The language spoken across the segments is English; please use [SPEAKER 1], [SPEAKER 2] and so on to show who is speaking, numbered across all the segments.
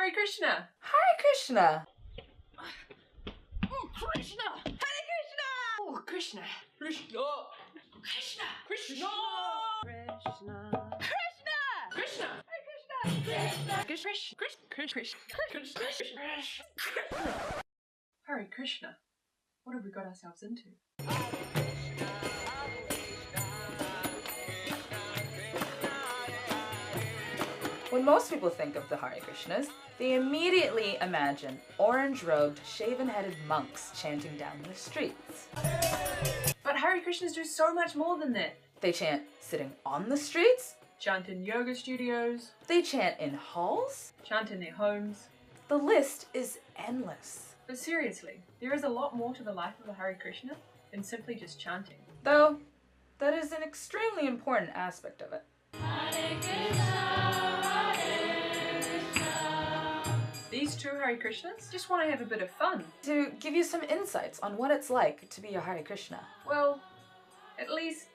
[SPEAKER 1] Hare Krishna!
[SPEAKER 2] Hare Krishna!
[SPEAKER 1] Oh, Krishna! Hare Krishna! Oh, Krishna! Krishna! Krishna! Krishna! Krishna! Krishna! Krishna! Hare Krishna! Krishna! Krishna! Hare Krishna! What have we got ourselves into?
[SPEAKER 2] When most people think of the Hare Krishnas, they immediately imagine orange-robed, shaven-headed monks chanting down the streets.
[SPEAKER 1] But Hare Krishnas do so much more than that.
[SPEAKER 2] They chant sitting on the streets.
[SPEAKER 1] Chant in yoga studios.
[SPEAKER 2] They chant in halls.
[SPEAKER 1] Chant in their homes.
[SPEAKER 2] The list is endless.
[SPEAKER 1] But seriously, there is a lot more to the life of a Hare Krishna than simply just chanting.
[SPEAKER 2] Though, that is an extremely important aspect of it.
[SPEAKER 1] These two Hare Krishnas just want to have a bit of fun.
[SPEAKER 2] To give you some insights on what it's like to be a Hare Krishna.
[SPEAKER 1] Well, at least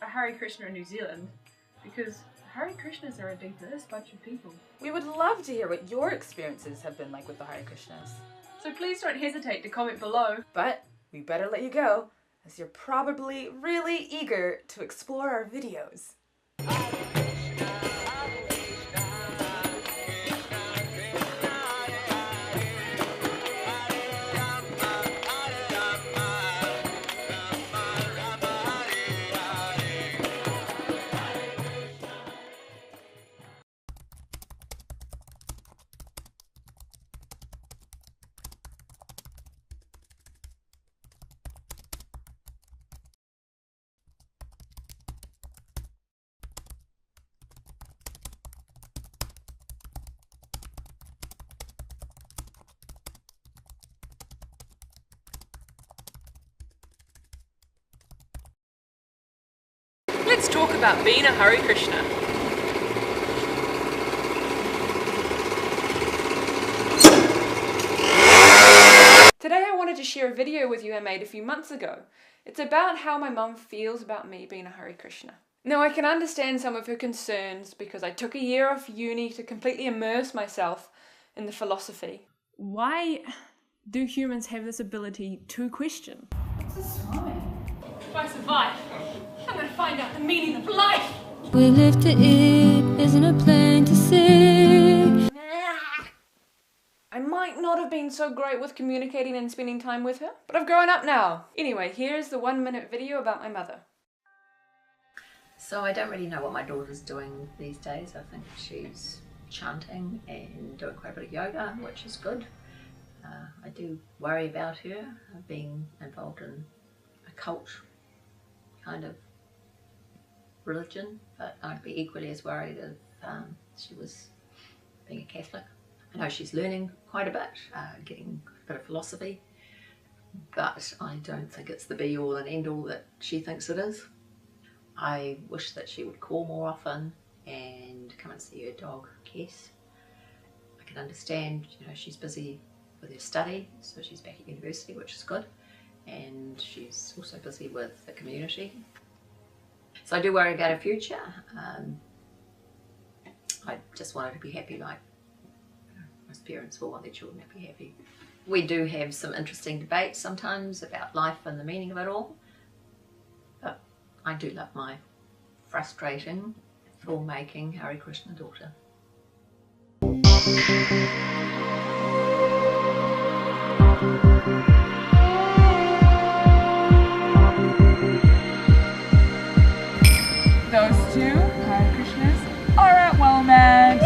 [SPEAKER 1] a Hare Krishna in New Zealand, because Hare Krishnas are a diverse bunch of people.
[SPEAKER 2] We would love to hear what your experiences have been like with the Hare Krishnas.
[SPEAKER 1] So please don't hesitate to comment below.
[SPEAKER 2] But we better let you go, as you're probably really eager to explore our videos.
[SPEAKER 1] Let's talk about being a Hare Krishna. Today I wanted to share a video with you I made a few months ago. It's about how my mum feels about me being a Hare Krishna. Now I can understand some of her concerns because I took a year off uni to completely immerse myself in the philosophy. Why do humans have this ability to question?
[SPEAKER 2] What's this rhyming?
[SPEAKER 1] If I survive, I'm gonna find out the meaning of life!
[SPEAKER 3] We live to eat, isn't it plain to see?
[SPEAKER 1] I might not have been so great with communicating and spending time with her, but I've grown up now. Anyway, here's the 1-minute video about my mother.
[SPEAKER 4] So I don't really know what my daughter's doing these days. I think she's chanting and doing quite a bit of yoga, which is good. I do worry about her being involved in a cult kind of religion, but I'd be equally as worried if she was being a Catholic. I know she's learning quite a bit, getting a bit of philosophy, but I don't think it's the be-all and end-all that she thinks it is. I wish that she would call more often and come and see her dog, Kes. I can understand, you know, she's busy with her study, so she's back at university, which is good, and she's also busy with the community. So I do worry about her future. I just want her to be happy, like most parents will want their children to be happy. We do have some interesting debates sometimes about life and the meaning of it all, but I do love my frustrating, filmmaking Hare Krishna daughter.
[SPEAKER 1] Those two Hare Krishnas are at Wellmed.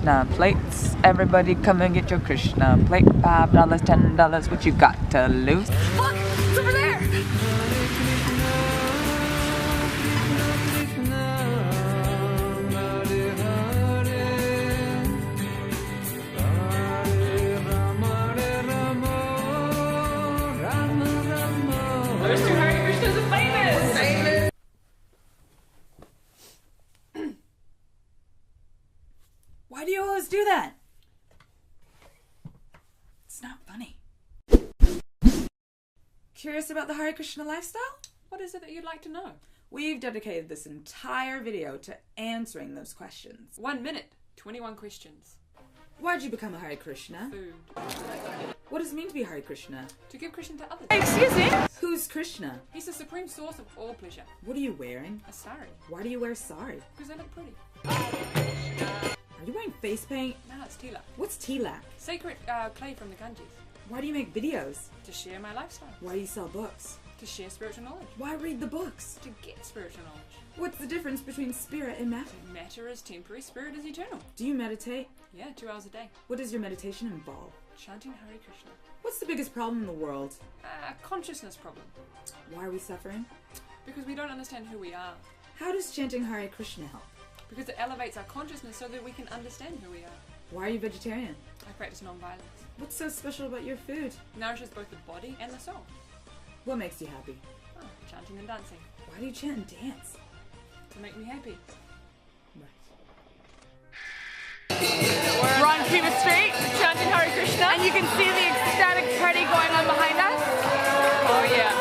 [SPEAKER 2] Krishna plates. Everybody come and get your Krishna plate. $5, $10, what you got to lose?
[SPEAKER 5] Look, it's over there.
[SPEAKER 1] Those two Hare Krishnas are famous!
[SPEAKER 2] Why do you always do that? It's not funny. Curious about the Hare Krishna lifestyle?
[SPEAKER 1] What is it that you'd like to know?
[SPEAKER 2] We've dedicated this entire video to answering those questions.
[SPEAKER 1] 1 minute, 21 questions.
[SPEAKER 2] Why'd you become a Hare Krishna?
[SPEAKER 1] Food.
[SPEAKER 2] What does it mean to be Hare Krishna?
[SPEAKER 1] To give Krishna to others.
[SPEAKER 2] Excuse me? Who's Krishna?
[SPEAKER 1] He's the supreme source of all pleasure.
[SPEAKER 2] What are you wearing?
[SPEAKER 1] A sari.
[SPEAKER 2] Why do you wear sari?
[SPEAKER 1] Because they look pretty.
[SPEAKER 2] Are you wearing face paint?
[SPEAKER 1] No, it's tilak.
[SPEAKER 2] What's tilak?
[SPEAKER 1] Sacred clay from the Ganges.
[SPEAKER 2] Why do you make videos?
[SPEAKER 1] To share my lifestyle.
[SPEAKER 2] Why do you sell books?
[SPEAKER 1] To share spiritual knowledge.
[SPEAKER 2] Why read the books?
[SPEAKER 1] To get spiritual knowledge.
[SPEAKER 2] What's the difference between spirit and matter?
[SPEAKER 1] Matter is temporary, spirit is eternal.
[SPEAKER 2] Do you meditate?
[SPEAKER 1] Yeah, 2 hours a day.
[SPEAKER 2] What does your meditation involve?
[SPEAKER 1] Chanting Hare Krishna.
[SPEAKER 2] What's the biggest problem in the world?
[SPEAKER 1] Consciousness problem.
[SPEAKER 2] Why are we suffering?
[SPEAKER 1] Because we don't understand who we are.
[SPEAKER 2] How does chanting Hare Krishna help?
[SPEAKER 1] Because it elevates our consciousness so that we can understand who we are.
[SPEAKER 2] Why are you vegetarian?
[SPEAKER 1] I practice non-violence.
[SPEAKER 2] What's so special about your food?
[SPEAKER 1] Nourishes both the body and the soul.
[SPEAKER 2] What makes you happy?
[SPEAKER 1] Oh, chanting and dancing.
[SPEAKER 2] Why do you chant and dance?
[SPEAKER 1] To make me happy.
[SPEAKER 5] We're on Cuba Street, chanting Hare Krishna, and you can see the ecstatic party going on behind us. Oh yeah.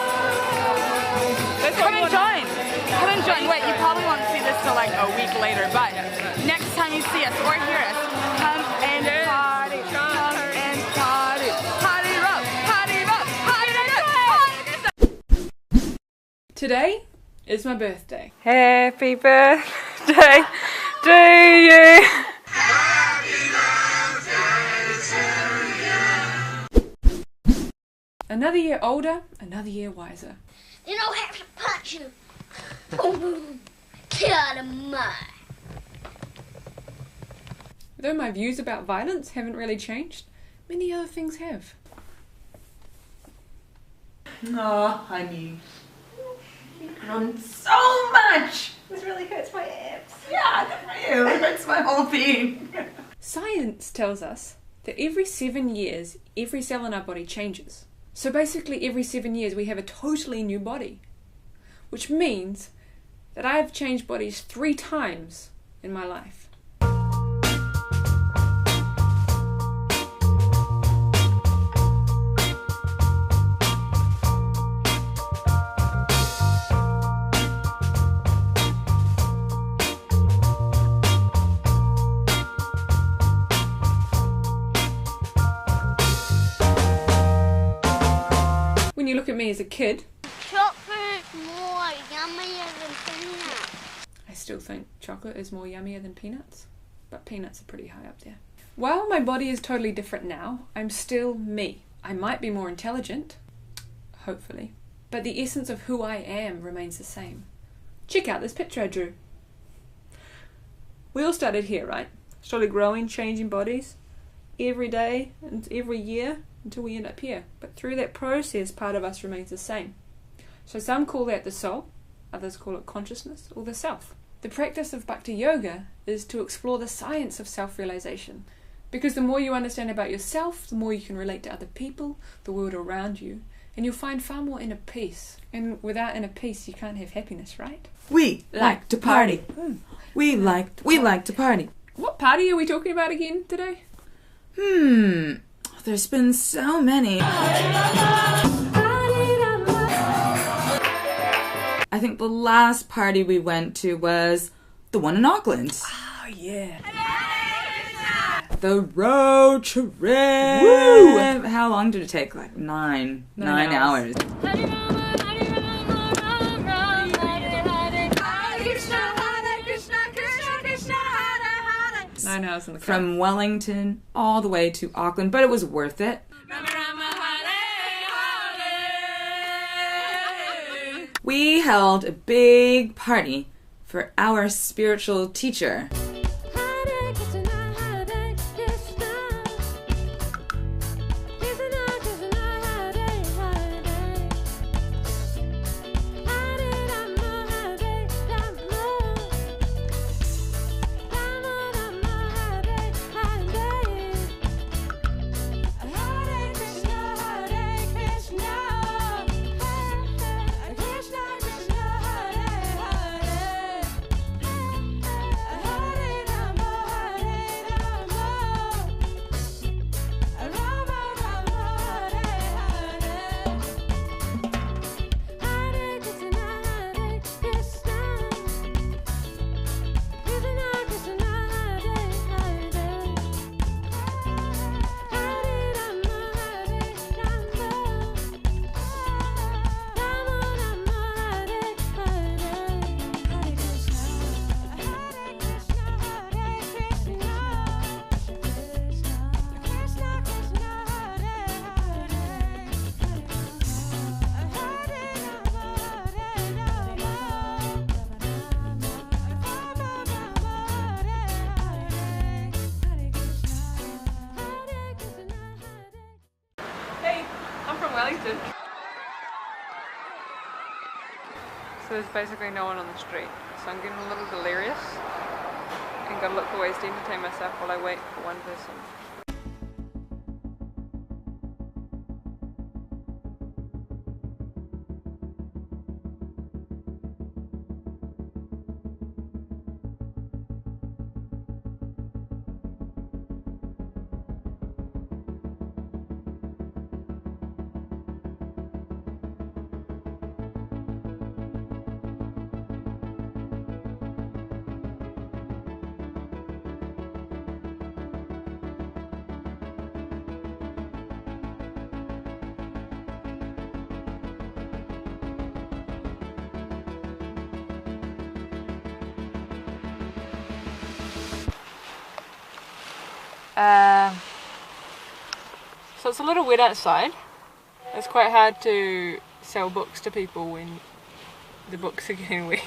[SPEAKER 5] Come and join. Come and join. Wait, you probably won't see this till like a week later, but next time you see us or hear us, come and party. Come and party. Party up, party up, party up.
[SPEAKER 1] Today is my birthday.
[SPEAKER 5] Happy birthday to you.
[SPEAKER 1] Another year older, another year wiser.
[SPEAKER 6] Then I'll have to punch you. Boom, boom. Get out of my.
[SPEAKER 1] Though my views about violence haven't really changed, many other things have.
[SPEAKER 2] Oh, honey. You've grown so much! This really hurts my abs. Yeah, good for you. It hurts my whole being.
[SPEAKER 1] Science tells us that every 7 years, every cell in our body changes. So basically every 7 years we have a totally new body. Which means that I have changed bodies 3 times in my life. When you look at me as a kid,
[SPEAKER 6] Chocolate's more yummier than peanuts.
[SPEAKER 1] I still think chocolate is more yummier than peanuts, but peanuts are pretty high up there. While my body is totally different now, I'm still me. I might be more intelligent, hopefully, but the essence of who I am remains the same. Check out this picture I drew. We all started here, right? Slowly growing, changing bodies, every day and every year until we end up here. But through that process, part of us remains the same. So some call that the soul, others call it consciousness, or the self. The practice of Bhakti Yoga is to explore the science of self-realization. Because the more you understand about yourself, the more you can relate to other people, the world around you, and you'll find far more inner peace. And without inner peace, you can't have happiness, right?
[SPEAKER 2] We like to party. We like to party.
[SPEAKER 1] What party are we talking about again today?
[SPEAKER 2] There's been so many. I think the last party we went to was the one in Auckland.
[SPEAKER 1] Oh, yeah.
[SPEAKER 2] The road trip. Woo! How long did it take? Like nine hours.
[SPEAKER 1] Nine hours in the car.
[SPEAKER 2] From Wellington all the way to Auckland, but it was worth it. We held a big party for our spiritual teacher.
[SPEAKER 1] Wellington. So there's basically no one on the street, so I'm getting a little delirious and gotta look for ways to entertain myself while I wait for one person. So it's a little wet outside. It's quite hard to sell books to people when the books are getting wet.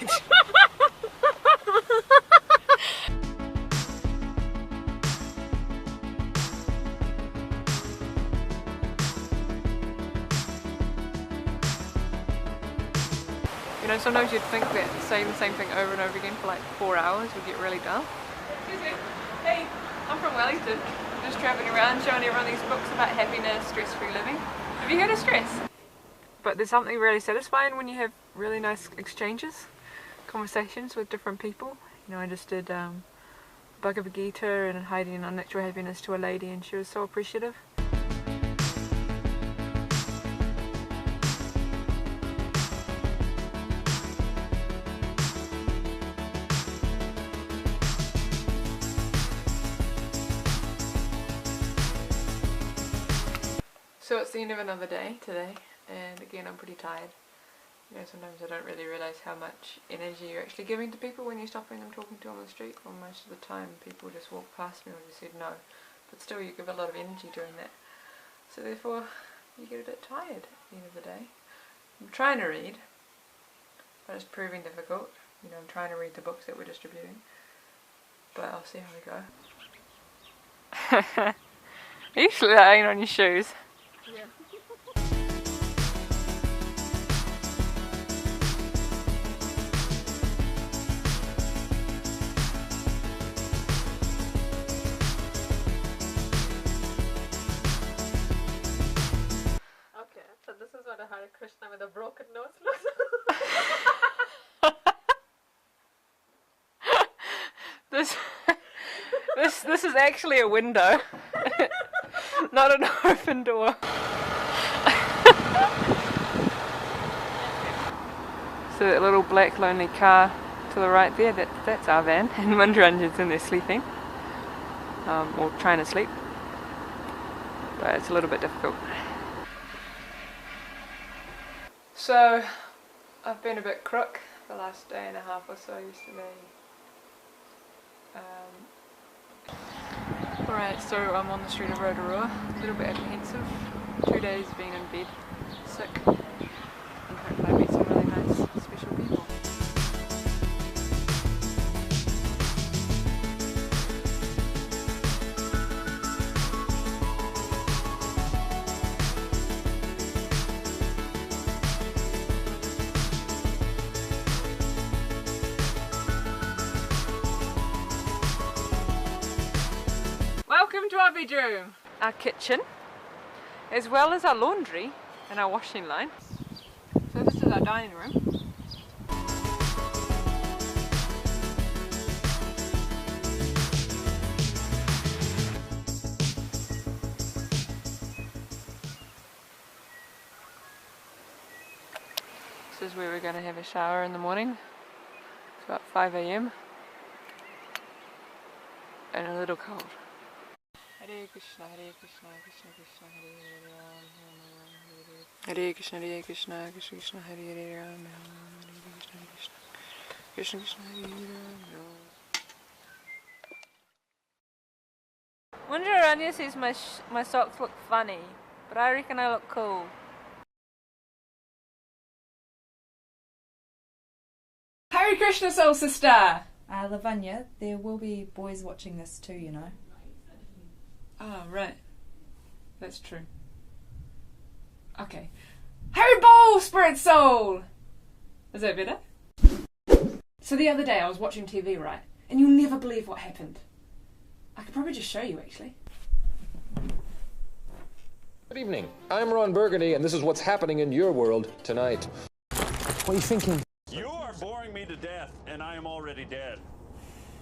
[SPEAKER 1] You know, sometimes you'd think that saying the same thing over and over again for like 4 hours would get really dull. Excuse me. Hey, I'm from Wellington. Just travelling around showing everyone these books about happiness, stress-free living. Have you heard of stress? But there's something really satisfying when you have really nice exchanges, conversations with different people. You know, I just did Bhagavad Gita and hiding unnatural happiness to a lady, and she was so appreciative. So it's the end of another day today, and again I'm pretty tired. You know, sometimes I don't really realise how much energy you're actually giving to people when you're stopping them talking to on the street. Well, most of the time people just walk past me or just said no, but still you give a lot of energy doing that. So therefore you get a bit tired at the end of the day. I'm trying to read, but it's proving difficult. You know, I'm trying to read the books that we're distributing, but I'll see how we go. Are you sliding on your shoes? Yeah. Okay, so this is what a Hare Krishna with a broken nose looks like. This is actually a window. Not an open door. So that little black lonely car to the right there, that's our van, and Mundaranjan's in there sleeping, or trying to sleep, but it's a little bit difficult. So I've been a bit crook the last day and a half or so yesterday. Alright, so I'm on the street of Rotorua, a little bit apprehensive, 2 days being in bed, sick, and hopefully I meet some really nice, special people. Welcome to our bedroom, our kitchen, as well as our laundry and our washing line. So this is our dining room. This is where we're going to have a shower in the morning. It's about 5 AM and a little cold. Hare Krishna, Hare Krishna, Krishna Krishna, Hare Hare Ram, Hare Krishna, Krishna Krishna, Hare Hare Ram, Hare Krishna, Krishna Krishna, Hare Hare Ram. Mundaranya says my socks look funny, but I reckon I look cool. Hare Krishna, soul sister!
[SPEAKER 2] Lavanya, there will be boys watching this too, you know.
[SPEAKER 1] Ah, right. That's true. Okay. Harry Ball, Spirit Soul! Is that better? So the other day I was watching TV, right? And you'll never believe what happened. I could probably just show you, actually.
[SPEAKER 7] Good evening. I'm Ron Burgundy, and this is what's happening in your world tonight. What are you thinking?
[SPEAKER 8] You are boring me to death, and I am already dead.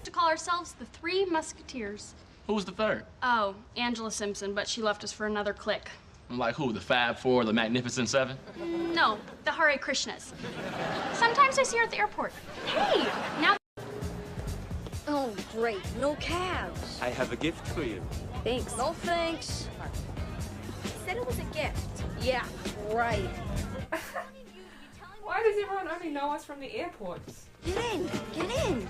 [SPEAKER 9] To call ourselves the Three Musketeers.
[SPEAKER 10] Who was the third?
[SPEAKER 9] Oh, Angela Simpson, but she left us for another clique.
[SPEAKER 10] Like who? The Fab Four, the Magnificent Seven?
[SPEAKER 9] No, the Hare Krishnas. Sometimes I see her at the airport. Hey, now.
[SPEAKER 6] Oh, great. No calves.
[SPEAKER 8] I have a gift for you.
[SPEAKER 6] Thanks. No thanks. Said it was a gift. Yeah, right.
[SPEAKER 1] Why does everyone only know us from the airports?
[SPEAKER 6] Get in. Get in.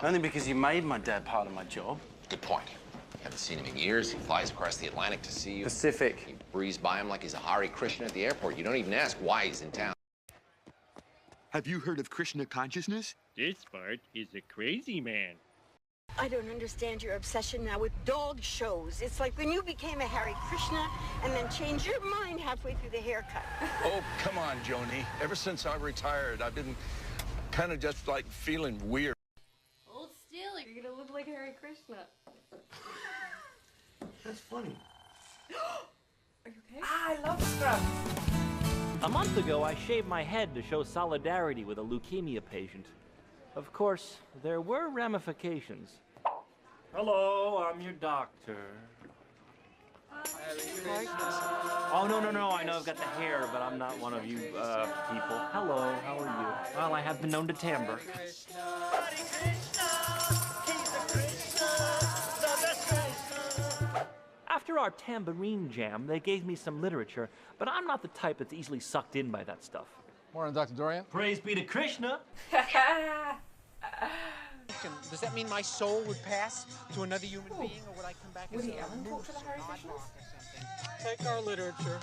[SPEAKER 11] Only because you made my dad part of my job.
[SPEAKER 12] Good point. Haven't seen him in years. He flies across the Atlantic to see you.
[SPEAKER 11] Pacific.
[SPEAKER 12] You breeze by him like he's a Hare Krishna at the airport. You don't even ask why he's in town.
[SPEAKER 13] Have you heard of Krishna consciousness?
[SPEAKER 8] This part is a crazy man.
[SPEAKER 14] I don't understand your obsession now with dog shows. It's like when you became a Hare Krishna and then changed your mind halfway through the haircut.
[SPEAKER 15] Oh, come on, Joni. Ever since I retired, I've been kind of just like feeling weird.
[SPEAKER 9] Hold still, you're gonna look like Hare Krishna.
[SPEAKER 11] That's funny.
[SPEAKER 1] Are you okay? I love Scrubs.
[SPEAKER 16] A month ago, I shaved my head to show solidarity with a leukemia patient. Of course, there were ramifications. Hello, I'm your doctor. Oh, no, I know I've got the hair, but I'm not one of you, people. Hello, how are you? Well, I have been known to timbre. After our tambourine jam, they gave me some literature, but I'm not the type that's easily sucked in by that stuff.
[SPEAKER 7] Morning, Dr. Dorian.
[SPEAKER 16] Praise be to Krishna.
[SPEAKER 17] Does that mean my soul would pass to another human being, or would I come back as
[SPEAKER 1] Woody
[SPEAKER 17] a
[SPEAKER 1] Allen
[SPEAKER 17] moose,
[SPEAKER 1] talk to the Hare
[SPEAKER 17] snot
[SPEAKER 1] Krishnas?
[SPEAKER 17] rock or something?
[SPEAKER 18] Take our literature,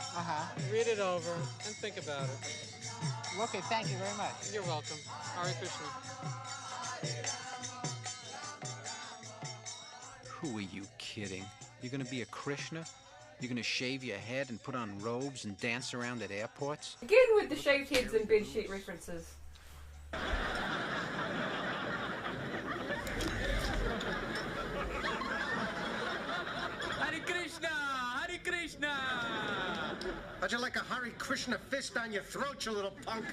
[SPEAKER 18] read it over, and think about it.
[SPEAKER 17] Okay, thank you very much.
[SPEAKER 18] You're welcome. Hare Krishna.
[SPEAKER 17] Who are you kidding? You're gonna be a Krishna? You're gonna shave your head and put on robes and dance around at airports?
[SPEAKER 1] Again with the shaved heads and bedsheet references.
[SPEAKER 17] Hare Krishna! Hare Krishna!
[SPEAKER 19] How'd you like a Hare Krishna fist down your throat, you little punk?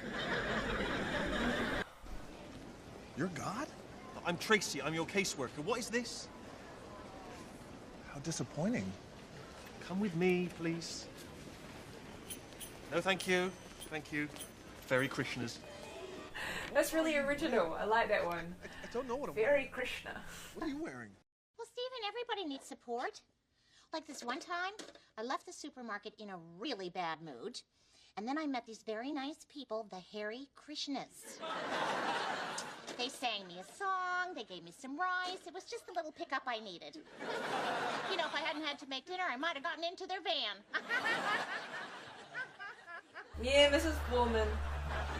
[SPEAKER 20] You're God? I'm Tracy. I'm your caseworker. What is this? How disappointing. Come with me, please. No, thank you. Thank you. Fairy Krishnas.
[SPEAKER 1] That's really original. I like that one.
[SPEAKER 20] I don't know what I'm
[SPEAKER 1] Very Krishna.
[SPEAKER 20] What are you wearing?
[SPEAKER 21] Well, Stephen, everybody needs support. Like this one time, I left the supermarket in a really bad mood, and then I met these very nice people, the Hare Krishnas. They sang me a song, they gave me some rice. It was just the little pickup I needed. You know, if I hadn't had to make dinner, I might have gotten into their van.
[SPEAKER 1] Yeah, Mrs. Foreman.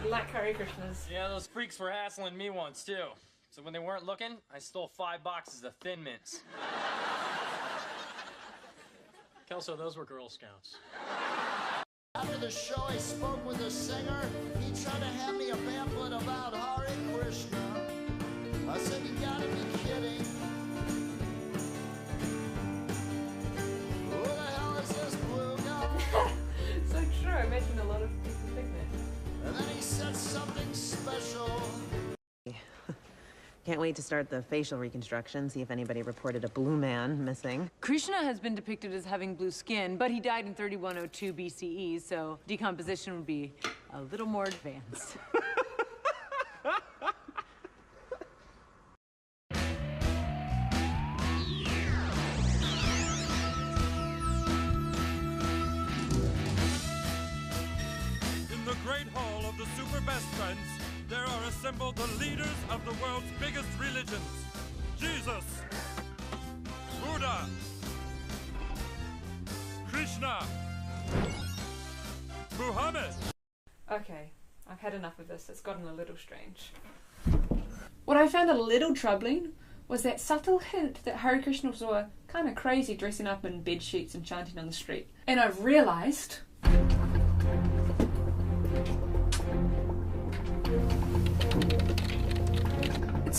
[SPEAKER 1] You like Hare Krishnas.
[SPEAKER 22] Yeah, those freaks were hassling me once, too. So when they weren't looking, I stole 5 boxes of Thin Mints.
[SPEAKER 18] Kelso, those were Girl Scouts.
[SPEAKER 23] After the show, I spoke with a singer. He tried to hand me a pamphlet about Hare Krishna. I said, you gotta be kidding. Who the hell is this blue guy?
[SPEAKER 1] So true, I imagine a lot of people think that.
[SPEAKER 23] And then he said something special.
[SPEAKER 24] Can't wait to start the facial reconstruction, see if anybody reported a blue man missing.
[SPEAKER 25] Krishna has been depicted as having blue skin, but he died in 3102 BCE, so decomposition would be a little more advanced.
[SPEAKER 8] In the great hall of the Super Best Friends, there are assembled the leaders of the world's biggest religions. Jesus, Buddha, Krishna, Muhammad.
[SPEAKER 1] Okay, I've had enough of this. It's gotten a little strange. What I found a little troubling was that subtle hint that Hare Krishnas were kind of crazy dressing up in bed sheets and chanting on the street. And I've realised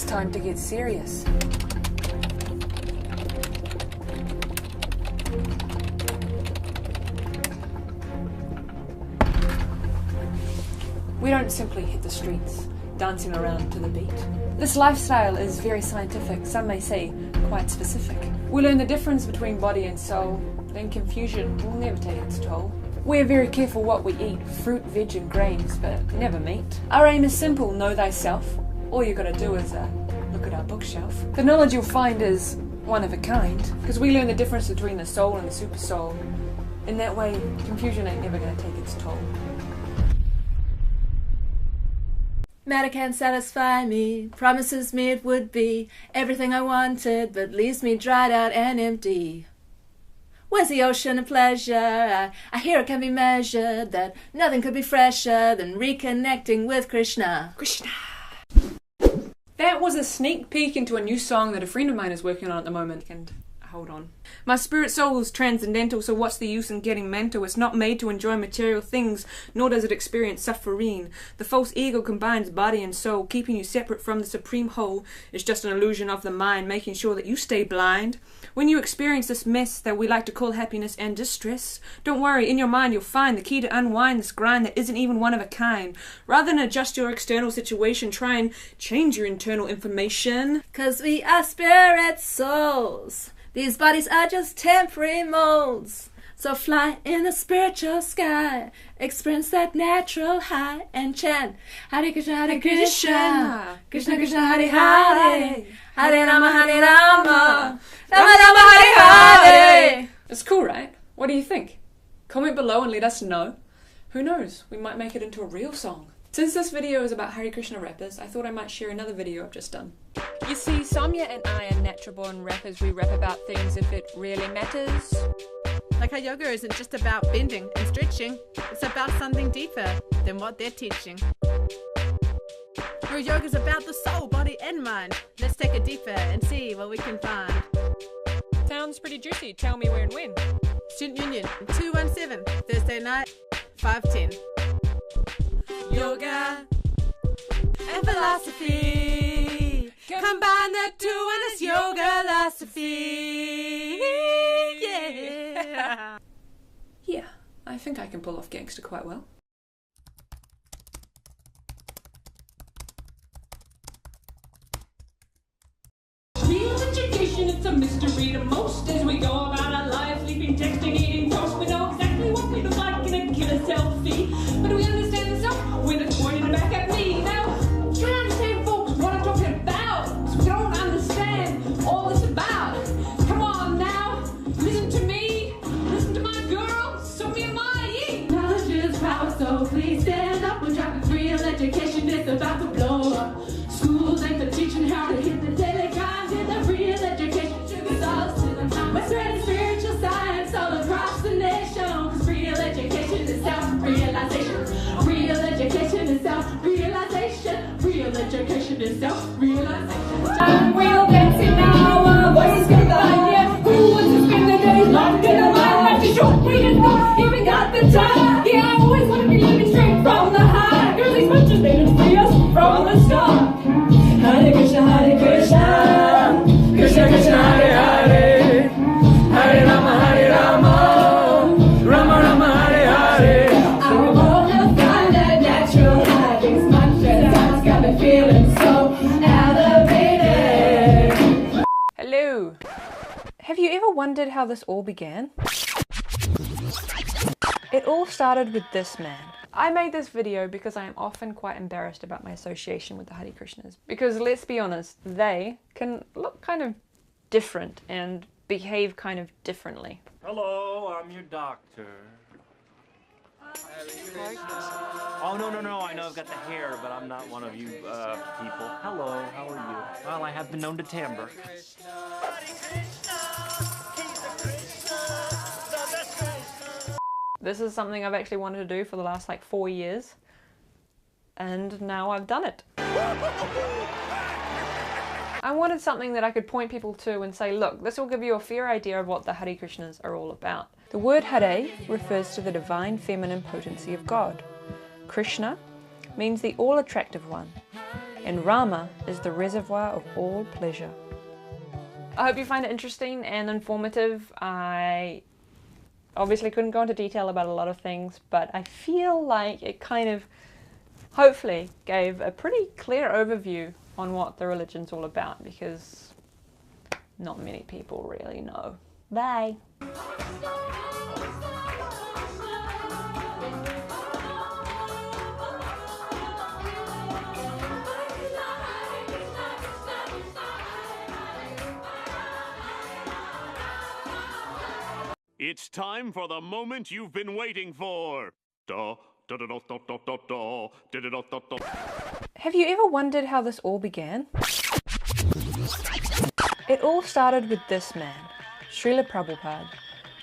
[SPEAKER 1] time to get serious. We don't simply hit the streets, dancing around to the beat. This lifestyle is very scientific, some may say quite specific. We learn the difference between body and soul, then confusion will never take its toll. We are very careful what we eat, fruit, veg and grains, but never meat. Our aim is simple, know thyself. All you gotta do is look at our bookshelf. The knowledge you'll find is one of a kind, because we learn the difference between the soul and the super soul. In that way, confusion ain't never gonna take its toll.
[SPEAKER 2] Matter can't satisfy me, promises me it would be everything I wanted, but leaves me dried out and empty. Where's the ocean of pleasure? I hear it can be measured, that nothing could be fresher than reconnecting with Krishna.
[SPEAKER 1] Krishna! That was a sneak peek into a new song that a friend of mine is working on at the moment, and hold on. My spirit soul is transcendental, so what's the use in getting mental? It's not made to enjoy material things, nor does it experience suffering. The false ego combines body and soul, keeping you separate from the supreme whole. It's just an illusion of the mind, making sure that you stay blind. When you experience this mess that we like to call happiness and distress, don't worry, in your mind you'll find the key to unwind this grind that isn't even one of a kind. Rather than adjust your external situation, try and change your internal information.
[SPEAKER 2] 'Cause we are spirit souls. These bodies are just temporary molds. So fly in the spiritual sky, experience that natural high, and chant Hare Krishna, Hare Krishna, Krishna Krishna, Hare Hare, Hare Rama, Hare Rama, Rama Rama, Hare Hare.
[SPEAKER 1] It's cool, right? What do you think? Comment below and let us know. Who knows, we might make it into a real song. Since this video is about Hare Krishna rappers, I thought I might share another video I've just done. You see, Samya and I are natural-born rappers. We rap about things if it really matters.
[SPEAKER 18] Like how yoga isn't just about bending and stretching, it's about something deeper than what they're teaching. Real yoga's about the soul, body and mind. Let's take it deeper and see what we can find.
[SPEAKER 1] Sounds pretty juicy. Tell me where and when.
[SPEAKER 18] Student Union, 217, Thursday night, 5:10. Yoga and philosophy, combine the two in this yoga philosophy. Yeah.
[SPEAKER 1] Yeah, I think I can pull off gangster quite well.
[SPEAKER 3] Real education, it's a mystery to most as we go about our lives, sleeping, texting, eating toast. We know exactly what we look like in a killer selfie, but we understand the self when it's pointed back at me. Now, try to understand, folks, what I'm talking about. So we don't understand all this about. Come on now, listen to me, listen to my girl, Samya Mai. Knowledge is power, so please stand up. We're dropping real education, it's about to blow up. Schools ain't the teaching how to hit the daily grind. Get the real education, sugar sauce to the time. We're spreading spiritual science all across the nation. 'Cause real education is self-realization. Real education is self-realization. Real education is self-realization. Time wheel dancing now, our voices can find you. Who wants to spend the day locked in a line? Life is short, we just don't even got the time. Yeah, I always want to be living straight from the high. Girl, these bunches made us free us from the start. Hare Krishna, Hare Krishna, Krishna Krishna, Hare Hare, Hare Rama, Hare Rama, Rama Rama, Hare Hare. I wanna find that natural high. These mantra times got me feeling so elevated.
[SPEAKER 1] Hello. Have you ever wondered how this all began? It all started with this man. I made this video because I am often quite embarrassed about my association with the Hare Krishnas. Because let's be honest, they can look kind of different and behave kind of differently.
[SPEAKER 16] Hello, I'm your doctor. Oh, no, I know I've got the hair, but I'm not one of you people. Hello, how are you? Well, I have been known to timbre.
[SPEAKER 1] This is something I've actually wanted to do for the last like 4 years. And now I've done it. I wanted something that I could point people to and say, look, this will give you a fair idea of what the Hare Krishnas are all about. The word Hare refers to the divine feminine potency of God. Krishna means the all-attractive one. and Rama is the reservoir of all pleasure. I hope you find it interesting and informative. I obviously couldn't go into detail about a lot of things, but I feel like it kind of hopefully gave a pretty clear overview on what the religion's all about, because not many people really know. Bye!
[SPEAKER 4] It's time for the moment you've been waiting for.
[SPEAKER 1] Have you ever wondered how this all began? It all started with this man, Srila Prabhupada,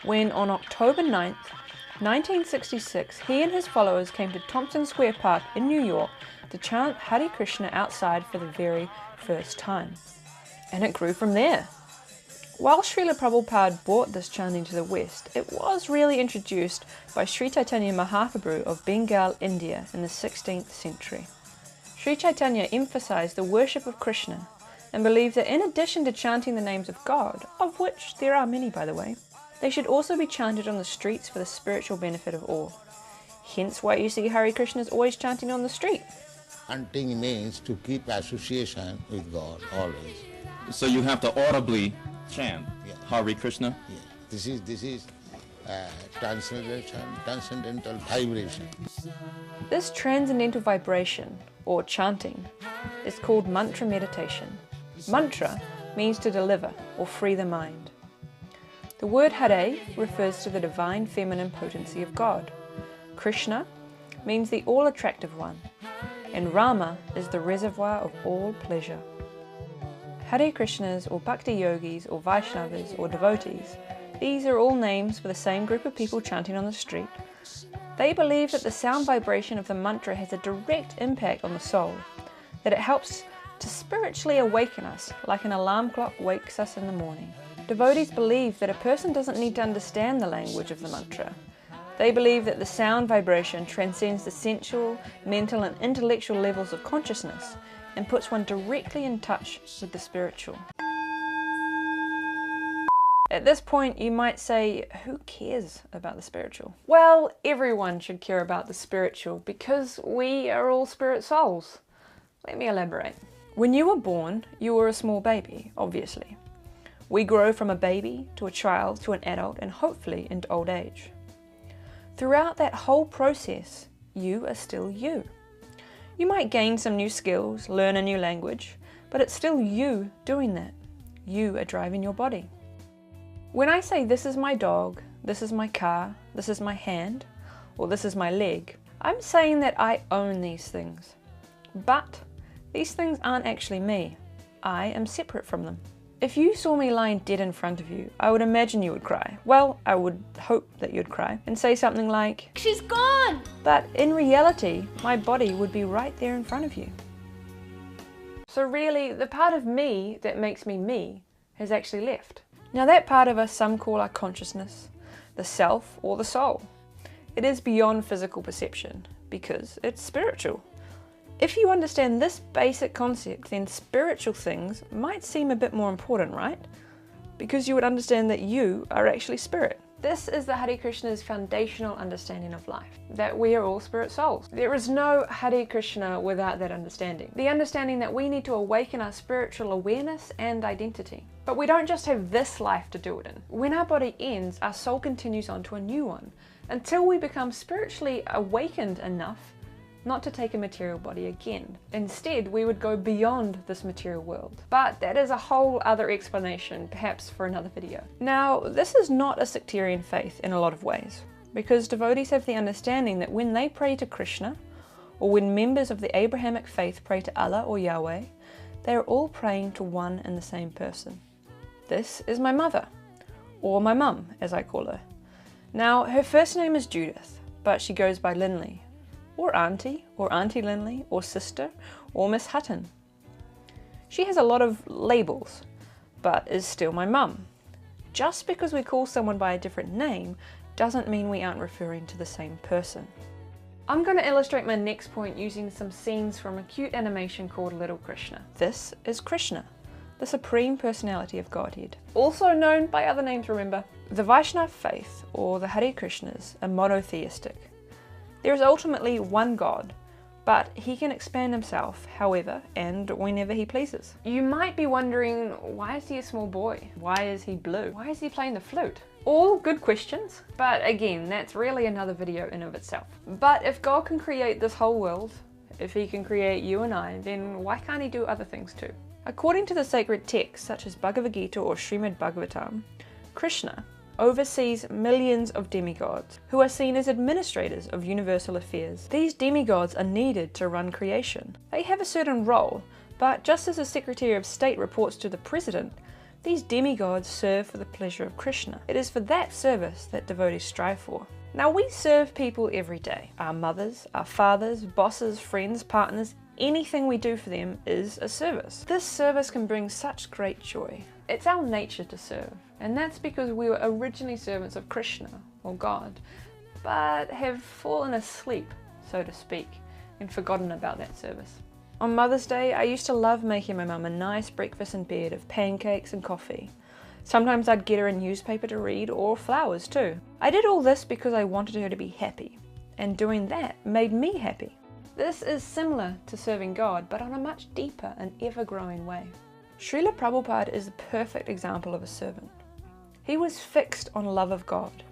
[SPEAKER 1] when on October 9th, 1966, he and his followers came to Thompson Square Park in New York to chant Hare Krishna outside for the very first time. And it grew from there. While Srila Prabhupada brought this chanting to the West, it was really introduced by Sri Chaitanya Mahaprabhu of Bengal, India in the 16th century. Sri Chaitanya emphasized the worship of Krishna and believed that in addition to chanting the names of God, of which there are many by the way, they should also be chanted on the streets for the spiritual benefit of all. Hence why you see Hare Krishnas always chanting on the street.
[SPEAKER 23] Chanting means to keep association with God always.
[SPEAKER 5] So you have to audibly chant Hare Krishna?
[SPEAKER 23] Yeah. This is transcendental vibration.
[SPEAKER 1] This transcendental vibration, or chanting, is called mantra meditation. Mantra means to deliver or free the mind. The word Hare refers to the divine feminine potency of God. Krishna means the all-attractive one, and Rama is the reservoir of all pleasure. Hare Krishnas or Bhakti Yogis or Vaishnavas or devotees, these are all names for the same group of people chanting on the street. They believe that the sound vibration of the mantra has a direct impact on the soul, that it helps to spiritually awaken us like an alarm clock wakes us in the morning. Devotees believe that a person doesn't need to understand the language of the mantra. They believe that the sound vibration transcends the sensual, mental and intellectual levels of consciousness and puts one directly in touch with the spiritual. At this point you might say, who cares about the spiritual? Well, everyone should care about the spiritual because we are all spirit souls. Let me elaborate. When you were born, you were a small baby, obviously. We grow from a baby to a child to an adult and hopefully into old age. Throughout that whole process, you are still you. You might gain some new skills, learn a new language, but it's still you doing that. You are driving your body. When I say this is my dog, this is my car, this is my hand, or this is my leg, I'm saying that I own these things. But these things aren't actually me. I am separate from them. If you saw me lying dead in front of you, I would imagine you would cry. Well, I would hope that you'd cry and say something like, "She's gone!" But in reality, my body would be right there in front of you. So really, the part of me that makes me me has actually left. Now that part of us some call our consciousness, the self or the soul. It is beyond physical perception because it's spiritual. If you understand this basic concept, then spiritual things might seem a bit more important, right? Because you would understand that you are actually spirit. This is the Hare Krishna's foundational understanding of life, that we are all spirit souls. There is no Hare Krishna without that understanding. The understanding that we need to awaken our spiritual awareness and identity. But we don't just have this life to do it in. When our body ends, our soul continues on to a new one, until we become spiritually awakened enough not to take a material body again. Instead, we would go beyond this material world. But that is a whole other explanation, perhaps for another video. Now, this is not a sectarian faith in a lot of ways, because devotees have the understanding that when they pray to Krishna, or when members of the Abrahamic faith pray to Allah or Yahweh, they are all praying to one and the same person. This is my mother, or my mum, as I call her. Now, her first name is Judith, but she goes by Linley, or Auntie Linley, or Sister, or Miss Hutton. She has a lot of labels, but is still my mum. Just because we call someone by a different name doesn't mean we aren't referring to the same person. I'm going to illustrate my next point using some scenes from a cute animation called Little Krishna. This is Krishna, the Supreme Personality of Godhead. Also known by other names, remember. The Vaishnava faith, or the Hare Krishnas, are monotheistic. There is ultimately one God, but he can expand himself however and whenever he pleases. You might be wondering, why is he a small boy? Why is he blue? Why is he playing the flute? All good questions, but again, that's really another video in of itself. But if God can create this whole world, if he can create you and I, then why can't he do other things too? According to the sacred texts such as Bhagavad Gita or Srimad Bhagavatam, Krishna oversees millions of demigods who are seen as administrators of universal affairs. These demigods are needed to run creation. They have a certain role, but just as a Secretary of State reports to the President, these demigods serve for the pleasure of Krishna. It is for that service that devotees strive for. Now we serve people every day. Our mothers, our fathers, bosses, friends, partners, anything we do for them is a service. This service can bring such great joy. It's our nature to serve, and that's because we were originally servants of Krishna, or God, but have fallen asleep, so to speak, and forgotten about that service. On Mother's Day, I used to love making my mum a nice breakfast in bed of pancakes and coffee. Sometimes I'd get her a newspaper to read, or flowers too. I did all this because I wanted her to be happy, and doing that made me happy. This is similar to serving God, but on a much deeper and ever-growing way. Srila Prabhupada is the perfect example of a servant. He was fixed on love of God.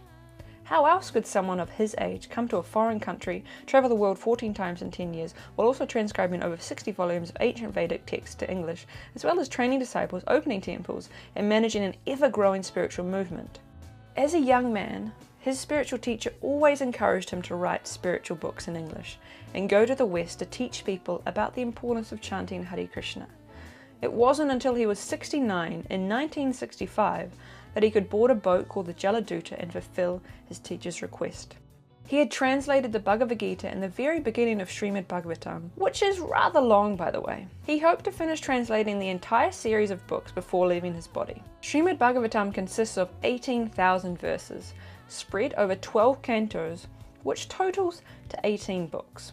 [SPEAKER 1] How else could someone of his age come to a foreign country, travel the world 14 times in 10 years, while also transcribing over 60 volumes of ancient Vedic texts to English, as well as training disciples, opening temples, and managing an ever-growing spiritual movement? As a young man, his spiritual teacher always encouraged him to write spiritual books in English and go to the West to teach people about the importance of chanting Hare Krishna. It wasn't until he was 69 in 1965 that he could board a boat called the Jaladuta and fulfill his teacher's request. He had translated the Bhagavad Gita in the very beginning of Srimad Bhagavatam, which is rather long by the way. He hoped to finish translating the entire series of books before leaving his body. Srimad Bhagavatam consists of 18,000 verses, spread over 12 cantos, which totals to 18 books.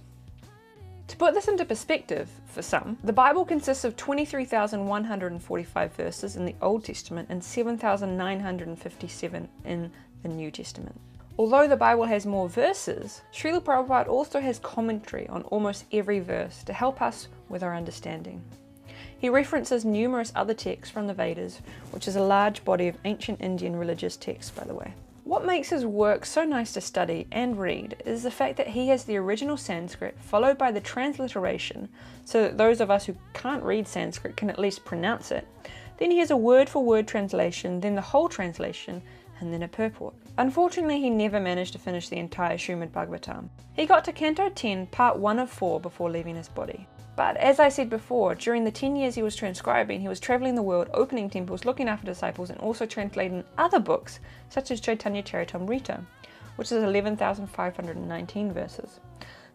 [SPEAKER 1] To put this into perspective, for some, the Bible consists of 23,145 verses in the Old Testament and 7,957 in the New Testament. Although the Bible has more verses, Srila Prabhupada also has commentary on almost every verse to help us with our understanding. He references numerous other texts from the Vedas, which is a large body of ancient Indian religious texts, by the way. What makes his work so nice to study and read is the fact that he has the original Sanskrit followed by the transliteration, so that those of us who can't read Sanskrit can at least pronounce it. Then he has a word-for-word translation, then the whole translation, and then a purport. Unfortunately, he never managed to finish the entire Srimad Bhagavatam. He got to Canto 10, part 1 of 4 before leaving his body. But as I said before, during the 10 years he was transcribing, he was traveling the world, opening temples, looking after disciples, and also translating other books, such as Chaitanya Charitamrita, which is 11,519 verses.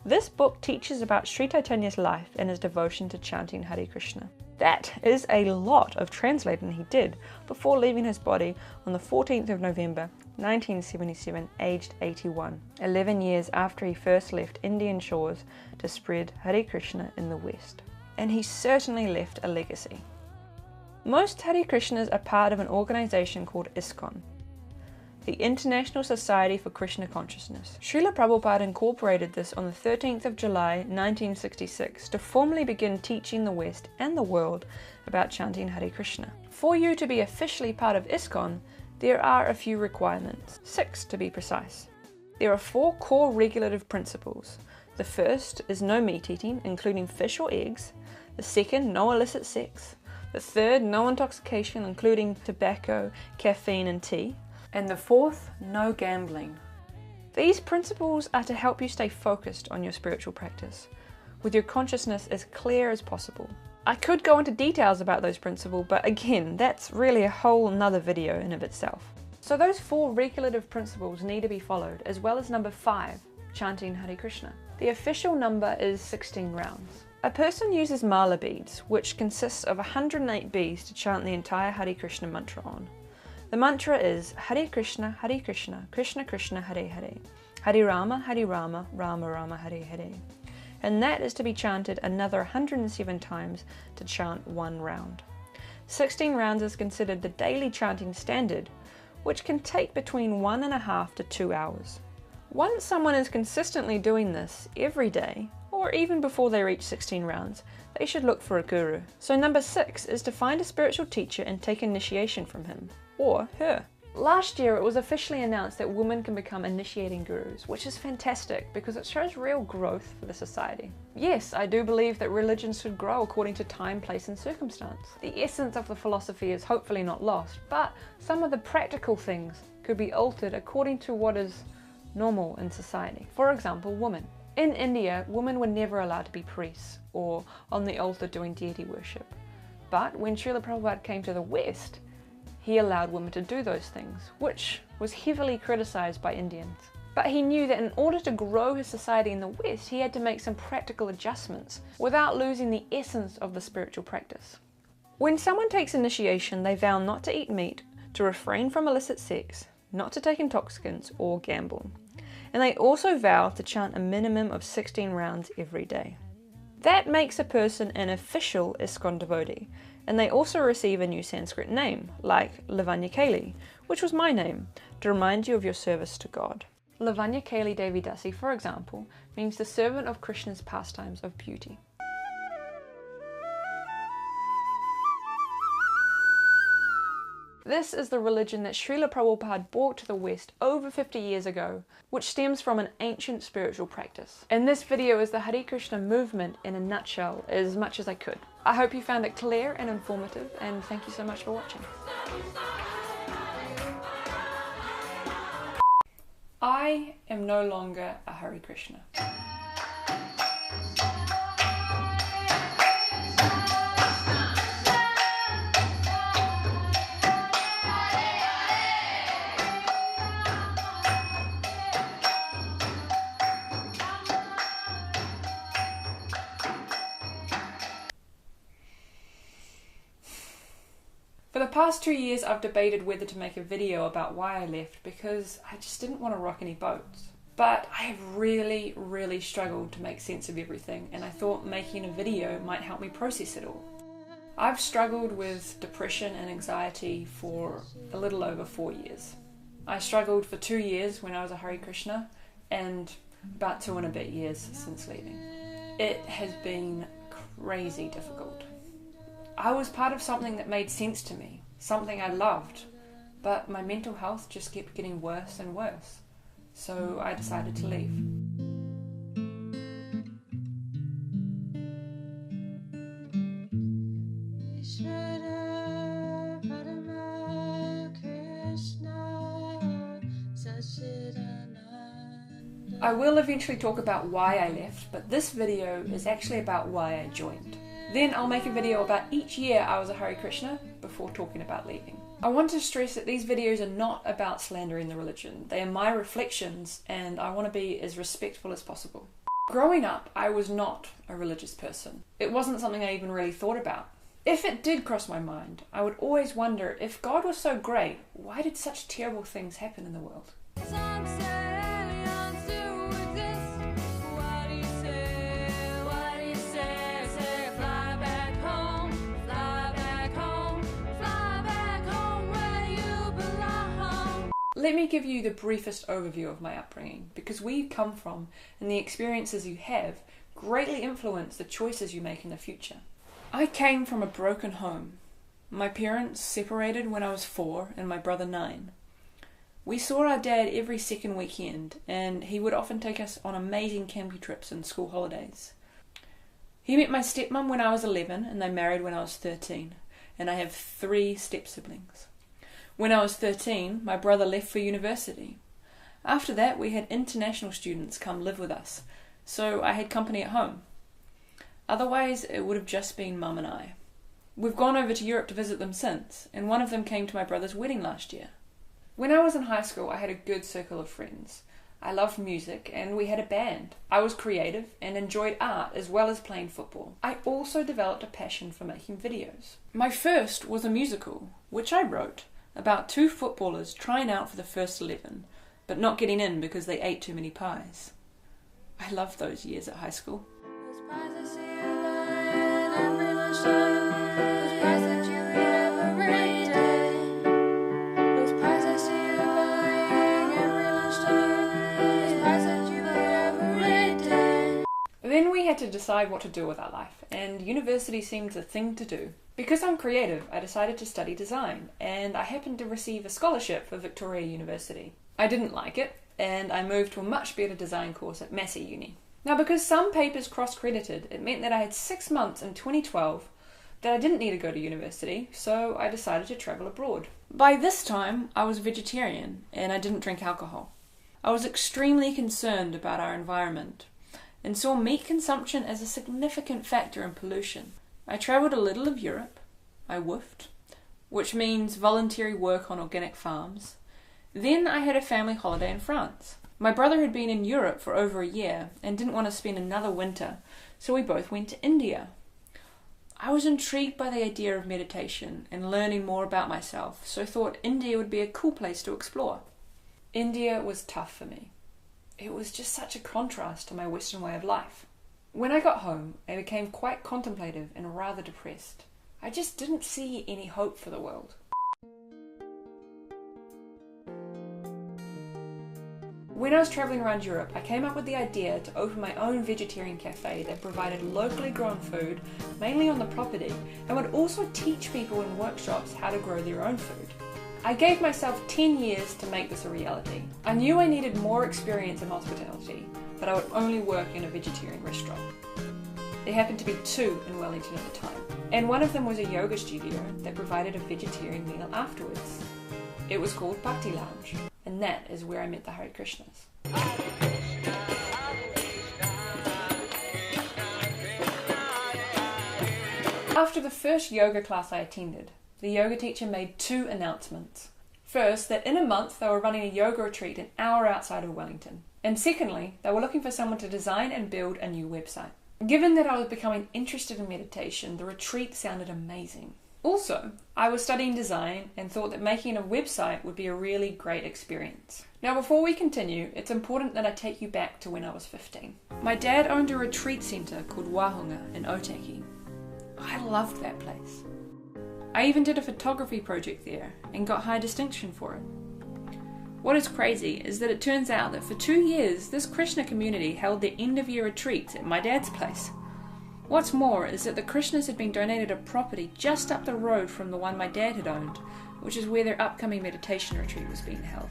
[SPEAKER 1] This book teaches about Sri Chaitanya's life and his devotion to chanting Hare Krishna. That is a lot of translating he did before leaving his body on the 14th of November 1977, aged 81, 11 years after he first left Indian shores to spread Hare Krishna in the West. And he certainly left a legacy. Most Hare Krishnas are part of an organization called ISKCON, the International Society for Krishna Consciousness. Srila Prabhupada incorporated this on the 13th of July 1966 to formally begin teaching the West and the world about chanting Hare Krishna. For you to be officially part of ISKCON, there are a few requirements, 6 to be precise. There are 4 core regulative principles. The first is no meat eating, including fish or eggs. The second, no illicit sex. The third, no intoxication, including tobacco, caffeine and tea. And the fourth, no gambling. These principles are to help you stay focused on your spiritual practice, with your consciousness as clear as possible. I could go into details about those principles, but again, that's really a whole nother video in of itself. So those 4 regulative principles need to be followed, as well as number 5, chanting Hare Krishna. The official number is 16 rounds. A person uses mala beads, which consists of 108 beads to chant the entire Hare Krishna mantra on. The mantra is Hare Krishna, Krishna Krishna, Hare Hare. Hare Rama, Rama Rama, Hare Hare. And that is to be chanted another 107 times to chant one round. 16 rounds is considered the daily chanting standard, which can take between 1.5 to 2 hours. Once someone is consistently doing this every day, or even before they reach 16 rounds, they should look for a guru. So number 6 is to find a spiritual teacher and take initiation from him, or her. Last year it was officially announced that women can become initiating gurus, which is fantastic because it shows real growth for the society. Yes, I do believe that religions should grow according to time, place and circumstance. The essence of the philosophy is hopefully not lost, but some of the practical things could be altered according to what is normal in society. For example, women. In India, women were never allowed to be priests or on the altar doing deity worship. But when Srila Prabhupada came to the West, he allowed women to do those things, which was heavily criticized by Indians. But he knew that in order to grow his society in the West, he had to make some practical adjustments without losing the essence of the spiritual practice. When someone takes initiation, they vow not to eat meat, to refrain from illicit sex, not to take intoxicants or gamble. And they also vow to chant a minimum of 16 rounds every day. That makes a person an official ISKCON devotee, and they also receive a new Sanskrit name, like Lavanya which was my name, to remind you of your service to God. Lavanya Devi Dasi, for example, means the servant of Krishna's pastimes of beauty. This is the religion that Srila Prabhupada brought to the West over 50 years ago, which stems from an ancient spiritual practice. And this video is the Hare Krishna movement in a nutshell, as much as I could. I hope you found it clear and informative, and thank you so much for watching. I am no longer a Hare Krishna. For the past 2 years I've debated whether to make a video about why I left because I just didn't want to rock any boats. But I have really struggled to make sense of everything, and I thought making a video might help me process it all. I've struggled with depression and anxiety for a little over 4 years. I struggled for 2 years when I was a Hare Krishna, and about 2 and a bit years since leaving. It has been crazy difficult. I was part of something that made sense to me, something I loved, but my mental health just kept getting worse and worse, so I decided to leave. I will eventually talk about why I left, but this video is actually about why I joined. Then I'll make a video about each year I was a Hare Krishna before talking about leaving. I want to stress that these videos are not about slandering the religion. They are my reflections, and I want to be as respectful as possible. Growing up, I was not a religious person. It wasn't something I even really thought about. If it did cross my mind, I would always wonder, if God was so great, why did such terrible things happen in the world? Let me give you the briefest overview of my upbringing, because where you come from and the experiences you have greatly influence the choices you make in the future. I came from a broken home. My parents separated when I was 4 and my brother 9. We saw our dad every second weekend, and he would often take us on amazing camping trips and school holidays. He met my stepmom when I was 11 and they married when I was 13, and I have 3 step-siblings. When I was 13, my brother left for university. After that, we had international students come live with us, so I had company at home. Otherwise, it would have just been Mum and I. We've gone over to Europe to visit them since, and one of them came to my brother's wedding last year. When I was in high school, I had a good circle of friends. I loved music, and we had a band. I was creative and enjoyed art as well as playing football. I also developed a passion for making videos. My first was a musical, which I wrote, about 2 footballers trying out for the first 11, but not getting in because they ate too many pies. I loved those years at high school. Then we had to decide what to do with our life, and university seemed the thing to do. Because I'm creative, I decided to study design, and I happened to receive a scholarship for Victoria University. I didn't like it, and I moved to a much better design course at Massey Uni. Now, because some papers cross-credited, it meant that I had 6 months in 2012 that I didn't need to go to university, so I decided to travel abroad. By this time, I was vegetarian, and I didn't drink alcohol. I was extremely concerned about our environment, and saw meat consumption as a significant factor in pollution. I travelled a little of Europe. I woofed, which means voluntary work on organic farms. Then I had a family holiday in France. My brother had been in Europe for over a year and didn't want to spend another winter, so we both went to India. I was intrigued by the idea of meditation and learning more about myself, so thought India would be a cool place to explore. India was tough for me. It was just such a contrast to my Western way of life. When I got home, I became quite contemplative and rather depressed. I just didn't see any hope for the world. When I was travelling around Europe, I came up with the idea to open my own vegetarian cafe that provided locally grown food, mainly on the property, and would also teach people in workshops how to grow their own food. I gave myself 10 years to make this a reality. I knew I needed more experience in hospitality, but I would only work in a vegetarian restaurant. There happened to be 2 in Wellington at the time, and one of them was a yoga studio that provided a vegetarian meal afterwards. It was called Bhakti Lounge, and that is where I met the Hare Krishnas. After the first yoga class I attended, the yoga teacher made 2 announcements. First, that in a month they were running a yoga retreat an hour outside of Wellington. And secondly, they were looking for someone to design and build a new website. Given that I was becoming interested in meditation, the retreat sounded amazing. Also, I was studying design and thought that making a website would be a really great experience. Now, before we continue, it's important that I take you back to when I was 15. My dad owned a retreat centre called Wahunga in Otaki. I loved that place. I even did a photography project there and got high distinction for it. What is crazy is that it turns out that for 2 years this Krishna community held their end-of-year retreats at my dad's place. What's more is that the Krishnas had been donated a property just up the road from the one my dad had owned, which is where their upcoming meditation retreat was being held.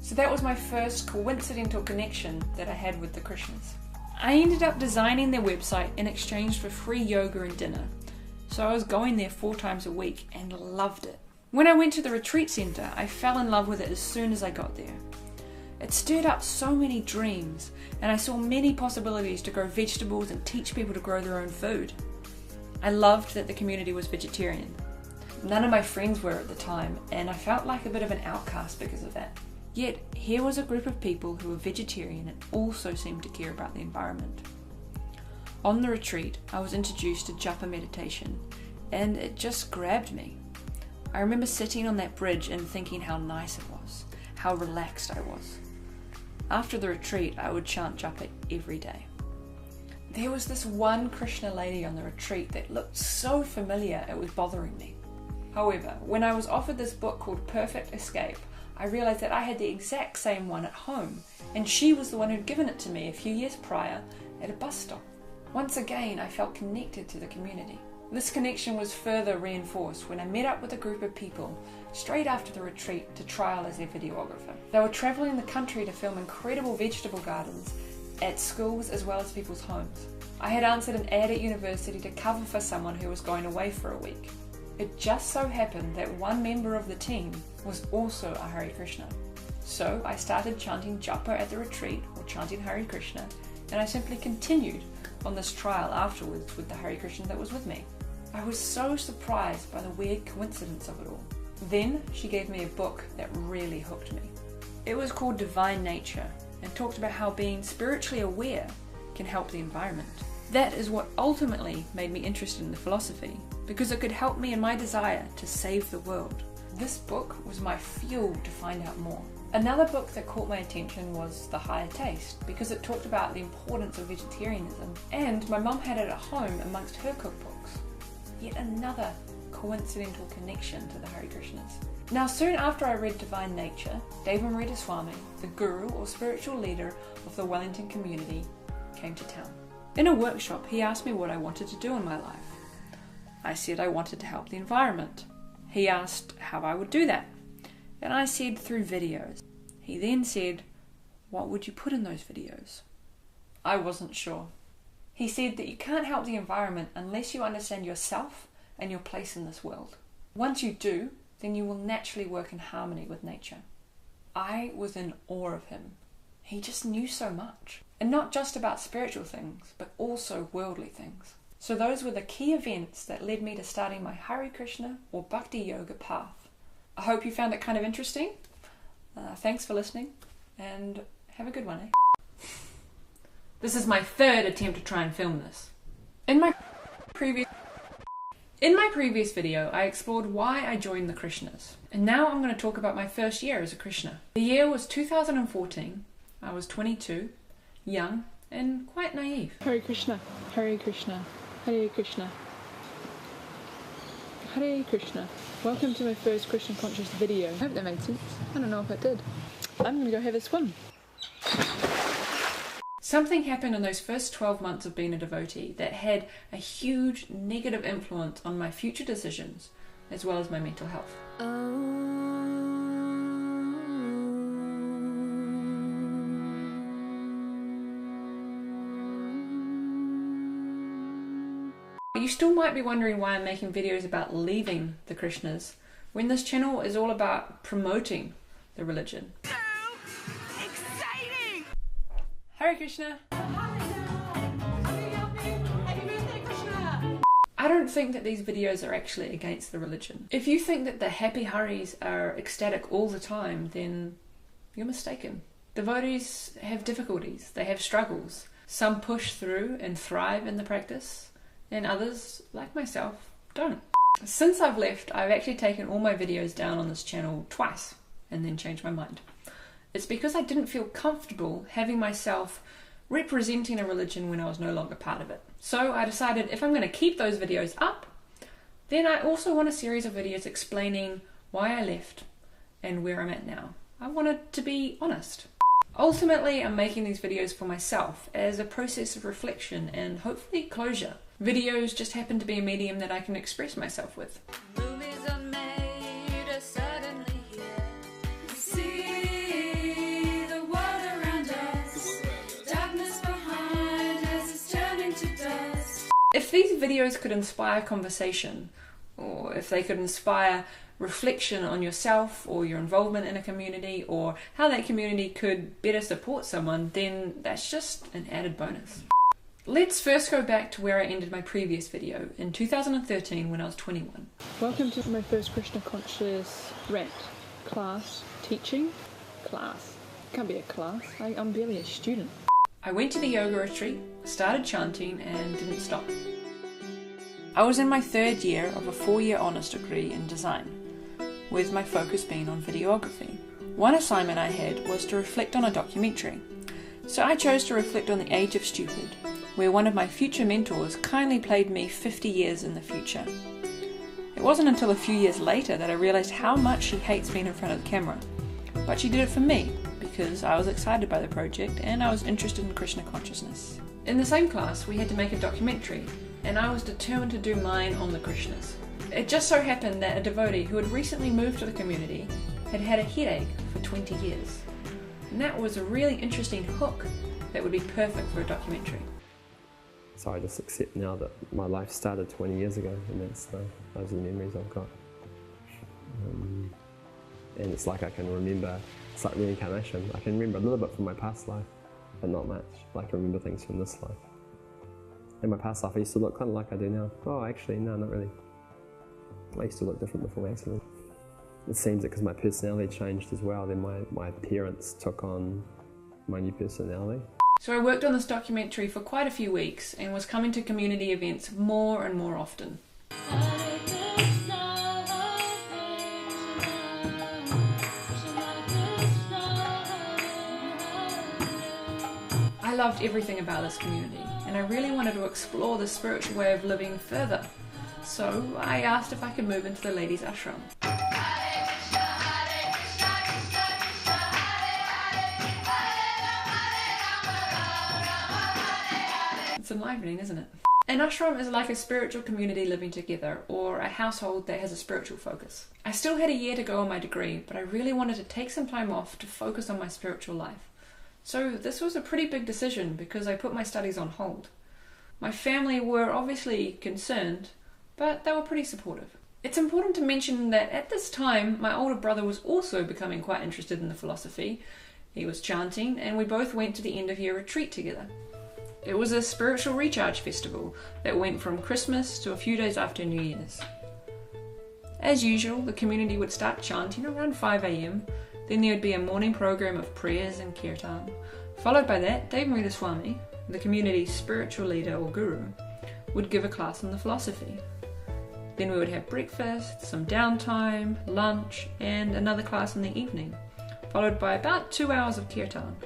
[SPEAKER 1] So that was my first coincidental connection that I had with the Krishnas. I ended up designing their website in exchange for free yoga and dinner. So I was going there 4 times a week and loved it. When I went to the retreat centre, I fell in love with it as soon as I got there. It stirred up so many dreams, and I saw many possibilities to grow vegetables and teach people to grow their own food. I loved that the community was vegetarian. None of my friends were at the time, and I felt like a bit of an outcast because of that. Yet, here was a group of people who were vegetarian and also seemed to care about the environment. On the retreat, I was introduced to japa meditation, and it just grabbed me. I remember sitting on that bridge and thinking how nice it was, how relaxed I was. After the retreat, I would chant japa every day. There was this one Krishna lady on the retreat that looked so familiar it was bothering me. However, when I was offered this book called Perfect Escape, I realised that I had the exact same one at home, and she was the one who'd given it to me a few years prior at a bus stop. Once again, I felt connected to the community. This connection was further reinforced when I met up with a group of people straight after the retreat to trial as their videographer. They were travelling the country to film incredible vegetable gardens at schools as well as people's homes. I had answered an ad at university to cover for someone who was going away for a week. It just so happened that one member of the team was also a Hare Krishna. So I started chanting japa at the retreat, or chanting Hare Krishna, and I simply continued on this trial afterwards with the Hare Krishna that was with me. I was so surprised by the weird coincidence of it all. Then she gave me a book that really hooked me. It was called Divine Nature and talked about how being spiritually aware can help the environment. That is what ultimately made me interested in the philosophy, because it could help me in my desire to save the world. This book was my fuel to find out more. Another book that caught my attention was The Higher Taste, because it talked about the importance of vegetarianism, and my mum had it at home amongst her cookbooks. Yet another coincidental connection to the Hare Krishnas. Now, soon after I read Divine Nature, Devamrita Swami, the guru or spiritual leader of the Wellington community, came to town. In a workshop, he asked me what I wanted to do in my life. I said I wanted to help the environment. He asked how I would do that, and I said through videos. He then said, what would you put in those videos? I wasn't sure. He said that you can't help the environment unless you understand yourself and your place in this world. Once you do, then you will naturally work in harmony with nature. I was in awe of him. He just knew so much. And not just about spiritual things, but also worldly things. So those were the key events that led me to starting my Hare Krishna or Bhakti Yoga path. I hope you found it kind of interesting. Thanks for listening, and have a good one, eh? This is my third attempt to try and film this. In my previous video, I explored why I joined the Krishnas. And now I'm going to talk about my first year as a Krishna. The year was 2014. I was 22, young, and quite naive.
[SPEAKER 6] Hare Krishna, Hare Krishna, Hare Krishna, Hare Krishna. Welcome to my first Krishna conscious video. I hope that made sense. I don't know if it did. I'm going to go have a swim.
[SPEAKER 1] Something happened in those first 12 months of being a devotee that had a huge negative influence on my future decisions, as well as my mental health. You still might be wondering why I'm making videos about leaving the Krishnas, when this channel is all about promoting the religion.
[SPEAKER 3] Exciting!
[SPEAKER 1] Hare Krishna! I don't think that these videos are actually against the religion. If you think that the happy Haris are ecstatic all the time, then you're mistaken. Devotees have difficulties, they have struggles. Some push through and thrive in the practice, and others, like myself, don't. Since I've left, I've actually taken all my videos down on this channel twice and then changed my mind. It's because I didn't feel comfortable having myself representing a religion when I was no longer part of it. So I decided if I'm going to keep those videos up, then I also want a series of videos explaining why I left and where I'm at now. I wanted to be honest. Ultimately, I'm making these videos for myself as a process of reflection and hopefully closure. Videos just happen to be a medium that I can express myself with.
[SPEAKER 3] Movies are made suddenly here. We see the world around us. Darkness behind us is turning to dust.
[SPEAKER 1] If these videos could inspire conversation, or if they could inspire reflection on yourself or your involvement in a community, or how that community could better support someone, then that's just an added bonus. Let's first go back to where I ended my previous video in 2013 when I was 21.
[SPEAKER 6] Welcome to my first Krishna conscious rant. Class, teaching, class. Can't be a class, I'm barely a student.
[SPEAKER 1] I went to the yoga retreat, started chanting, and didn't stop. I was in my third year of a 4-year honours degree in design, with my focus being on videography. One assignment I had was to reflect on a documentary. So I chose to reflect on The Age of Stupid, where one of my future mentors kindly played me 50 years in the future. It wasn't until a few years later that I realised how much she hates being in front of the camera. But she did it for me, because I was excited by the project and I was interested in Krishna consciousness. In the same class, we had to make a documentary, and I was determined to do mine on the Krishnas. It just so happened that a devotee who had recently moved to the community had had a headache for 20 years. And that was a really interesting hook that would be perfect for a documentary.
[SPEAKER 10] So I just accept now that my life started 20 years ago, and those are the memories I've got. And it's like I can remember, it's like reincarnation. I can remember a little bit from my past life, but not much. Like I remember things from this life. In my past life I used to look kind of like I do now. Oh, actually, no, not really. I used to look different before my accident. It seems that because my personality changed as well, then my appearance took on my new personality.
[SPEAKER 1] So I worked on this documentary for quite a few weeks and was coming to community events more and more often. loved everything about this community, and I really wanted to explore the spiritual way of living further. So I asked if I could move into the ladies' ashram. It's enlivening, isn't it? An ashram is like a spiritual community living together, or a household that has a spiritual focus. I still had a year to go on my degree, but I really wanted to take some time off to focus on my spiritual life. So this was a pretty big decision because I put my studies on hold. My family were obviously concerned, but they were pretty supportive. It's important to mention that at this time, my older brother was also becoming quite interested in the philosophy. He was chanting, and we both went to the end of year retreat together. It was a spiritual recharge festival that went from Christmas to a few days after New Year's. As usual, the community would start chanting around 5 AM, then there would be a morning program of prayers and kirtan. Followed by that, Dave Muridaswamy, the community's spiritual leader or guru, would give a class on the philosophy. Then we would have breakfast, some downtime, lunch, and another class in the evening, followed by about 2 hours of kirtan.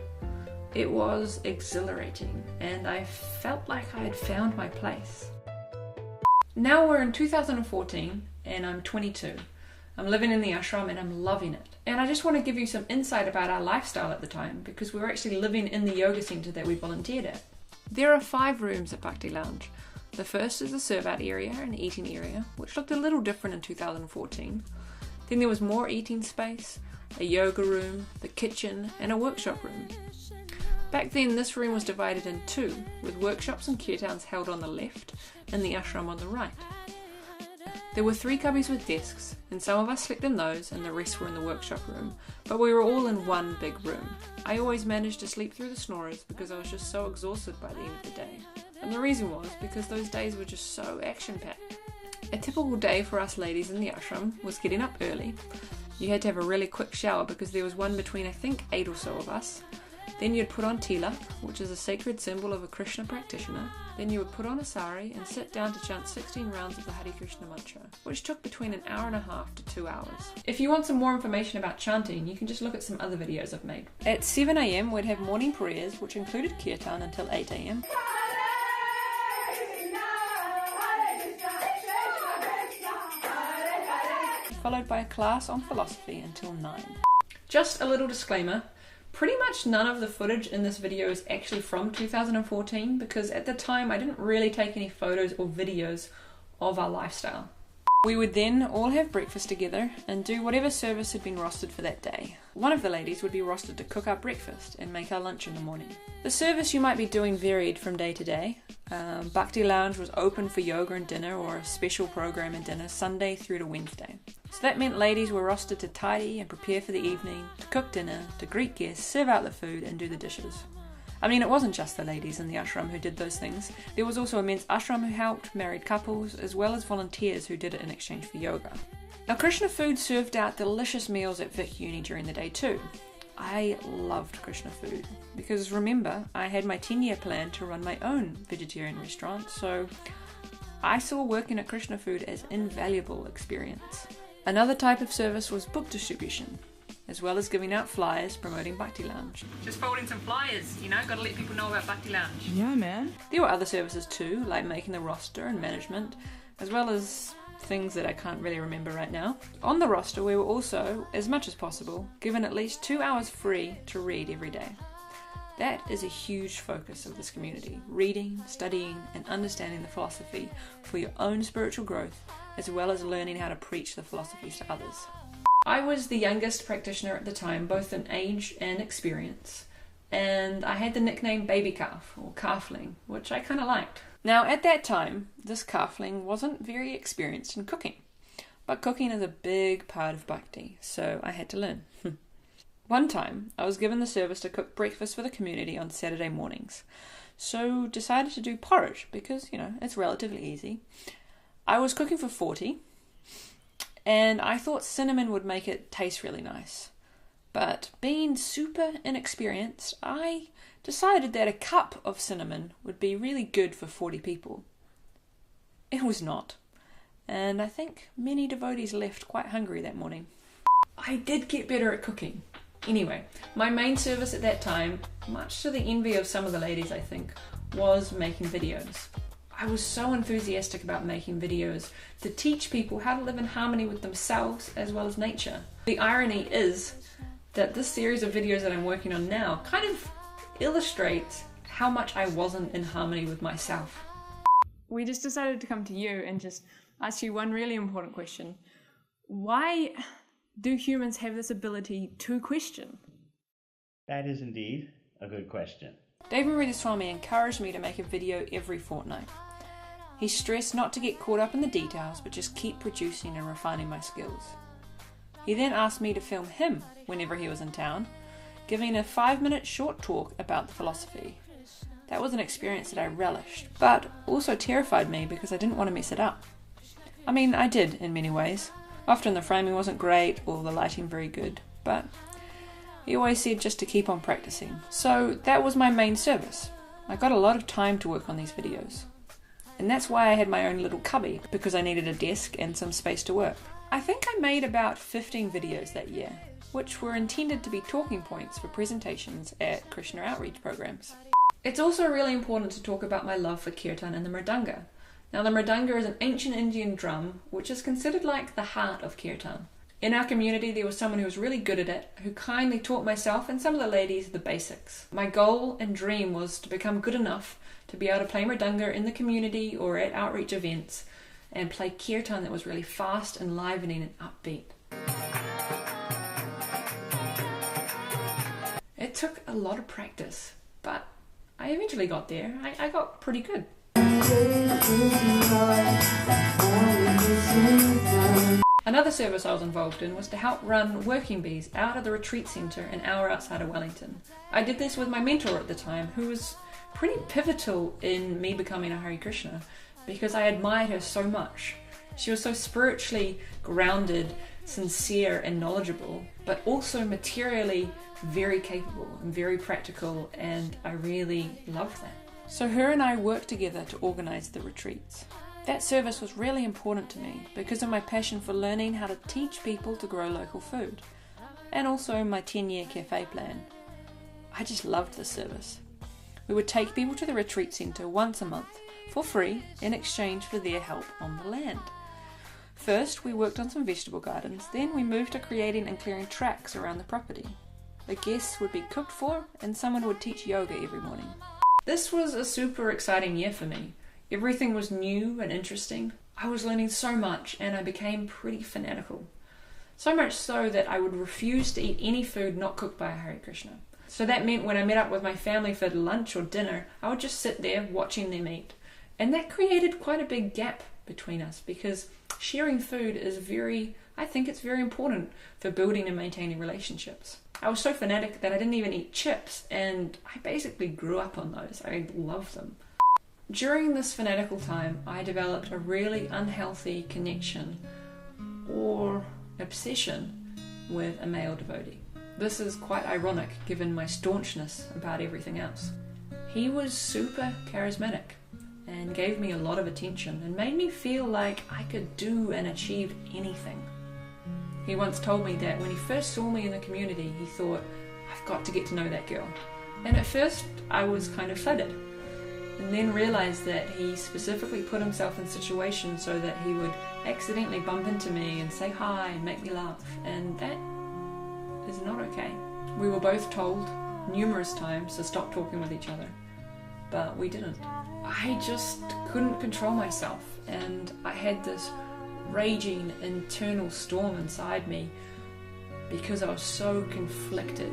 [SPEAKER 1] It was exhilarating, and I felt like I had found my place. Now we're in 2014, and I'm 22. I'm living in the ashram and I'm loving it. And I just want to give you some insight about our lifestyle at the time, because we were actually living in the yoga centre that we volunteered at. There are 5 rooms at Bhakti Lounge. The first is the serve-out area and eating area, which looked a little different in 2014. Then there was more eating space, a yoga room, the kitchen, and a workshop room. Back then, this room was divided in 2, with workshops and kirtans held on the left and the ashram on the right. There were 3 cubbies with desks, and some of us slept in those and the rest were in the workshop room, but we were all in one big room. I always managed to sleep through the snorers because I was just so exhausted by the end of the day. And the reason was because those days were just so action-packed. A typical day for us ladies in the ashram was getting up early. You had to have a really quick shower because there was one between I think 8 or so of us. Then you'd put on tilak, which is a sacred symbol of a Krishna practitioner. Then you would put on a sari and sit down to chant 16 rounds of the Hare Krishna mantra, which took between an hour and a half to 2 hours. If you want some more information about chanting, you can just look at some other videos I've made. At 7 AM we'd have morning prayers, which included kirtan until 8 AM. Followed by a class on philosophy until 9. Just a little disclaimer. Pretty much none of the footage in this video is actually from 2014 because at the time I didn't really take any photos or videos of our lifestyle. We would then all have breakfast together and do whatever service had been rostered for that day. One of the ladies would be rostered to cook our breakfast and make our lunch in the morning. The service you might be doing varied from day to day. Bhakti Lounge was open for yoga and dinner or a special program and dinner Sunday through to Wednesday. So that meant ladies were rostered to tidy and prepare for the evening, to cook dinner, to greet guests, serve out the food and do the dishes. I mean, it wasn't just the ladies in the ashram who did those things. There was also a men's ashram who helped, married couples, as well as volunteers who did it in exchange for yoga. Now, Krishna Food served out delicious meals at Vic Uni during the day too. I loved Krishna Food because remember, I had my 10-year plan to run my own vegetarian restaurant, so I saw working at Krishna Food as an invaluable experience. Another type of service was book distribution, as well as giving out flyers promoting Bhakti Lounge. Just folding some flyers, you know, gotta let people know about Bhakti Lounge. Yeah, man. There were other services too, like making the roster and management, as well as things that I can't really remember right now. On the roster, we were also, as much as possible, given at least 2 hours free to read every day. That is a huge focus of this community, reading, studying, and understanding the philosophy for your own spiritual growth, as well as learning how to preach the philosophies to others. I was the youngest practitioner at the time, both in age and experience, and I had the nickname Baby Calf, or Calfling, which I kind of liked. Now, at that time, this Calfling wasn't very experienced in cooking, but cooking is a big part of Bhakti, so I had to learn. One time, I was given the service to cook breakfast for the community on Saturday mornings, so decided to do porridge because, you know, it's relatively easy. I was cooking for 40, and I thought cinnamon would make it taste really nice. But being super inexperienced, I decided that a cup of cinnamon would be really good for 40 people. It was not, and I think many devotees left quite hungry that morning. I did get better at cooking. Anyway, my main service at that time much to the envy of some of the ladies I think, was making videos. I was so enthusiastic about making videos to teach people how to live in harmony with themselves as well as nature. The irony is that this series of videos that I'm working on now kind of illustrates how much I wasn't in harmony with myself.
[SPEAKER 6] We just decided to come to you and just ask you one really important question. Why do humans have this ability to question?
[SPEAKER 9] That is indeed a good question.
[SPEAKER 1] Dave Maridaswamy encouraged me to make a video every fortnight. He stressed not to get caught up in the details, but just keep producing and refining my skills. He then asked me to film him whenever he was in town, giving a 5-minute short talk about the philosophy. That was an experience that I relished, but also terrified me because I didn't want to mess it up. I mean, I did in many ways. Often the framing wasn't great or the lighting very good, but he always said just to keep on practicing. So that was my main service. I got a lot of time to work on these videos. And that's why I had my own little cubby, because I needed a desk and some space to work. I think I made about 15 videos that year, which were intended to be talking points for presentations at Krishna outreach programs. It's also really important to talk about my love for kirtan and the mridanga. Now the mridanga is an ancient Indian drum, which is considered like the heart of kirtan. In our community there was someone who was really good at it, who kindly taught myself and some of the ladies the basics. My goal and dream was to become good enough to be able to play mridanga in the community or at outreach events and play kirtan that was really fast, enlivening and upbeat. It took a lot of practice, but I eventually got there. I got pretty good. Another service I was involved in was to help run Working Bees out of the retreat centre an hour outside of Wellington. I did this with my mentor at the time, who was pretty pivotal in me becoming a Hare Krishna, because I admired her so much. She was so spiritually grounded, sincere and knowledgeable, but also materially very capable and very practical, and I really loved that. So her and I worked together to organise the retreats. That service was really important to me because of my passion for learning how to teach people to grow local food, and also my 10-year cafe plan. I just loved this service. We would take people to the retreat centre once a month for free in exchange for their help on the land. First we worked on some vegetable gardens, then we moved to creating and clearing tracks around the property. The guests would be cooked for and someone would teach yoga every morning. This was a super exciting year for me. Everything was new and interesting. I was learning so much and I became pretty fanatical. So much so that I would refuse to eat any food not cooked by a Hare Krishna. So that meant when I met up with my family for lunch or dinner, I would just sit there watching them eat. And that created quite a big gap between us because sharing food is I think it's very important for building and maintaining relationships. I was so fanatic that I didn't even eat chips, and I basically grew up on those. I love them. During this fanatical time, I developed a really unhealthy connection or obsession with a male devotee. This is quite ironic given my staunchness about everything else. He was super charismatic and gave me a lot of attention and made me feel like I could do and achieve anything. He once told me that when he first saw me in the community, he thought, I've got to get to know that girl. And at first, I was kind of flattered, and then realised that he specifically put himself in situations so that he would accidentally bump into me and say hi and make me laugh, and that is not okay. We were both told numerous times to stop talking with each other, but we didn't. I just couldn't control myself, and I had this raging internal storm inside me because I was so conflicted.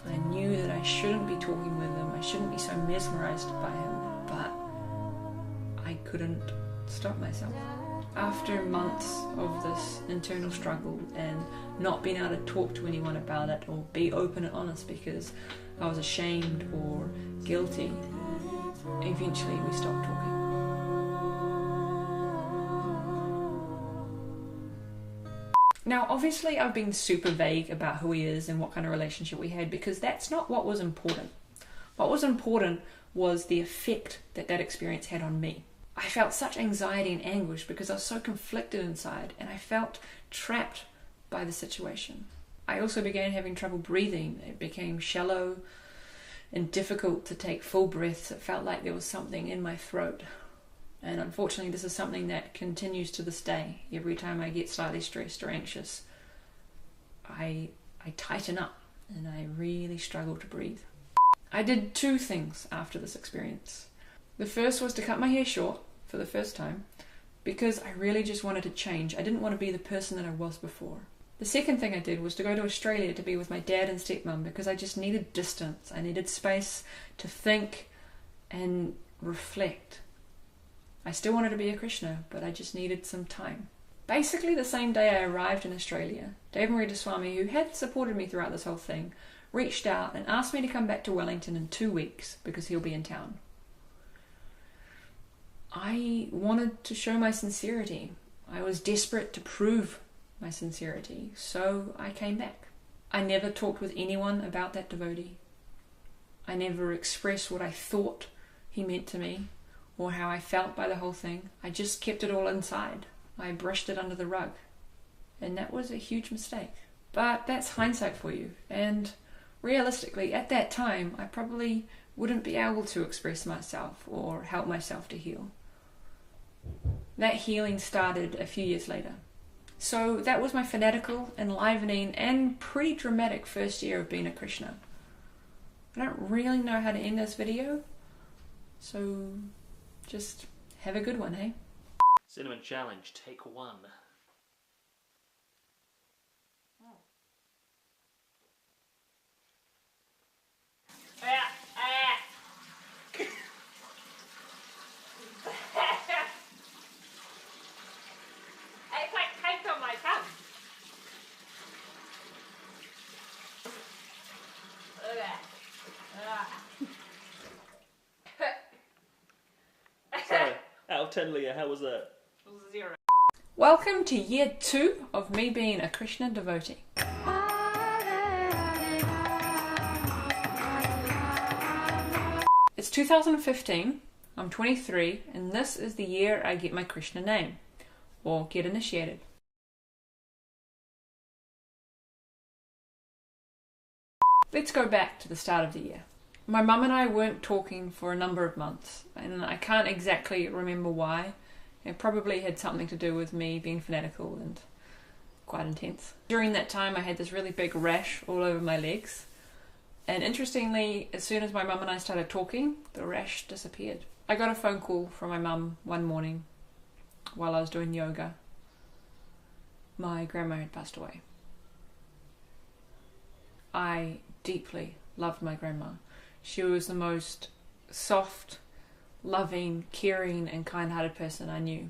[SPEAKER 1] I knew that I shouldn't be talking with him, I shouldn't be so mesmerized by him, but I couldn't stop myself. After months of this internal struggle and not being able to talk to anyone about it or be open and honest because I was ashamed or guilty, eventually we stopped talking. Now, obviously I've been super vague about who he is and what kind of relationship we had because that's not what was important. What was important was the effect that that experience had on me. I felt such anxiety and anguish because I was so conflicted inside and I felt trapped by the situation. I also began having trouble breathing. It became shallow and difficult to take full breaths. It felt like there was something in my throat. And unfortunately, this is something that continues to this day. Every time I get slightly stressed or anxious, I tighten up and I really struggle to breathe. I did 2 things after this experience. The first was to cut my hair short for the first time because I really just wanted to change. I didn't want to be the person that I was before. The second thing I did was to go to Australia to be with my dad and stepmom because I just needed distance. I needed space to think and reflect. I still wanted to be a Krishna, but I just needed some time. Basically, the same day I arrived in Australia, Dave Maridaswamy, who had supported me throughout this whole thing, reached out and asked me to come back to Wellington in 2 weeks because he'll be in town. I wanted to show my sincerity. I was desperate to prove my sincerity, so I came back. I never talked with anyone about that devotee. I never expressed what I thought he meant to me or how I felt by the whole thing. I just kept it all inside. I brushed it under the rug. And that was a huge mistake. But that's hindsight for you. And realistically, at that time, I probably wouldn't be able to express myself or help myself to heal. That healing started a few years later. So that was my fanatical, enlivening, and pretty dramatic first year of being a Krishna. I don't really know how to end this video, so just have a good one, hey?
[SPEAKER 16] Cinnamon challenge, take 1.
[SPEAKER 3] It's like cake on my tongue.
[SPEAKER 16] So, out of 10, Leah, how was that?
[SPEAKER 3] 0.
[SPEAKER 1] Welcome to year 2 of me being a Krishna devotee. It's 2015, I'm 23, and this is the year I get my Krishna name, or get initiated. Let's go back to the start of the year. My mum and I weren't talking for a number of months, and I can't exactly remember why. It probably had something to do with me being fanatical and quite intense. During that time I had this really big rash all over my legs, and interestingly, as soon as my mum and I started talking, the rash disappeared. I got a phone call from my mum one morning while I was doing yoga. My grandma had passed away. I deeply loved my grandma. She was the most soft, loving, caring, and kind-hearted person I knew.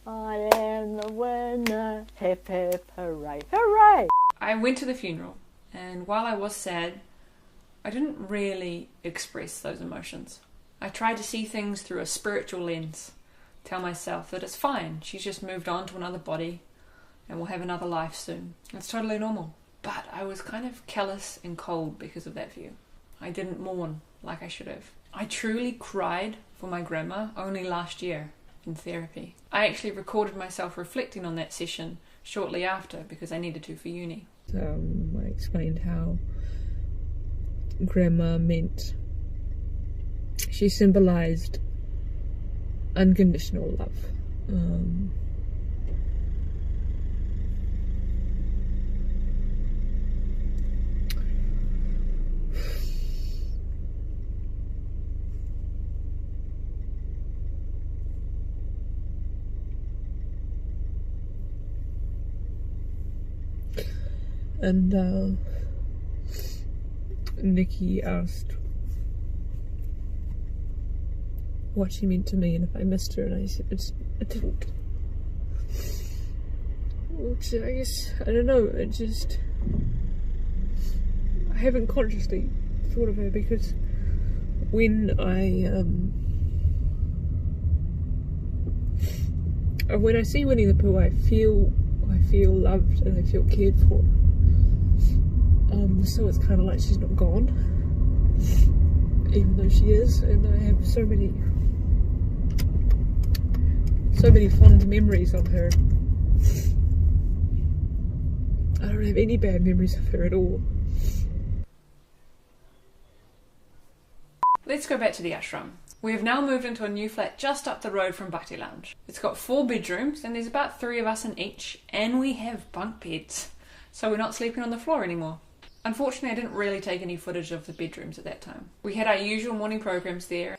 [SPEAKER 11] I am the winner, hip hip hooray, hooray!
[SPEAKER 1] I went to the funeral, and while I was sad, I didn't really express those emotions. I tried to see things through a spiritual lens, tell myself that it's fine, she's just moved on to another body, and will have another life soon. It's totally normal. But I was kind of callous and cold because of that view. I didn't mourn like I should have. I truly cried for my grandma only last year in therapy. I actually recorded myself reflecting on that session shortly after because I needed to for uni.
[SPEAKER 12] I explained how grandma meant she symbolized unconditional love. And Nikki asked what she meant to me and if I missed her, and I said I didn't. Which I guess, I don't know, I haven't consciously thought of her, because when I see Winnie the Pooh, I feel loved and I feel cared for. So it's kind of like she's not gone, even though she is, and I have so many fond memories of her. I don't have any bad memories of her at all.
[SPEAKER 1] let's go back to the ashram. We have now moved into a new flat just up the road from Bhakti Lounge. It's got 4 bedrooms and there's about 3 of us in each, and we have bunk beds, so we're not sleeping on the floor anymore. Unfortunately, I didn't really take any footage of the bedrooms at that time. We had our usual morning programs there.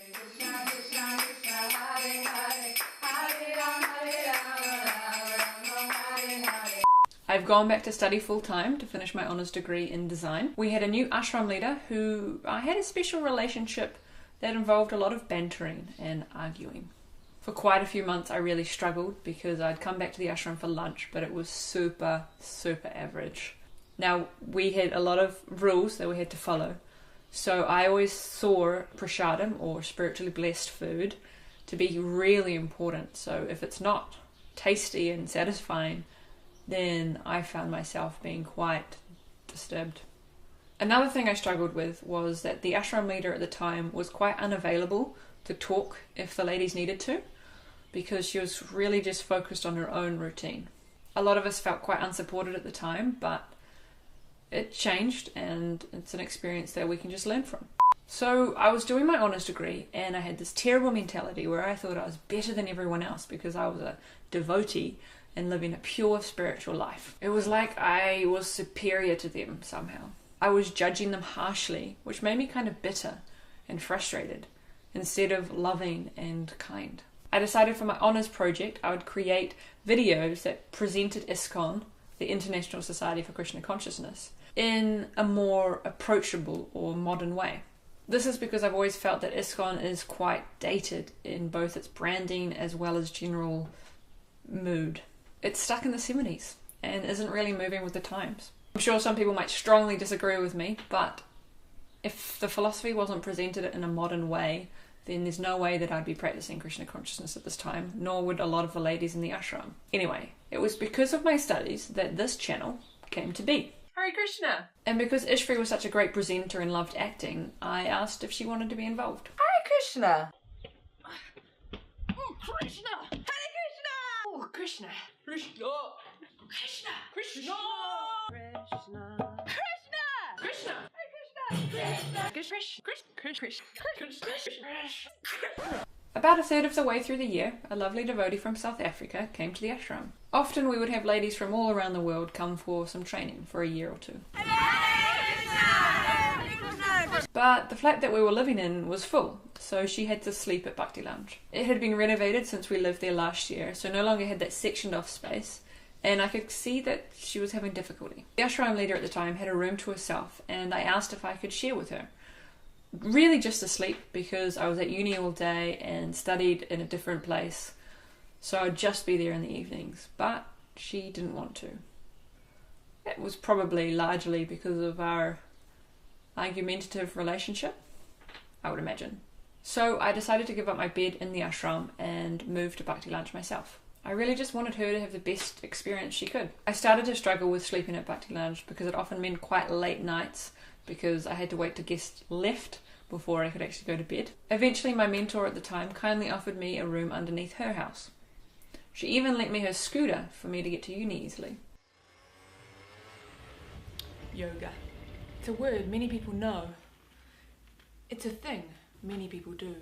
[SPEAKER 1] I've gone back to study full-time to finish my honours degree in design. We had a new ashram leader who I had a special relationship that involved a lot of bantering and arguing. For quite a few months I really struggled because I'd come back to the ashram for lunch, but it was super, super average. Now, we had a lot of rules that we had to follow, so I always saw prasadam, or spiritually blessed food, to be really important. So if it's not tasty and satisfying, then I found myself being quite disturbed. Another thing I struggled with was that the ashram leader at the time was quite unavailable to talk if the ladies needed to, because she was really just focused on her own routine. A lot of us felt quite unsupported at the time, but it changed and it's an experience that we can just learn from. So I was doing my honours degree and I had this terrible mentality where I thought I was better than everyone else because I was a devotee and living a pure spiritual life. It was like I was superior to them somehow. I was judging them harshly, which made me kind of bitter and frustrated, instead of loving and kind. I decided for my honours project I would create videos that presented ISKCON, the International Society for Krishna Consciousness, in a more approachable or modern way. This is because I've always felt that ISKCON is quite dated in both its branding as well as general mood. It's stuck in the 70s and isn't really moving with the times. I'm sure some people might strongly disagree with me, but if the philosophy wasn't presented in a modern way, then there's no way that I'd be practicing Krishna consciousness at this time, nor would a lot of the ladies in the ashram. Anyway, it was because of my studies that this channel came to be. Hare Krishna!
[SPEAKER 2] And because Ishri was such a great presenter and loved acting, I asked if she wanted to be involved.
[SPEAKER 7] Hare Krishna!
[SPEAKER 3] Oh, Krishna! Hare Krishna!
[SPEAKER 1] Oh, Krishna!
[SPEAKER 3] Krishna! Krishna! Krishna! Krishna!
[SPEAKER 1] About a third of the way through the year, a lovely devotee from South Africa came to the ashram. Often we would have ladies from all around the world come for some training for a year or two. But the flat that we were living in was full, so she had to sleep at Bhakti Lounge. It had been renovated since we lived there last year, so no longer had that sectioned off space, and I could see that she was having difficulty. The ashram leader at the time had a room to herself, and I asked if I could share with her. Really just to sleep, because I was at uni all day and studied in a different place, so I'd just be there in the evenings, but she didn't want to. It was probably largely because of our argumentative relationship, I would imagine. So I decided to give up my bed in the ashram and move to Bhakti Lounge myself. I really just wanted her to have the best experience she could. I started to struggle with sleeping at Bhakti Lounge because it often meant quite late nights because I had to wait till guests left before I could actually go to bed. Eventually my mentor at the time kindly offered me a room underneath her house. She even lent me her scooter for me to get to uni easily. Yoga. It's a word many people know. It's a thing many people do.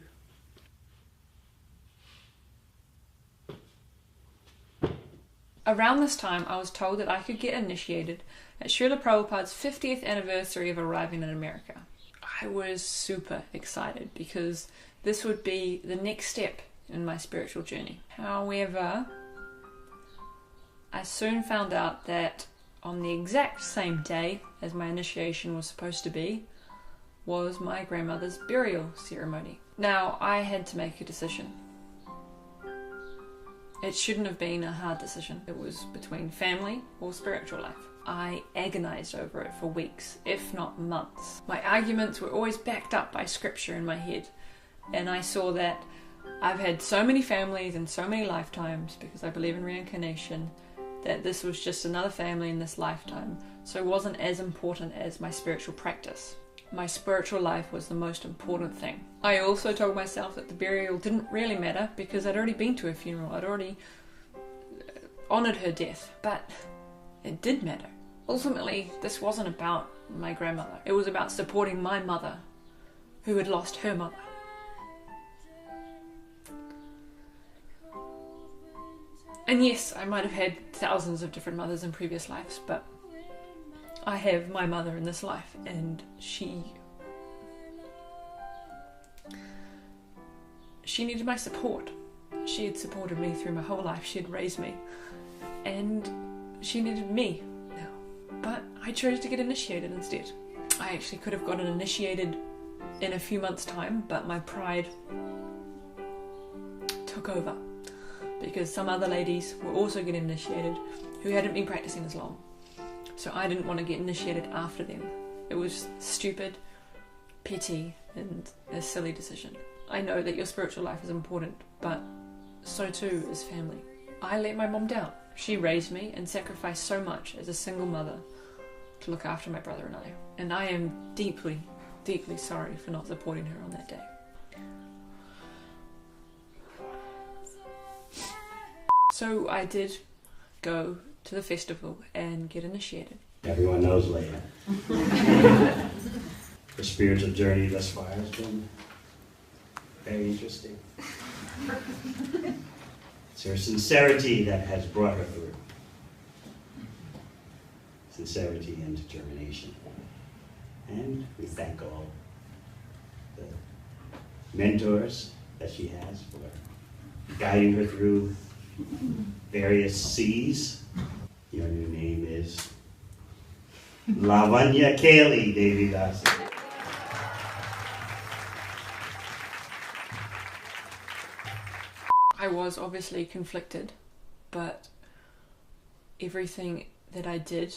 [SPEAKER 1] Around this time, I was told that I could get initiated at Srila Prabhupada's 50th anniversary of arriving in America. I was super excited because this would be the next step in my spiritual journey. However, I soon found out that on the exact same day as my initiation was supposed to be was my grandmother's burial ceremony. Now, I had to make a decision. It shouldn't have been a hard decision. It was between family or spiritual life. I agonized over it for weeks, if not months. My arguments were always backed up by scripture in my head, and I saw that I've had so many families and so many lifetimes because I believe in reincarnation that this was just another family in this lifetime, so it wasn't as important as my spiritual practice. My spiritual life was the most important thing. I also told myself that the burial didn't really matter because I'd already been to her funeral, I'd already honoured her death, but it did matter. Ultimately, this wasn't about my grandmother. It was about supporting my mother, who had lost her mother. And yes, I might have had thousands of different mothers in previous lives, but I have my mother in this life, and she needed my support. She had supported me through my whole life. She had raised me, and she needed me now. But I chose to get initiated instead. I actually could have gotten initiated in a few months' time, but my pride took over, because some other ladies were also getting initiated who hadn't been practicing as long. So I didn't want to get initiated after them. It was stupid, petty, and a silly decision. I know that your spiritual life is important, but so too is family. I let my mom down. She raised me and sacrificed so much as a single mother to look after my brother and I. And I am deeply, deeply sorry for not supporting her on that day. So I did go to the festival and get initiated.
[SPEAKER 9] Everyone knows Leia. Her spiritual journey thus far has been very interesting. It's her sincerity that has brought her through. Sincerity and determination. And we thank all the mentors that she has for guiding her through various seas. Your new name is Lavanya Kaylee Devidasi.
[SPEAKER 1] I was obviously conflicted, but everything that I did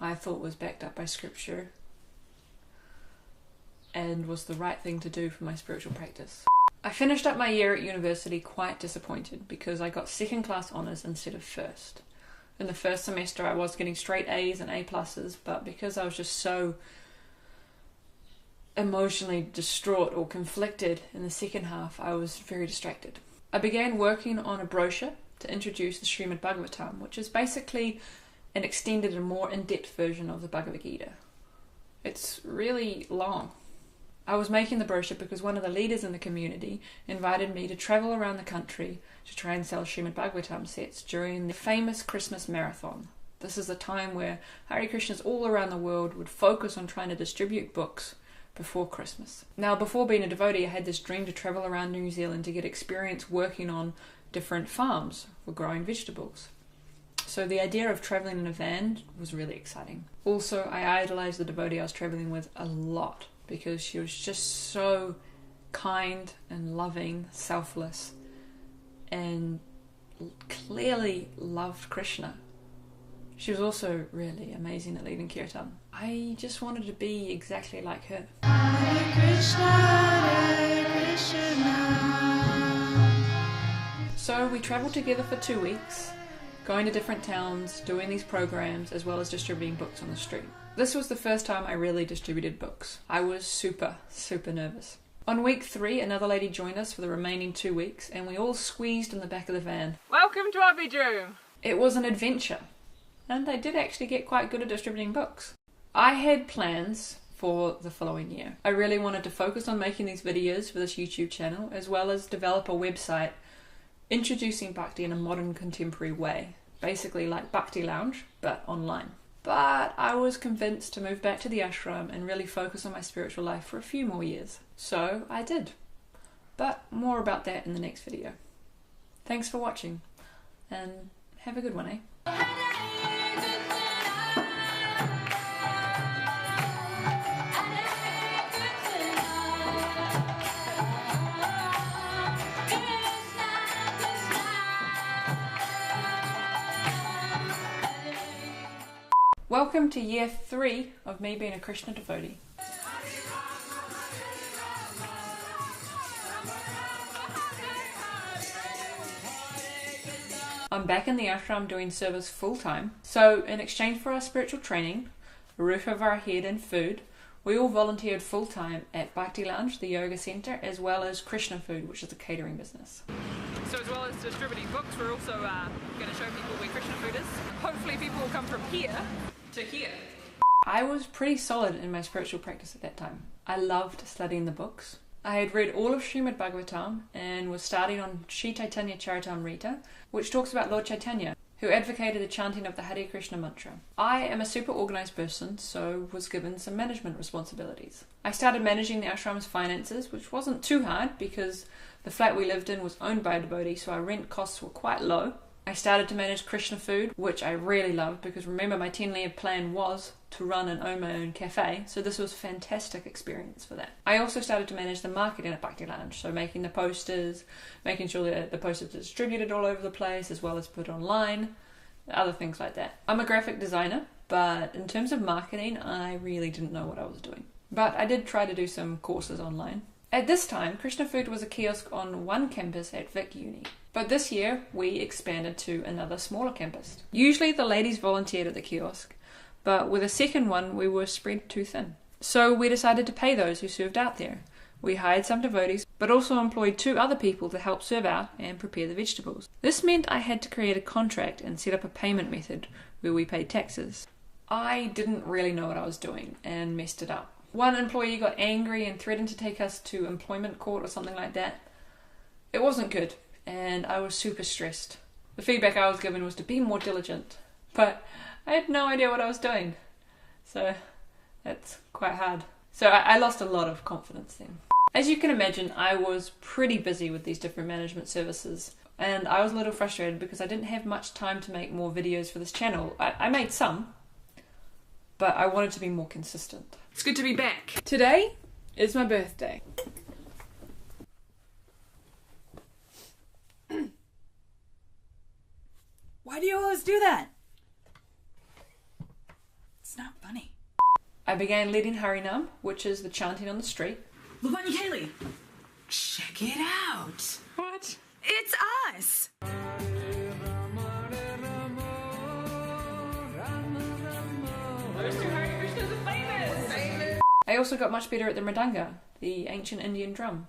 [SPEAKER 1] I thought was backed up by scripture and was the right thing to do for my spiritual practice. I finished up my year at university quite disappointed because I got second class honours instead of first. In the first semester I was getting straight A's and A+, but because I was just so emotionally distraught or conflicted in the second half, I was very distracted. I began working on a brochure to introduce the Srimad Bhagavatam, which is basically an extended and more in-depth version of the Bhagavad Gita. It's really long. I was making the brochure because one of the leaders in the community invited me to travel around the country to try and sell Srimad Bhagavatam sets during the famous Christmas marathon. This is a time where Hare Krishnas all around the world would focus on trying to distribute books before Christmas. Now, before being a devotee, I had this dream to travel around New Zealand to get experience working on different farms for growing vegetables. So the idea of travelling in a van was really exciting. Also, I idolised the devotee I was travelling with a lot because she was just so kind and loving, selfless, and clearly loved Krishna. She was also really amazing at leading kirtan. I just wanted to be exactly like her. Hare Krishna, Hare Krishna. So we travelled together for 2 weeks, going to different towns, doing these programs, as well as distributing books on the street. This was the first time I really distributed books. I was super nervous. On week 3, another lady joined us for the remaining 2 weeks, and we all squeezed in the back of the van.
[SPEAKER 6] Welcome to our bedroom!
[SPEAKER 1] It was an adventure, and I did actually get quite good at distributing books. I had plans for the following year. I really wanted to focus on making these videos for this YouTube channel, as well as develop a website introducing Bhakti in a modern contemporary way. Basically like Bhakti Lounge, but online. But I was convinced to move back to the ashram and really focus on my spiritual life for a few more years. So I did. But more about that in the next video. Thanks for watching, and have a good one, eh? Welcome to year 3 of me being a Krishna devotee. I'm back in the ashram doing service full time. So in exchange for our spiritual training, a roof over our head and food, we all volunteered full time at Bhakti Lounge, the yoga centre, as well as Krishna Food, which is a catering business.
[SPEAKER 6] So as well as distributing books, we're also going to show people where Krishna Food is. Hopefully people will come from here to here.
[SPEAKER 1] I was pretty solid in my spiritual practice at that time. I loved studying the books. I had read all of Srimad Bhagavatam and was starting on Sri Chaitanya Charitamrita, which talks about Lord Chaitanya, who advocated the chanting of the Hare Krishna mantra. I am a super organised person, so was given some management responsibilities. I started managing the ashram's finances, which wasn't too hard because the flat we lived in was owned by a devotee, so our rent costs were quite low. I started to manage Krishna food, which I really loved because remember my 10-year plan was to run and own my own cafe, so this was a fantastic experience for that. I also started to manage the marketing at Bhakti Lounge, so making the posters, making sure that the posters are distributed all over the place as well as put online, other things like that. I'm a graphic designer, but in terms of marketing, I really didn't know what I was doing. But I did try to do some courses online. At this time, Krishna Food was a kiosk on one campus at Vic Uni. But this year, we expanded to another smaller campus. Usually the ladies volunteered at the kiosk, but with a second one, we were spread too thin. So we decided to pay those who served out there. We hired some devotees, but also employed 2 other people to help serve out and prepare the vegetables. This meant I had to create a contract and set up a payment method where we paid taxes. I didn't really know what I was doing and messed it up. One employee got angry and threatened to take us to employment court or something like that. It wasn't good, and I was super stressed. The feedback I was given was to be more diligent, but I had no idea what I was doing. So that's quite hard. So I lost a lot of confidence then. As you can imagine, I was pretty busy with these different management services, and I was a little frustrated because I didn't have much time to make more videos for this channel. I made some, but I wanted to be more consistent.
[SPEAKER 12] It's good to be back.
[SPEAKER 1] Today is my birthday.
[SPEAKER 12] Why do you always do that? It's not funny.
[SPEAKER 1] I began leading Harinam, which is the chanting on the street.
[SPEAKER 12] Lavanya Kaylee, check it out.
[SPEAKER 1] What?
[SPEAKER 12] It's us.
[SPEAKER 1] Those 2 Hare Krishnas are famous! I also got much better at the mridanga, the ancient Indian drum.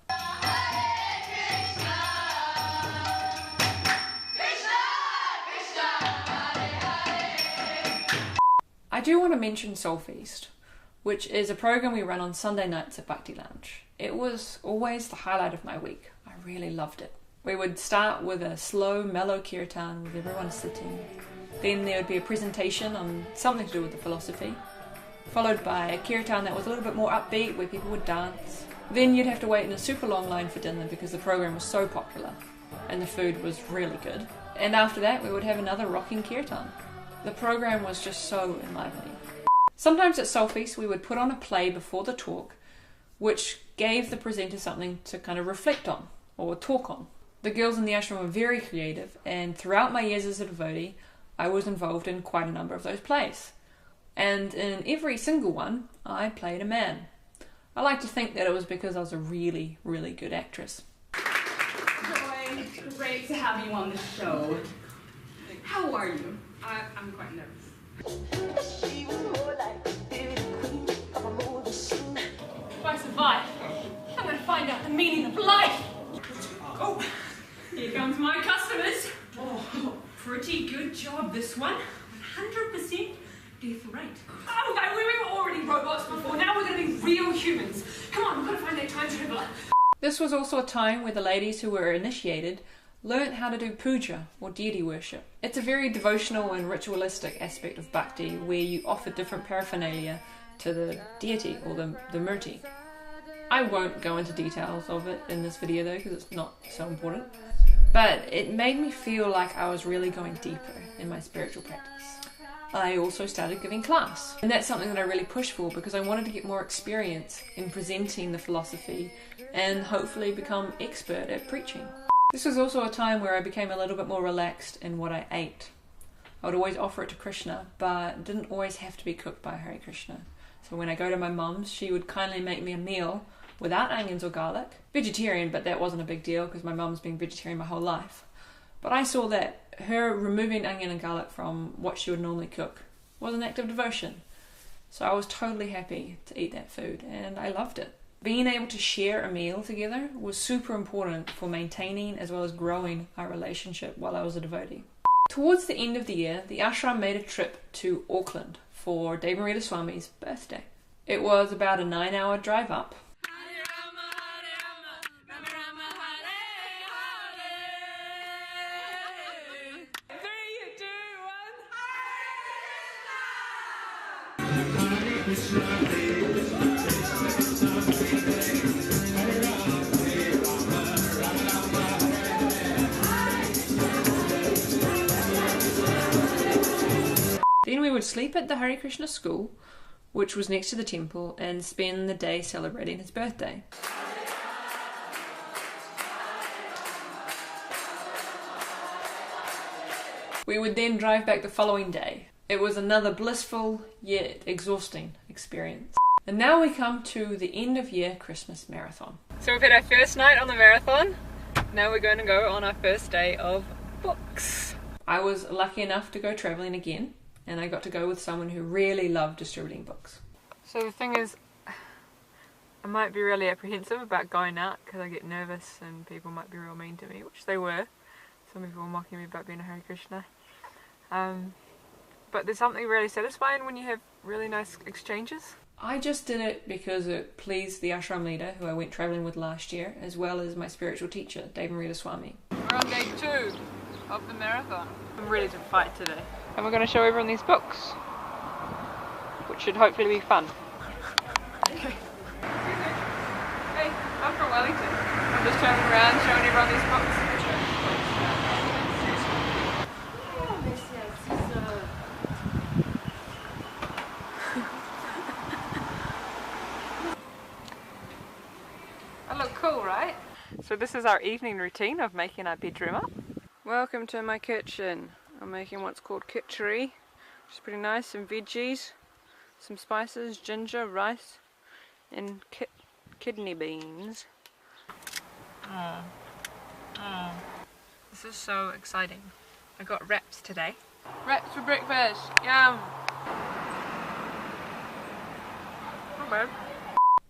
[SPEAKER 1] I do want to mention Soul Feast, which is a program we run on Sunday nights at Bhakti Lounge. It was always the highlight of my week. I really loved it. We would start with a slow, mellow kirtan with everyone sitting. Then there would be a presentation on something to do with the philosophy, followed by a kirtan that was a little bit more upbeat where people would dance. Then you'd have to wait in a super long line for dinner because the program was so popular and the food was really good. And after that we would have another rocking kirtan. The program was just so enlivening. Sometimes at Soul Feast we would put on a play before the talk which gave the presenter something to kind of reflect on or talk on. The girls in the ashram were very creative, and throughout my years as a devotee I was involved in quite a number of those plays. And in every single one I played a man. I like to think that it was because I was a really, really good actress.
[SPEAKER 3] Joy, great to have you on the show. How are you? I'm quite nervous. If I survive, I'm going to find out the meaning of life. Oh, here comes my customers. Oh, pretty good job, this one. 100% death rate. Oh, no, we were already robots before. Now we're going to be real humans. Come on, we've got to find that time traveler.
[SPEAKER 1] This was also a time where the ladies who were initiated learnt how to do puja, or deity worship. It's a very devotional and ritualistic aspect of bhakti where you offer different paraphernalia to the deity, or the murti. I won't go into details of it in this video though, because it's not so important. But it made me feel like I was really going deeper in my spiritual practice. I also started giving class, and that's something that I really pushed for because I wanted to get more experience in presenting the philosophy and hopefully become expert at preaching. This was also a time where I became a little bit more relaxed in what I ate. I would always offer it to Krishna, but it didn't always have to be cooked by Hare Krishna. So when I go to my mum's, she would kindly make me a meal without onions or garlic. Vegetarian, but that wasn't a big deal because my mum's been vegetarian my whole life. But I saw that her removing onion and garlic from what she would normally cook was an act of devotion. So I was totally happy to eat that food, and I loved it. Being able to share a meal together was super important for maintaining as well as growing our relationship while I was a devotee. Towards the end of the year, the ashram made a trip to Auckland for Devanrita Swami's birthday. It was about a 9-hour drive up. Then we would sleep at the Hare Krishna school, which was next to the temple, and spend the day celebrating his birthday. We would then drive back the following day. It was another blissful yet exhausting experience. And now we come to the end of year Christmas marathon. So we've had our first night on the marathon. Now we're going to go on our first day of books. I was lucky enough to go travelling again, and I got to go with someone who really loved distributing books. So the thing is, I might be really apprehensive about going out because I get nervous and people might be real mean to me, which they were. Some people were mocking me about being a Hare Krishna. But there's something really satisfying when you have really nice exchanges. I just did it because it pleased the ashram leader who I went travelling with last year, as well as my spiritual teacher, Devanrita Swami. We're on day 2 of the marathon. I'm ready to fight today. And we're going to show everyone these books, which should hopefully be fun. Okay. Hey, I'm from Wellington. I'm just travelling around showing everyone these books. I look cool, right? So this is our evening routine of making our bedroom up. Welcome to my kitchen. I'm making what's called khichdi, which is pretty nice. Some veggies, some spices, ginger, rice, and kidney beans. This is so exciting. I got wraps today. Wraps for breakfast, yum! Not bad.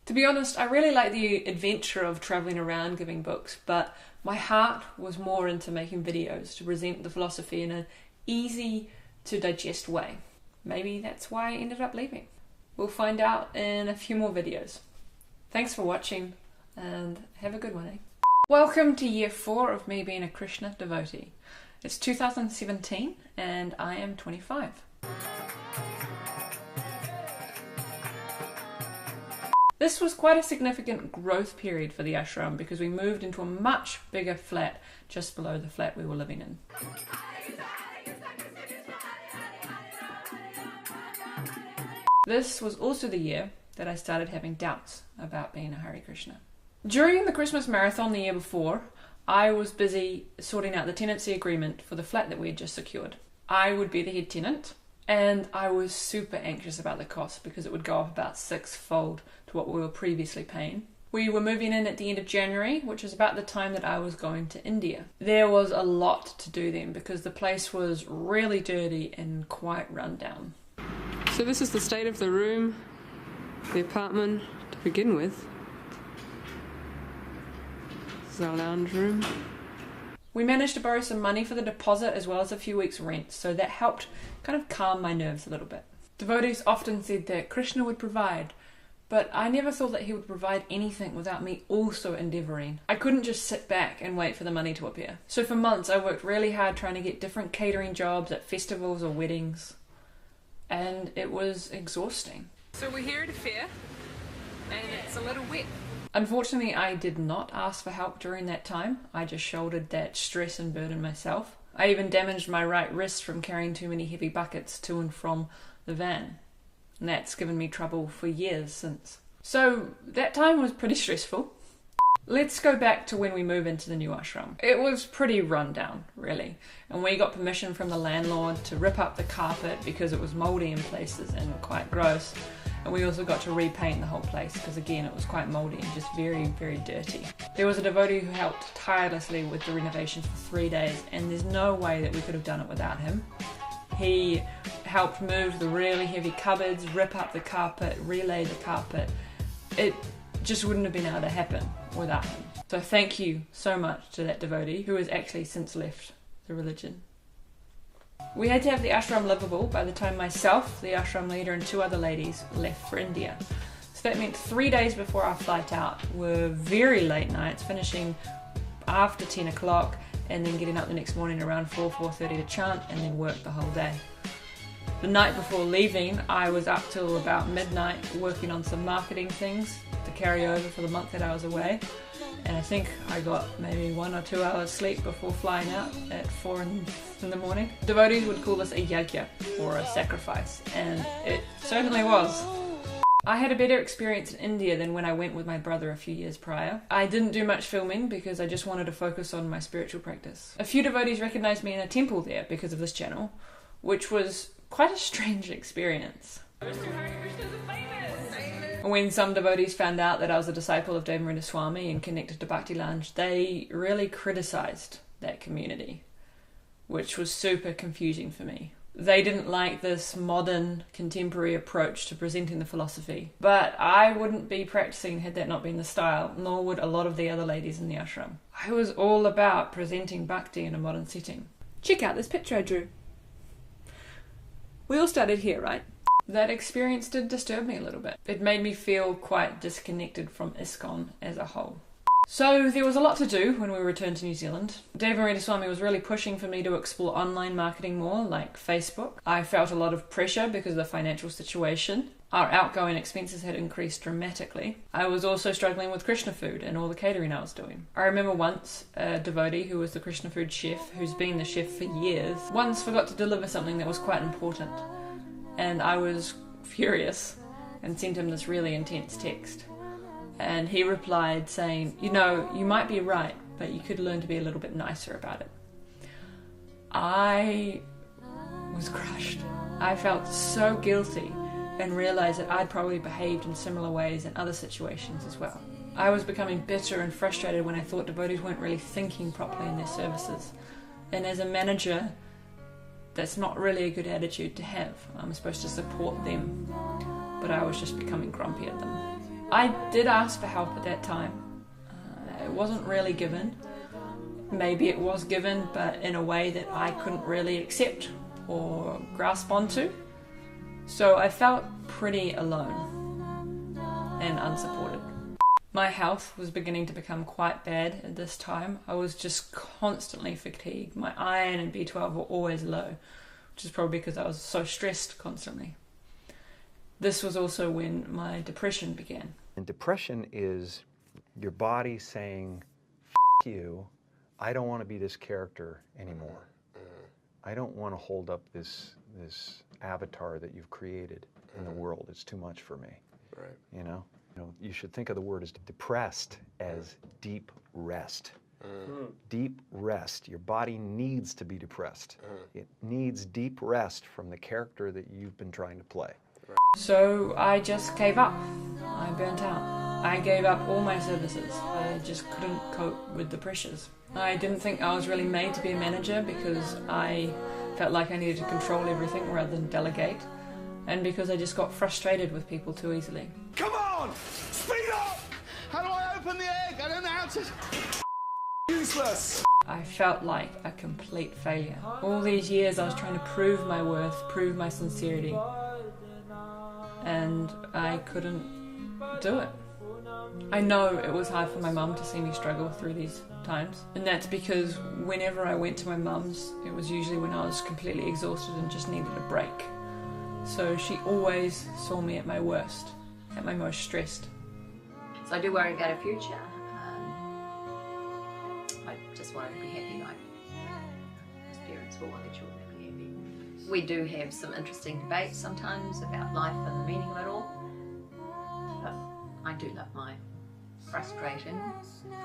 [SPEAKER 1] To be honest, I really like the adventure of travelling around giving books, but my heart was more into making videos to present the philosophy in an easy to digest way. Maybe that's why I ended up leaving. We'll find out in a few more videos. Thanks for watching and have a good one, eh? Welcome to year 4 of me being a Krishna devotee. It's 2017 and I am 25. This was quite a significant growth period for the ashram because we moved into a much bigger flat just below the flat we were living in. This was also the year that I started having doubts about being a Hare Krishna. During the Christmas marathon the year before, I was busy sorting out the tenancy agreement for the flat that we had just secured. I would be the head tenant, and I was super anxious about the cost because it would go up about 6-fold to what we were previously paying. We were moving in at the end of January, which is about the time that I was going to India. There was a lot to do then because the place was really dirty and quite run down. So this is the state of the room, the apartment to begin with. This is our lounge room. We managed to borrow some money for the deposit as well as a few weeks' rent, so that helped kind of calm my nerves a little bit. Devotees often said that Krishna would provide, but I never thought that he would provide anything without me also endeavouring. I couldn't just sit back and wait for the money to appear. So for months I worked really hard trying to get different catering jobs at festivals or weddings, and it was exhausting. So we're here at a fair, and it's a little wet. Unfortunately, I did not ask for help during that time. I just shouldered that stress and burden myself. I even damaged my right wrist from carrying too many heavy buckets to and from the van. And that's given me trouble for years since. So that time was pretty stressful. Let's go back to when we moved into the new ashram. It was pretty run down, really. And we got permission from the landlord to rip up the carpet because it was mouldy in places and quite gross. And we also got to repaint the whole place because again it was quite mouldy and just very, very dirty. There was a devotee who helped tirelessly with the renovations for 3 days, and there's no way that we could have done it without him. He helped move the really heavy cupboards, rip up the carpet, relay the carpet. It just wouldn't have been able to happen without him. So thank you so much to that devotee who has actually since left the religion. We had to have the ashram livable by the time myself, the ashram leader, and 2 other ladies left for India. So that meant 3 days before our flight out were very late nights, finishing after 10 o'clock and then getting up the next morning around 4:30 to chant and then work the whole day. The night before leaving, I was up till about midnight working on some marketing things to carry over for the month that I was away. And I think I got maybe 1 or 2 hours sleep before flying out at 4 in the morning. Devotees would call this a yajna, or a sacrifice, and it certainly was. I had a better experience in India than when I went with my brother a few years prior. I didn't do much filming because I just wanted to focus on my spiritual practice. A few devotees recognised me in a temple there because of this channel, which was quite a strange experience. When some devotees found out that I was a disciple of Devamarita Swami and connected to Bhakti Lounge, they really criticised that community, which was super confusing for me. They didn't like this modern, contemporary approach to presenting the philosophy, but I wouldn't be practicing had that not been the style, nor would a lot of the other ladies in the ashram. I was all about presenting bhakti in a modern setting. Check out this picture I drew. We all started here, right? That experience did disturb me a little bit. It made me feel quite disconnected from ISKCON as a whole. So there was a lot to do when we returned to New Zealand. Devamarita Swami was really pushing for me to explore online marketing more, like Facebook. I felt a lot of pressure because of the financial situation. Our outgoing expenses had increased dramatically. I was also struggling with Krishna food and all the catering I was doing. I remember once a devotee who was the Krishna food chef, who's been the chef for years, once forgot to deliver something that was quite important. And I was furious and sent him this really intense text. And he replied saying, you know, you might be right, but you could learn to be a little bit nicer about it. I was crushed. I felt so guilty and realised that I'd probably behaved in similar ways in other situations as well. I was becoming bitter and frustrated when I thought devotees weren't really thinking properly in their services. And as a manager, that's not really a good attitude to have. I'm supposed to support them, but I was just becoming grumpy at them. I did ask for help at that time. It wasn't really given. Maybe it was given, but in a way that I couldn't really accept or grasp onto. So I felt pretty alone and unsupported. My health was beginning to become quite bad at this time. I was just constantly fatigued. My iron and B12 were always low, which is probably because I was so stressed constantly. This was also when my depression began.
[SPEAKER 7] And depression is your body saying, F you, I don't want to be this character anymore. I don't want to hold up this avatar that you've created in the world. It's too much for me.
[SPEAKER 13] Right.
[SPEAKER 7] You know, you should think of the word as depressed as deep rest. Deep rest. Your body needs to be depressed. It needs deep rest from the character that you've been trying to play.
[SPEAKER 1] So I just gave up. I burnt out. I gave up all my services. I just couldn't cope with the pressures. I didn't think I was really made to be a manager because I felt like I needed to control everything rather than delegate, and because I just got frustrated with people too easily.
[SPEAKER 13] Come on! Speed up! How do I open the egg? I don't know how to... Useless!
[SPEAKER 1] I felt like a complete failure. All these years I was trying to prove my worth, prove my sincerity, and I couldn't do it. I know it was hard for my mum to see me struggle through these times, and that's because whenever I went to my mum's, it was usually when I was completely exhausted and just needed a break. So she always saw me at my worst, at my most stressed.
[SPEAKER 14] So I do worry about her future. I just want her to be happy, like as parents will want their children to be happy. We do have some interesting debates sometimes about life and the meaning of it all. But I do love my frustrating,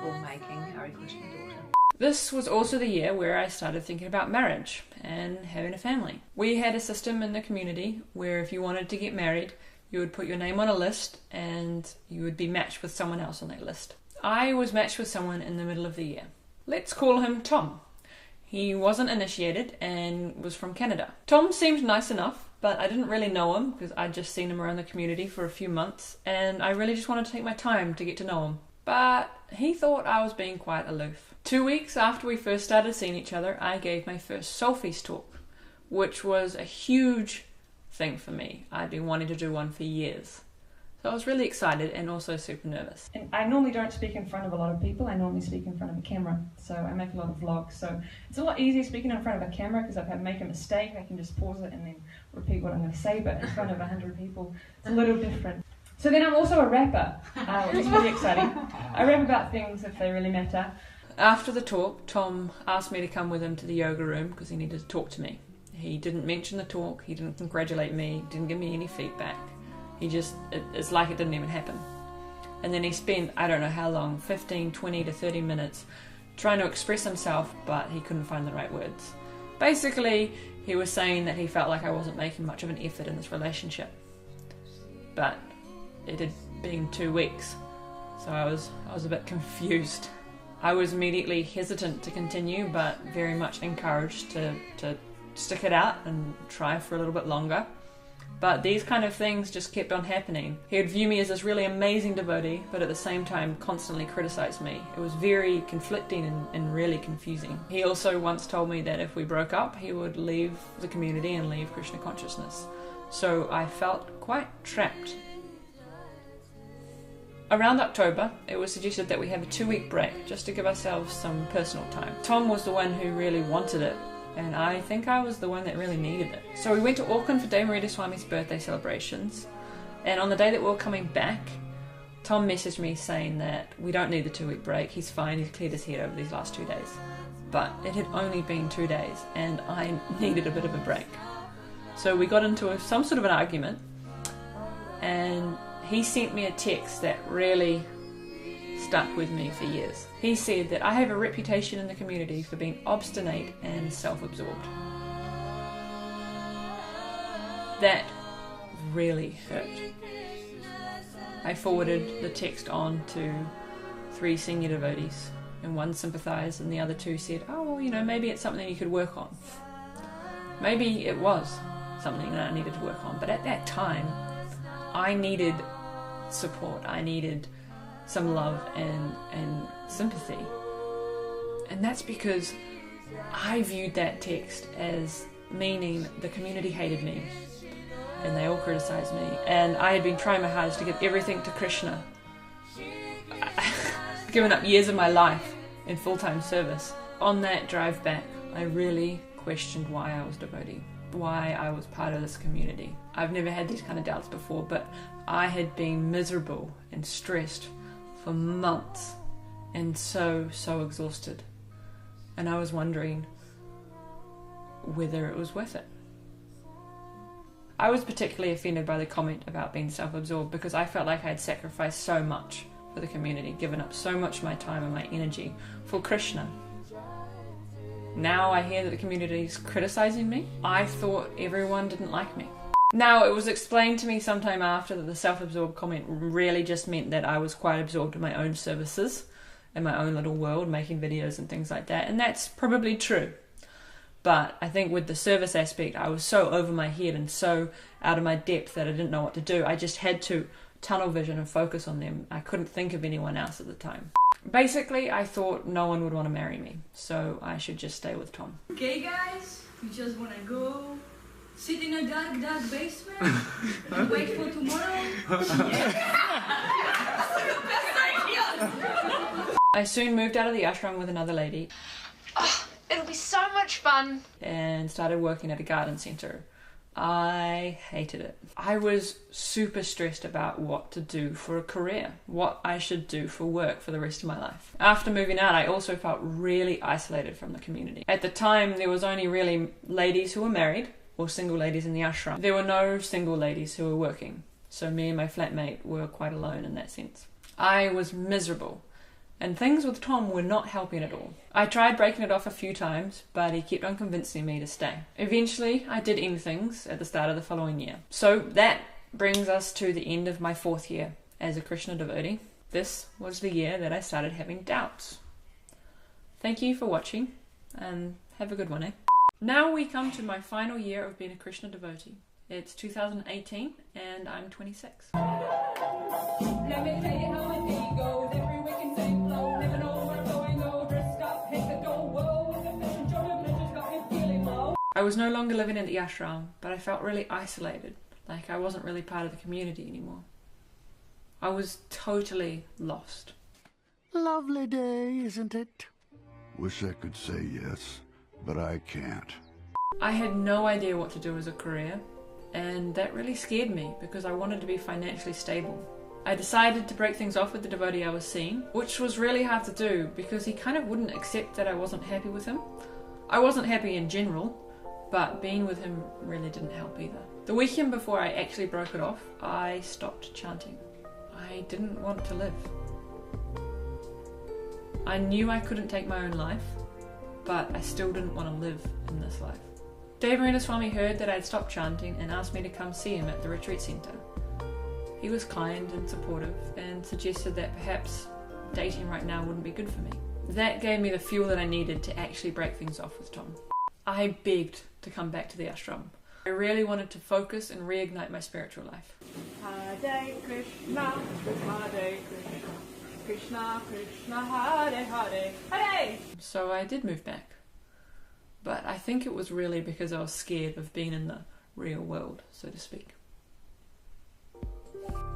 [SPEAKER 14] filmmaking Hare Krishna daughter.
[SPEAKER 1] This was also the year where I started thinking about marriage and having a family. We had a system in the community where if you wanted to get married, you would put your name on a list and you would be matched with someone else on that list. I was matched with someone in the middle of the year. Let's call him Tom. He wasn't initiated and was from Canada. Tom seemed nice enough, but I didn't really know him because I'd just seen him around the community for a few months and I really just wanted to take my time to get to know him. But he thought I was being quite aloof. 2 weeks after we first started seeing each other, I gave my first Soulfeast talk, which was a huge thing for me. I'd been wanting to do one for years. So I was really excited and also super nervous.
[SPEAKER 15] And I normally don't speak in front of a lot of people. I normally speak in front of a camera. So I make a lot of vlogs. So it's a lot easier speaking in front of a camera because if I make a mistake, I can just pause it and then repeat what I'm going to say. But in front of 100 people, it's a little different. So then I'm also a rapper, which is really exciting. I rap about things if they really matter.
[SPEAKER 1] After the talk, Tom asked me to come with him to the yoga room because he needed to talk to me. He didn't mention the talk, he didn't congratulate me, didn't give me any feedback. He just, it's like it didn't even happen. And then he spent, I don't know how long, 15, 20 to 30 minutes trying to express himself, but he couldn't find the right words. Basically, he was saying that he felt like I wasn't making much of an effort in this relationship. But it had been 2 weeks, so I was a bit confused. I was immediately hesitant to continue, but very much encouraged to stick it out and try for a little bit longer. But these kind of things just kept on happening. He would view me as this really amazing devotee, but at the same time constantly criticise me. It was very conflicting and really confusing. He also once told me that if we broke up, he would leave the community and leave Krishna consciousness. So I felt quite trapped. Around October, it was suggested that we have a 2-week break just to give ourselves some personal time. Tom was the one who really wanted it, and I think I was the one that really needed it. So we went to Auckland for Demarita Swami's birthday celebrations, and on the day that we were coming back, Tom messaged me saying that we don't need the 2-week break, he's fine, he's cleared his head over these last 2 days. But it had only been 2 days, and I needed a bit of a break. So we got into some sort of an argument, and he sent me a text that really stuck with me for years. He said that I have a reputation in the community for being obstinate and self-absorbed. That really hurt. I forwarded the text on to 3 senior devotees, and one sympathised and the other 2 said, oh, well, you know, maybe it's something you could work on. Maybe it was something that I needed to work on, but at that time, I needed support. I needed some love and sympathy. And that's because I viewed that text as meaning the community hated me and they all criticised me, and I had been trying my hardest to give everything to Krishna. Given up years of my life in full-time service. On that drive back, I really questioned why I was devotee, why I was part of this community. I've never had these kind of doubts before, but I had been miserable and stressed for months and so exhausted. And I was wondering whether it was worth it. I was particularly offended by the comment about being self-absorbed because I felt like I had sacrificed so much for the community, given up so much of my time and my energy for Krishna. Now I hear that the community is criticising me. I thought everyone didn't like me. Now, it was explained to me sometime after that the self-absorbed comment really just meant that I was quite absorbed in my own services, in my own little world, making videos and things like that, and that's probably true. But I think with the service aspect, I was so over my head and so out of my depth that I didn't know what to do. I just had to tunnel vision and focus on them. I couldn't think of anyone else at the time. Basically, I thought no one would want to marry me, so I should just stay with Tom.
[SPEAKER 17] Okay guys, we just want to go sit in a dark basement and wait for tomorrow.
[SPEAKER 1] I soon moved out of the ashram with another lady.
[SPEAKER 17] Oh, it'll be so much fun.
[SPEAKER 1] And started working at a garden centre. I hated it. I was super stressed about what to do for a career, what I should do for work for the rest of my life. After moving out, I also felt really isolated from the community. At the time, there was only really ladies who were married or single ladies in the ashram. There were no single ladies who were working, so me and my flatmate were quite alone in that sense. I was miserable. And things with Tom were not helping at all. I tried breaking it off a few times, but he kept on convincing me to stay. Eventually, I did end things at the start of the following year. So that brings us to the end of my 4th year as a Krishna devotee. This was the year that I started having doubts. Thank you for watching, and have a good one, eh? Now we come to my final year of being a Krishna devotee. It's 2018, and I'm 26.
[SPEAKER 3] Let me tell you how my day goes. Every week in same flow. Never know where I'm going. No dress up, hit the go. Whoa, the fish and Jordan got me feeling low.
[SPEAKER 1] I was no longer living in the ashram, but I felt really isolated, like I wasn't really part of the community anymore. I was totally lost.
[SPEAKER 23] Lovely day, isn't it? Wish I could say yes, but I can't.
[SPEAKER 1] I had no idea what to do as a career, and that really scared me because I wanted to be financially stable. I decided to break things off with the devotee I was seeing, which was really hard to do because he kind of wouldn't accept that I wasn't happy with him. I wasn't happy in general, but being with him really didn't help either. The weekend before I actually broke it off, I stopped chanting. I didn't want to live. I knew I couldn't take my own life, but I still didn't want to live in this life. Devarina Swami heard that I'd stopped chanting and asked me to come see him at the retreat centre. He was kind and supportive and suggested that perhaps dating right now wouldn't be good for me. That gave me the fuel that I needed to actually break things off with Tom. I begged to come back to the ashram. I really wanted to focus and reignite my spiritual life.
[SPEAKER 2] Hare Krishna, Hare Krishna, Krishna Krishna, Hare Hare, Hare!
[SPEAKER 1] So I did move back. But I think it was really because I was scared of being in the real world, so to speak.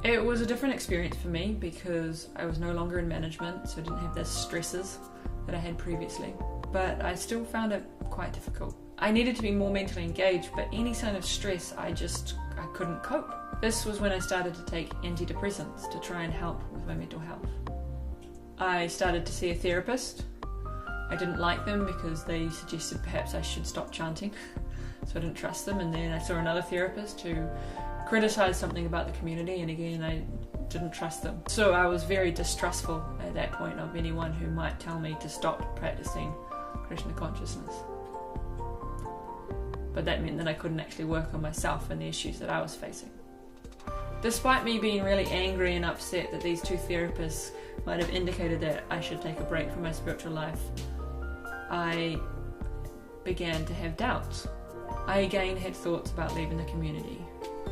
[SPEAKER 1] It was a different experience for me because I was no longer in management, so I didn't have the stresses that I had previously. But I still found it quite difficult. I needed to be more mentally engaged, but any sign of stress, I couldn't cope. This was when I started to take antidepressants to try and help with my mental health. I started to see a therapist. I didn't like them because they suggested perhaps I should stop chanting, so I didn't trust them. And then I saw another therapist who criticised something about the community, and again I didn't trust them. So I was very distrustful at that point of anyone who might tell me to stop practicing Krishna consciousness. But that meant that I couldn't actually work on myself and the issues that I was facing. Despite me being really angry and upset that these two therapists might have indicated that I should take a break from my spiritual life, I began to have doubts. I again had thoughts about leaving the community,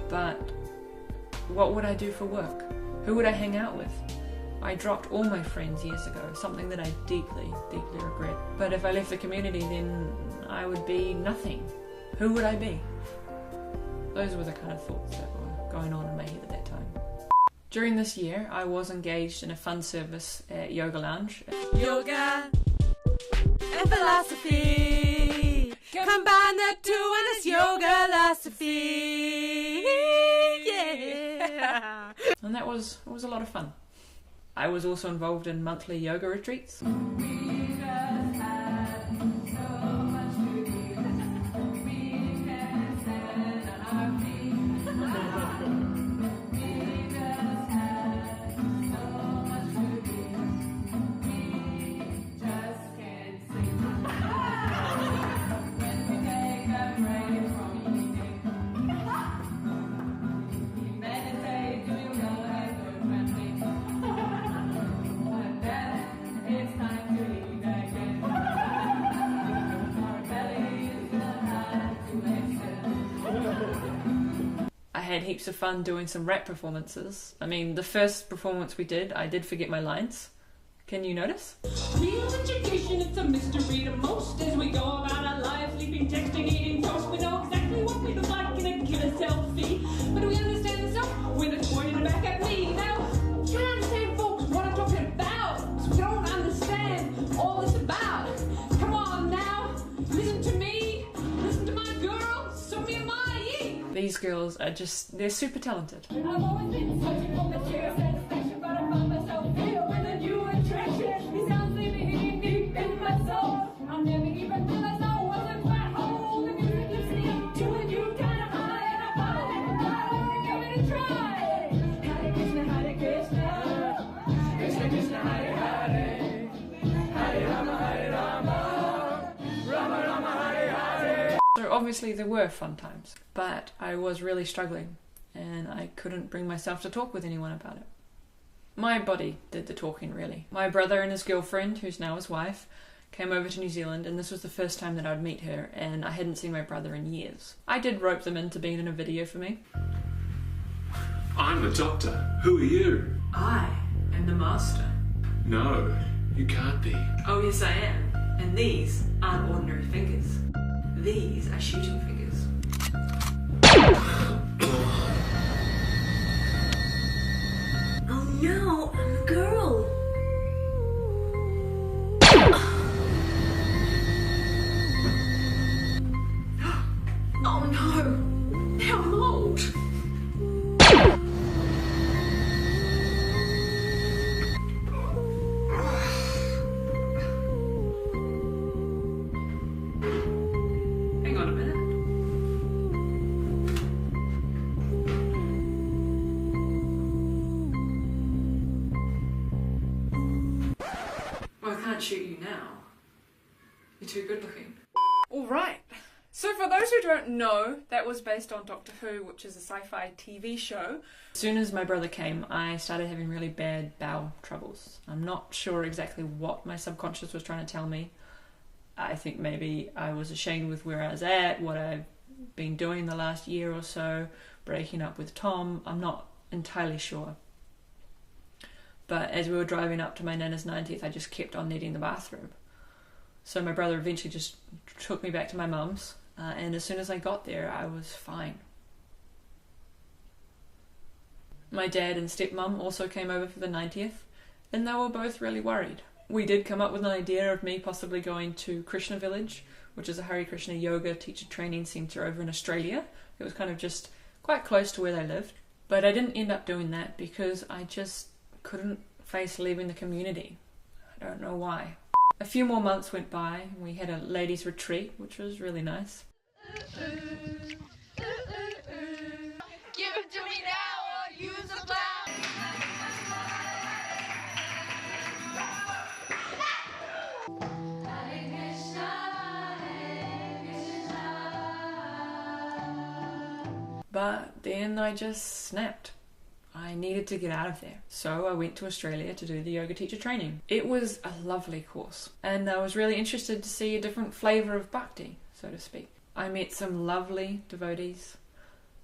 [SPEAKER 1] but what would I do for work? Who would I hang out with? I dropped all my friends years ago, something that I deeply, deeply regret. But if I left the community, then I would be nothing. Who would I be? Those were the kind of thoughts that were going on in my head at that time. During this year, I was engaged in a fun service at Yoga Lounge.
[SPEAKER 18] Yoga and philosophy, combine the two in this yoga philosophy. Yeah.
[SPEAKER 1] And it was a lot of fun. I was also involved in monthly yoga retreats. I had heaps of fun doing some rap performances. I mean, the first performance we did, I did forget my lines. Can you notice?
[SPEAKER 3] Real education, it's a mystery to most as we go about our lives, sleeping, texting, eating toast. We know exactly what we look like in a killer selfie, but we understand the self when it's pointing back at me. Now, you can't understand, folks, what I'm talking about, because we don't understand all this about. Come on now, listen to me, listen to my girl, Sophia Mai.
[SPEAKER 1] These girls are they're super talented.
[SPEAKER 3] I've always been searching for material satisfaction, but I found myself here with a new attraction. He sounds living deep in my soul. I never even realized I wasn't quite whole. The music lifts me up to a new kind of high, and I finally give it a try. Hare Krishna, Hare Krishna, Krishna Krishna, Hare Hare, Hare Rama, Hare Rama, Rama Rama, Hare Hare.
[SPEAKER 1] So obviously there were fun times, but I was really struggling and I couldn't bring myself to talk with anyone about it. My body did the talking, really. My brother and his girlfriend, who's now his wife, came over to New Zealand, and this was the first time that I'd meet her, and I hadn't seen my brother in years. I did rope them into being in a video for me.
[SPEAKER 19] I'm the doctor. Who are you?
[SPEAKER 1] I am the master.
[SPEAKER 19] No, you can't be.
[SPEAKER 1] Oh yes I am, and these aren't ordinary fingers. These are shooting figures. Oh no, I'm a girl. Oh no, now I'm old. Hang on a minute. Well, I can't shoot you now. You're too good looking. Alright, so for those who don't know, that was based on Doctor Who, which is a sci-fi TV show. As soon as my brother came, I started having really bad bowel troubles. I'm not sure exactly what my subconscious was trying to tell me. I think maybe I was ashamed with where I was at, what I've been doing the last year or so, breaking up with Tom. I'm not entirely sure. But as we were driving up to my nana's 90th, I just kept on needing the bathroom. So my brother eventually just took me back to my mum's, and as soon as I got there, I was fine. My dad and stepmum also came over for the 90th, and they were both really worried. We did come up with an idea of me possibly going to Krishna Village, which is a Hare Krishna yoga teacher training centre over in Australia. It was kind of just quite close to where they lived. But I didn't end up doing that because I just couldn't face leaving the community. I don't know why. A few more months went by and we had a ladies' retreat, which was really nice.
[SPEAKER 3] Give it to me now or use a clown.
[SPEAKER 1] But then I just snapped. I needed to get out of there. So I went to Australia to do the yoga teacher training. It was a lovely course, and I was really interested to see a different flavour of bhakti, so to speak. I met some lovely devotees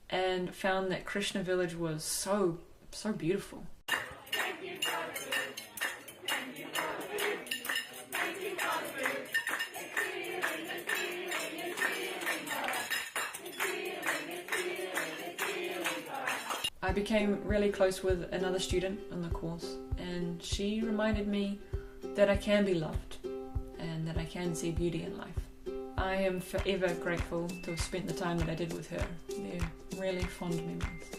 [SPEAKER 1] and found that Krishna Village was so beautiful. I became really close with another student on the course, and she reminded me that I can be loved and that I can see beauty in life. I am forever grateful to have spent the time that I did with her. They're really fond memories.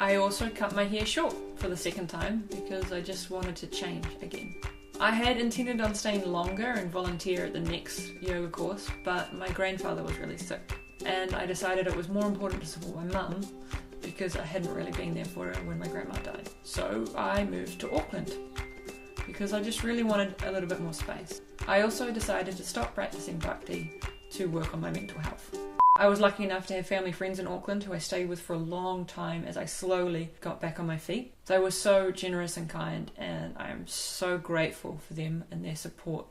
[SPEAKER 1] I also cut my hair short for the second time because I just wanted to change again. I had intended on staying longer and volunteer at the next yoga course, but my grandfather was really sick, and I decided it was more important to support my mum because I hadn't really been there for her when my grandma died. So I moved to Auckland because I just really wanted a little bit more space. I also decided to stop practicing bhakti to work on my mental health. I was lucky enough to have family friends in Auckland who I stayed with for a long time as I slowly got back on my feet. They were so generous and kind, and I am so grateful for them and their support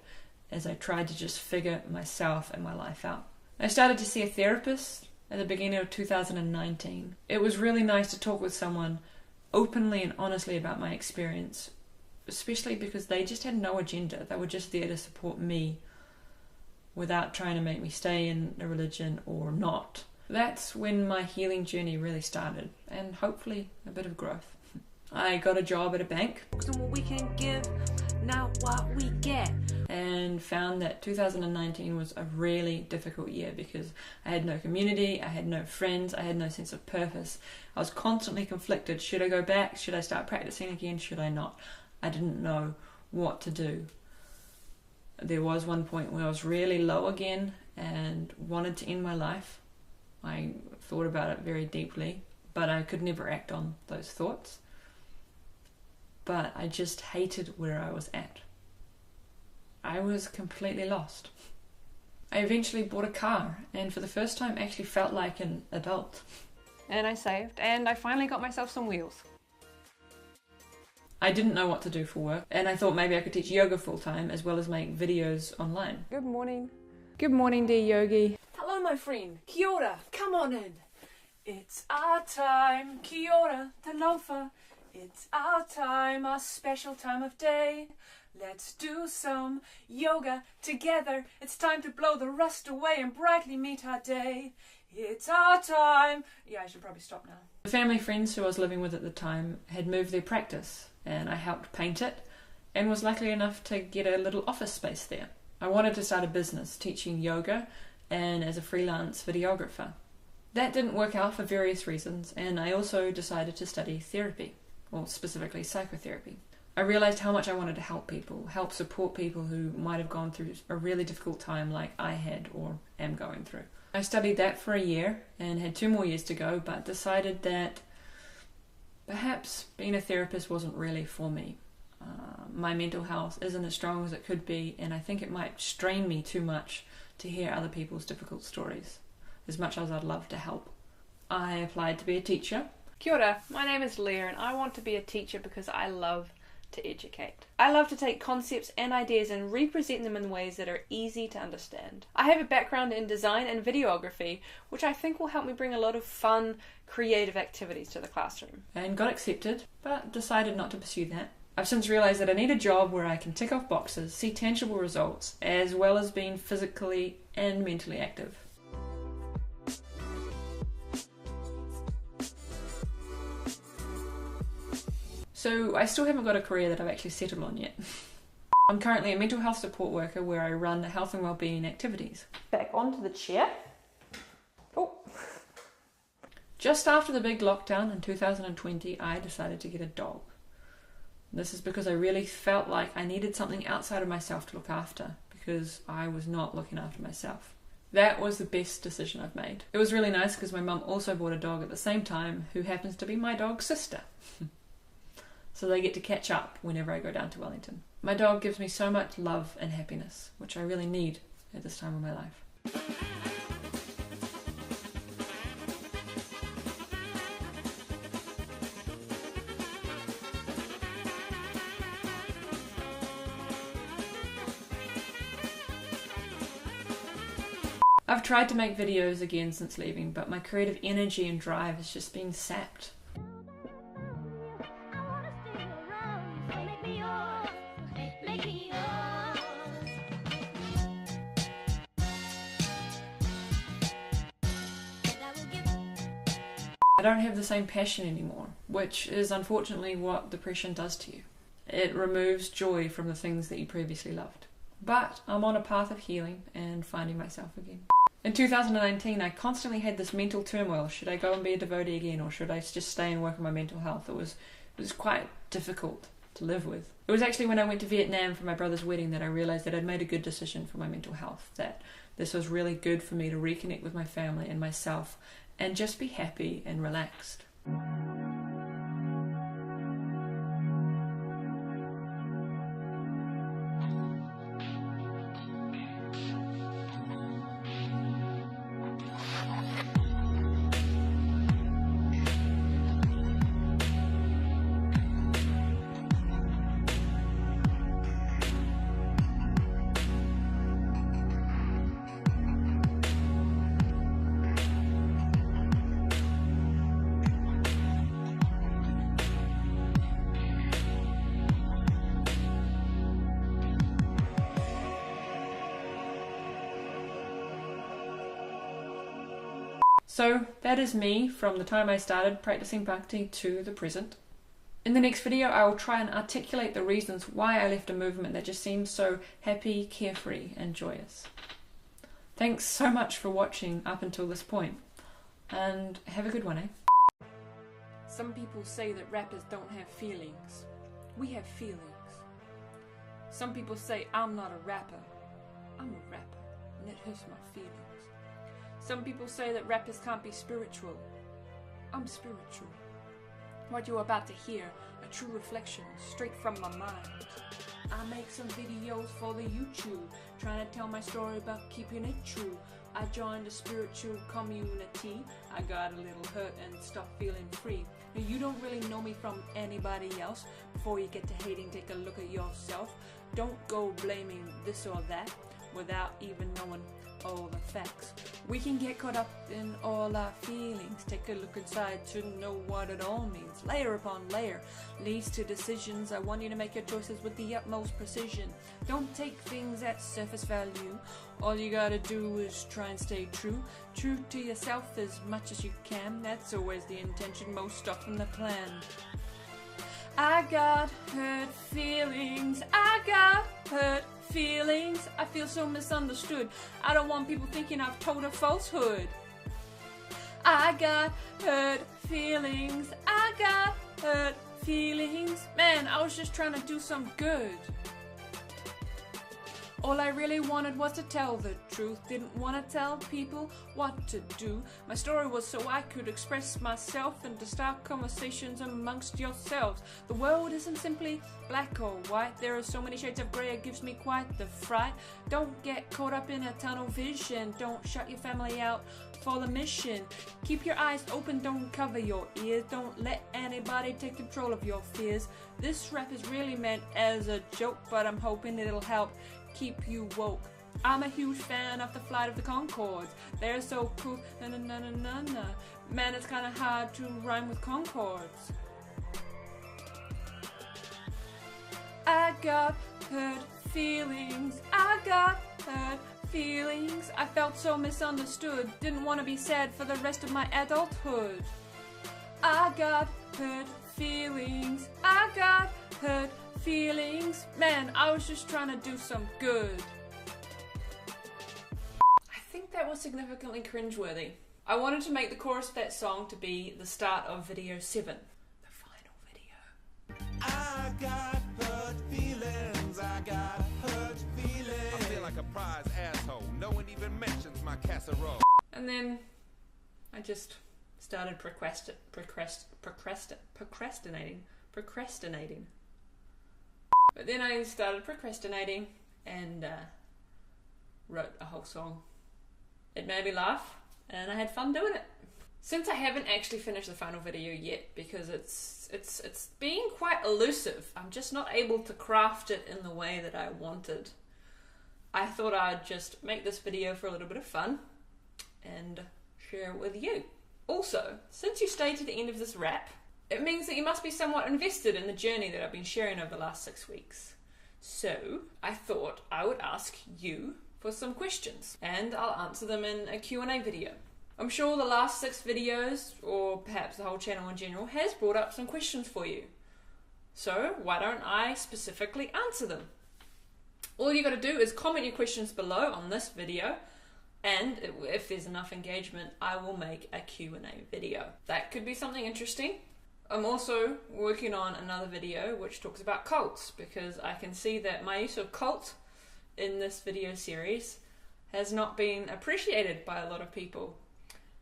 [SPEAKER 1] as I tried to just figure myself and my life out. I started to see a therapist at the beginning of 2019. It was really nice to talk with someone openly and honestly about my experience, especially because they just had no agenda. They were just there to support me without trying to make me stay in a religion or not. That's when my healing journey really started, and hopefully a bit of growth. I got a job at a bank.
[SPEAKER 18] What we can give, not what we get.
[SPEAKER 1] And found that 2019 was a really difficult year because I had no community, I had no friends, I had no sense of purpose. I was constantly conflicted. Should I go back? Should I start practicing again? Should I not? I didn't know what to do. There was one point where I was really low again and wanted to end my life. I thought about it very deeply, but I could never act on those thoughts. But I just hated where I was at. I was completely lost. I eventually bought a car, and for the first time actually felt like an adult. And I saved, and I finally got myself some wheels. I didn't know what to do for work, and I thought maybe I could teach yoga full-time as well as make videos online. Good morning. Good morning, dear yogi.
[SPEAKER 2] Hello, my friend. Kia ora. Come on in. It's our time. Kia ora, te lofa.
[SPEAKER 1] It's our time, our special time of day. Let's do some yoga together. It's time to blow the rust away and brightly meet our day. It's our time. Yeah, I should probably stop now. The family friends who I was living with at the time had moved their practice, and I helped paint it and was lucky enough to get a little office space there. I wanted to start a business teaching yoga and as a freelance videographer. That didn't work out for various reasons, and I also decided to study therapy, or specifically psychotherapy. I realised how much I wanted to help people, help support people who might have gone through a really difficult time like I had or am going through. I studied that for a year and had 2 more years to go, but decided that perhaps being a therapist wasn't really for me. My mental health isn't as strong as it could be, and I think it might strain me too much to hear other people's difficult stories, as much as I'd love to help. I applied to be a teacher.
[SPEAKER 2] Kia ora, my name is Leah and I want to be a teacher because I love to educate. I love to take concepts and ideas and represent them in ways that are easy to understand. I have a background in design and videography, which I think will help me bring a lot of fun, creative activities to the classroom.
[SPEAKER 1] And got accepted, but decided not to pursue that. I've since realised that I need a job where I can tick off boxes, see tangible results, as well as being physically and mentally active. So I still haven't got a career that I've actually settled on yet. I'm currently a mental health support worker where I run health and wellbeing activities. Back onto the chair. Oh. Just after the big lockdown in 2020, I decided to get a dog. This is because I really felt like I needed something outside of myself to look after, because I was not looking after myself. That was the best decision I've made. It was really nice because my mum also bought a dog at the same time, who happens to be my dog's sister. So they get to catch up whenever I go down to Wellington. My dog gives me so much love and happiness, which I really need at this time of my life. I've tried to make videos again since leaving, but my creative energy and drive has just been sapped. I don't have the same passion anymore, which is unfortunately what depression does to you. It removes joy from the things that you previously loved. But I'm on a path of healing and finding myself again. In 2019, I constantly had this mental turmoil. Should I go and be a devotee again, or should I just stay and work on my mental health? It was quite difficult to live with. It was actually when I went to Vietnam for my brother's wedding that I realised that I'd made a good decision for my mental health, that this was really good for me to reconnect with my family and myself and just be happy and relaxed. So that is me from the time I started practicing Bhakti to the present. In the next video I will try and articulate the reasons why I left a movement that just seems so happy, carefree and joyous. Thanks so much for watching up until this point, and have a good one, eh? Some people say that rappers don't have feelings. We have feelings. Some people say I'm not a rapper. I'm a rapper, and it hurts my feelings. Some people say that rappers can't be spiritual. I'm spiritual. What you're about to hear, a true reflection straight from my mind. I make some videos for the YouTube, trying to tell my story about keeping it true. I joined a spiritual community. I got a little hurt and stopped feeling free. Now you don't really know me from anybody else. Before you get to hating, take a look at yourself. Don't go blaming this or that. without even knowing all the facts. We can get caught up in all our feelings, take a look inside to know what it all means. Layer upon layer leads to decisions. I want you to make your choices with the utmost precision. Don't take things at surface value. All you gotta do is try and stay true. True to yourself as much as you can. That's always the intention, most often the plan. I got hurt feelings, I got hurt feelings. I feel so misunderstood. I don't want people thinking I've told a falsehood. I got hurt feelings, I got hurt feelings. Man, I was just trying to do some good. All I really wanted was to tell the truth. Didn't want to tell people what to do. My story was so I could express myself and to start conversations amongst yourselves. The world isn't simply black or white. There are so many shades of grey, it gives me quite the fright. Don't get caught up in a tunnel vision. Don't shut your family out for the mission. Keep your eyes open, don't cover your ears. Don't let anybody take control of your fears. This rap is really meant as a joke, but I'm hoping it'll help keep you woke. I'm a huge fan of the Flight of the Conchords. They're so cool, na na na na na na. Man, it's kinda hard to rhyme with Concords. I got hurt feelings, I got hurt feelings. I felt so misunderstood, didn't want to be sad for the rest of my adulthood. I got hurt feelings, I got hurt feelings. Man, I was just trying to do some good. I think that was significantly cringeworthy. I wanted to make the chorus of that song to be the start of video 7. The final video.
[SPEAKER 8] I got hurt feelings, I got hurt feelings. I feel like a prize asshole. No one even mentions my casserole.
[SPEAKER 1] And then I just started procrastinating. But then I started procrastinating and wrote a whole song. It made me laugh and I had fun doing it. Since I haven't actually finished the final video yet because it's being quite elusive, I'm just not able to craft it in the way that I wanted. I thought I'd just make this video for a little bit of fun and share it with you. Also, since you stayed to the end of this rap, it means that you must be somewhat invested in the journey that I've been sharing over the last 6 weeks. So, I thought I would ask you for some questions, and I'll answer them in a Q&A video. I'm sure the last 6 videos, or perhaps the whole channel in general, has brought up some questions for you. So, why don't I specifically answer them? All you gotta do is comment your questions below on this video, and if there's enough engagement, I will make a Q&A video. That could be something interesting. I'm also working on another video which talks about cults, because I can see that my use of cult in this video series has not been appreciated by a lot of people.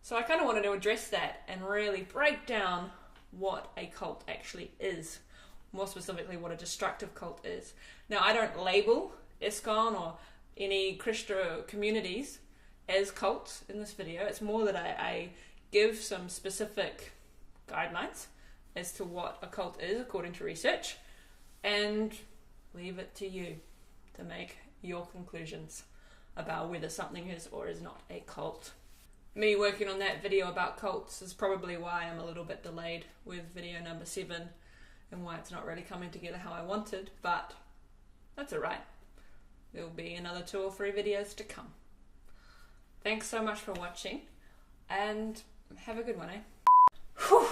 [SPEAKER 1] So I kind of wanted to address that and really break down what a cult actually is. More specifically, what a destructive cult is. Now, I don't label ISKCON or any Christian communities as cults in this video. It's more that I give some specific guidelines as to what a cult is according to research, and leave it to you to make your conclusions about whether something is or is not a cult. Me working on that video about cults is probably why I'm a little bit delayed with video number 7 and why it's not really coming together how I wanted, but that's alright. There'll be another 2 or 3 videos to come. Thanks so much for watching, and have a good one, eh? Whew!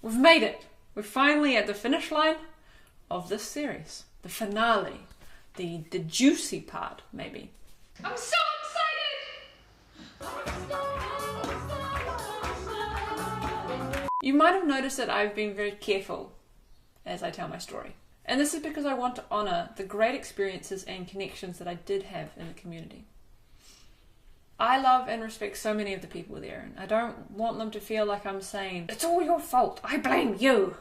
[SPEAKER 1] We've made it! We're finally at the finish line of this series. The finale. The juicy part, maybe.
[SPEAKER 3] I'm so excited!
[SPEAKER 1] You might have noticed that I've been very careful as I tell my story. And this is because I want to honour the great experiences and connections that I did have in the community. I love and respect so many of the people there, and I don't want them to feel like I'm saying, it's all your fault, I blame you.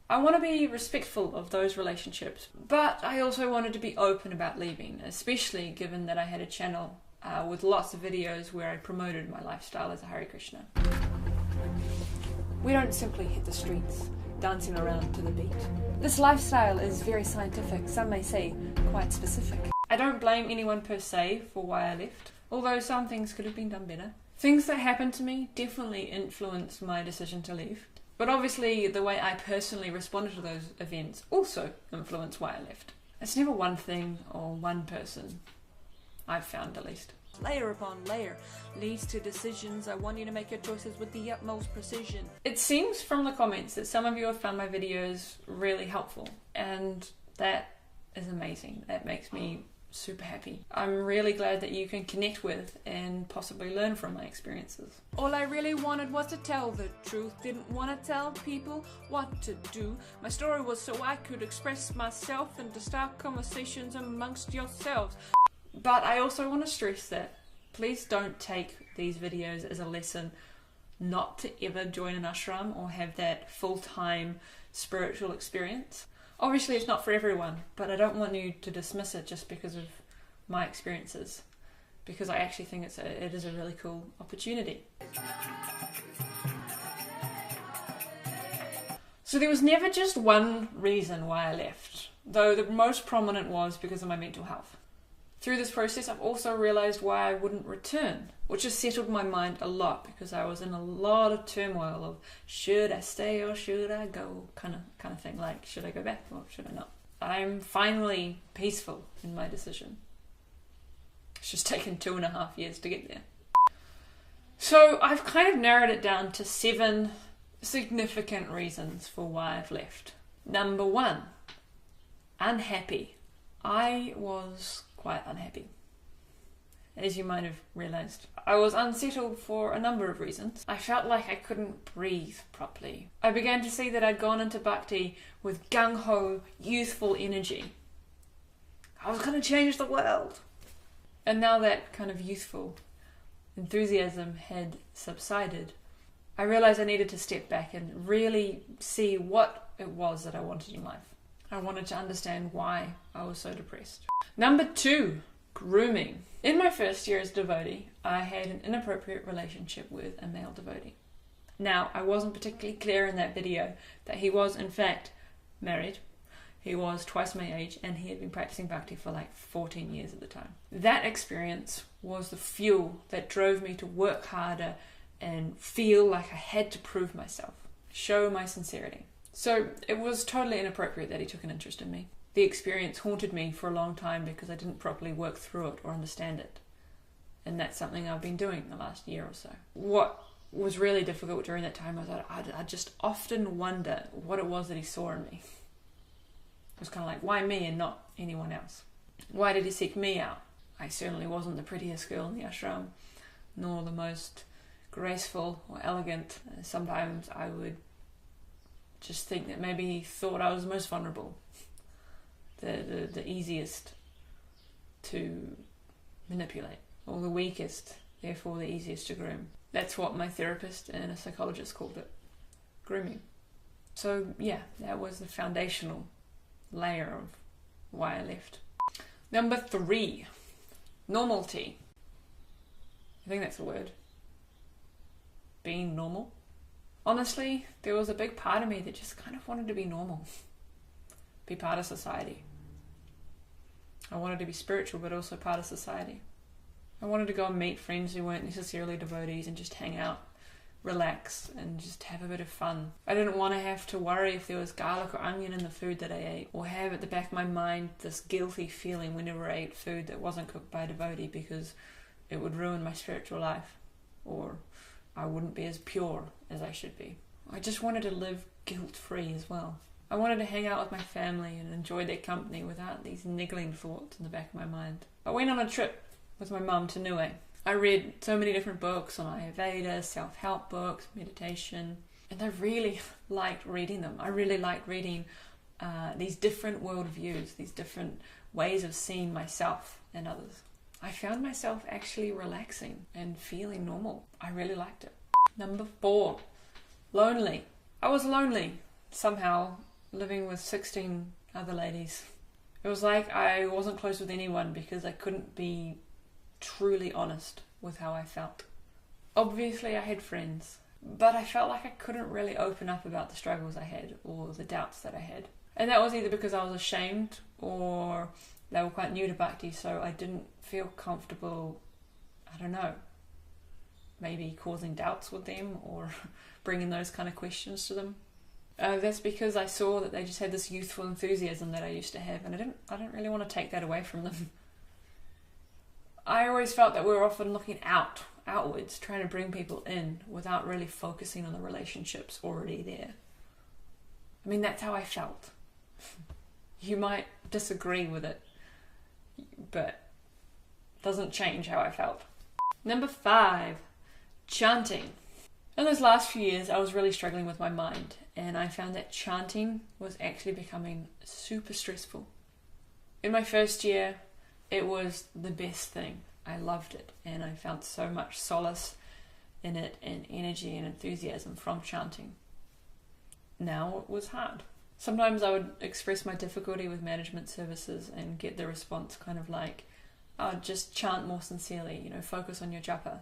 [SPEAKER 1] I want to be respectful of those relationships, but I also wanted to be open about leaving, especially given that I had a channel with lots of videos where I promoted my lifestyle as a Hare Krishna. We don't simply hit the streets, dancing around to the beat. This lifestyle is very scientific, some may say quite specific. I don't blame anyone per se for why I left, although some things could have been done better. Things that happened to me definitely influenced my decision to leave, but obviously the way I personally responded to those events also influenced why I left. It's never one thing or one person, I've found at least.
[SPEAKER 20] Layer upon layer leads to decisions. I want you to make your choices with the utmost precision.
[SPEAKER 1] It seems from the comments that some of you have found my videos really helpful, and that is amazing. That makes me super happy. I'm really glad that you can connect with and possibly learn from my experiences.
[SPEAKER 20] All I really wanted was to tell the truth. Didn't want to tell people what to do. My story was so I could express myself and to start conversations amongst yourselves.
[SPEAKER 1] But I also want to stress that please don't take these videos as a lesson not to ever join an ashram or have that full-time spiritual experience. Obviously it's not for everyone, but I don't want you to dismiss it just because of my experiences, because I actually think it is a really cool opportunity. So there was never just one reason why I left, though the most prominent was because of my mental health. Through this process, I've also realised why I wouldn't return, which has settled my mind a lot because I was in a lot of turmoil of should I stay or should I go kind of thing, like should I go back or should I not. I'm finally peaceful in my decision. It's just taken 2.5 years to get there. So I've kind of narrowed it down to 7 significant reasons for why I've left. Number 1, unhappy. I was quite unhappy, as you might have realised. I was unsettled for a number of reasons. I felt like I couldn't breathe properly. I began to see that I'd gone into bhakti with gung-ho, youthful energy. I was going to change the world. And now that kind of youthful enthusiasm had subsided, I realised I needed to step back and really see what it was that I wanted in life. I wanted to understand why I was so depressed. Number 2, grooming. In my first year as devotee, I had an inappropriate relationship with a male devotee. Now, I wasn't particularly clear in that video that he was in fact married. He was twice my age and he had been practicing bhakti for like 14 years at the time. That experience was the fuel that drove me to work harder and feel like I had to prove myself, show my sincerity. So it was totally inappropriate that he took an interest in me. The experience haunted me for a long time because I didn't properly work through it or understand it. And that's something I've been doing the last year or so. What was really difficult during that time was that I just often wonder what it was that he saw in me. It was kind of like, why me and not anyone else? Why did he seek me out? I certainly wasn't the prettiest girl in the ashram, nor the most graceful or elegant. Sometimes I would just think that maybe he thought I was the most vulnerable, the easiest to manipulate, or the weakest, therefore the easiest to groom. That's what my therapist and a psychologist called it, grooming. So yeah, that was the foundational layer of why I left. Number 3, normality. I think that's the word. Being normal. Honestly, there was a big part of me that just kind of wanted to be normal. Be part of society. I wanted to be spiritual, but also part of society. I wanted to go and meet friends who weren't necessarily devotees and just hang out, relax, and just have a bit of fun. I didn't want to have to worry if there was garlic or onion in the food that I ate, or have at the back of my mind this guilty feeling whenever I ate food that wasn't cooked by a devotee because it would ruin my spiritual life, or I wouldn't be as pure as I should be. I just wanted to live guilt-free as well. I wanted to hang out with my family and enjoy their company without these niggling thoughts in the back of my mind. I went on a trip with my mum to Niue. I read so many different books on Ayurveda, self-help books, meditation, and I really liked reading them. I really liked reading these different worldviews, these different ways of seeing myself and others. I found myself actually relaxing and feeling normal. I really liked it. Number 4, lonely. I was lonely, somehow, living with 16 other ladies. It was like I wasn't close with anyone because I couldn't be truly honest with how I felt. Obviously I had friends, but I felt like I couldn't really open up about the struggles I had or the doubts that I had. And that was either because I was ashamed or they were quite new to Bhakti, so I didn't feel comfortable, I don't know, maybe causing doubts with them or bringing those kind of questions to them. That's because I saw that they just had this youthful enthusiasm that I used to have, and I didn't really want to take that away from them. I always felt that we were often looking outwards, trying to bring people in without really focusing on the relationships already there. I mean, that's how I felt. You might disagree with it, but it doesn't change how I felt. Number 5, chanting. In those last few years, I was really struggling with my mind, and I found that chanting was actually becoming super stressful. In my first year, it was the best thing. I loved it, and I found so much solace in it and energy and enthusiasm from chanting. Now it was hard. Sometimes I would express my difficulty with management services and get the response kind of like, oh, just chant more sincerely, focus on your japa,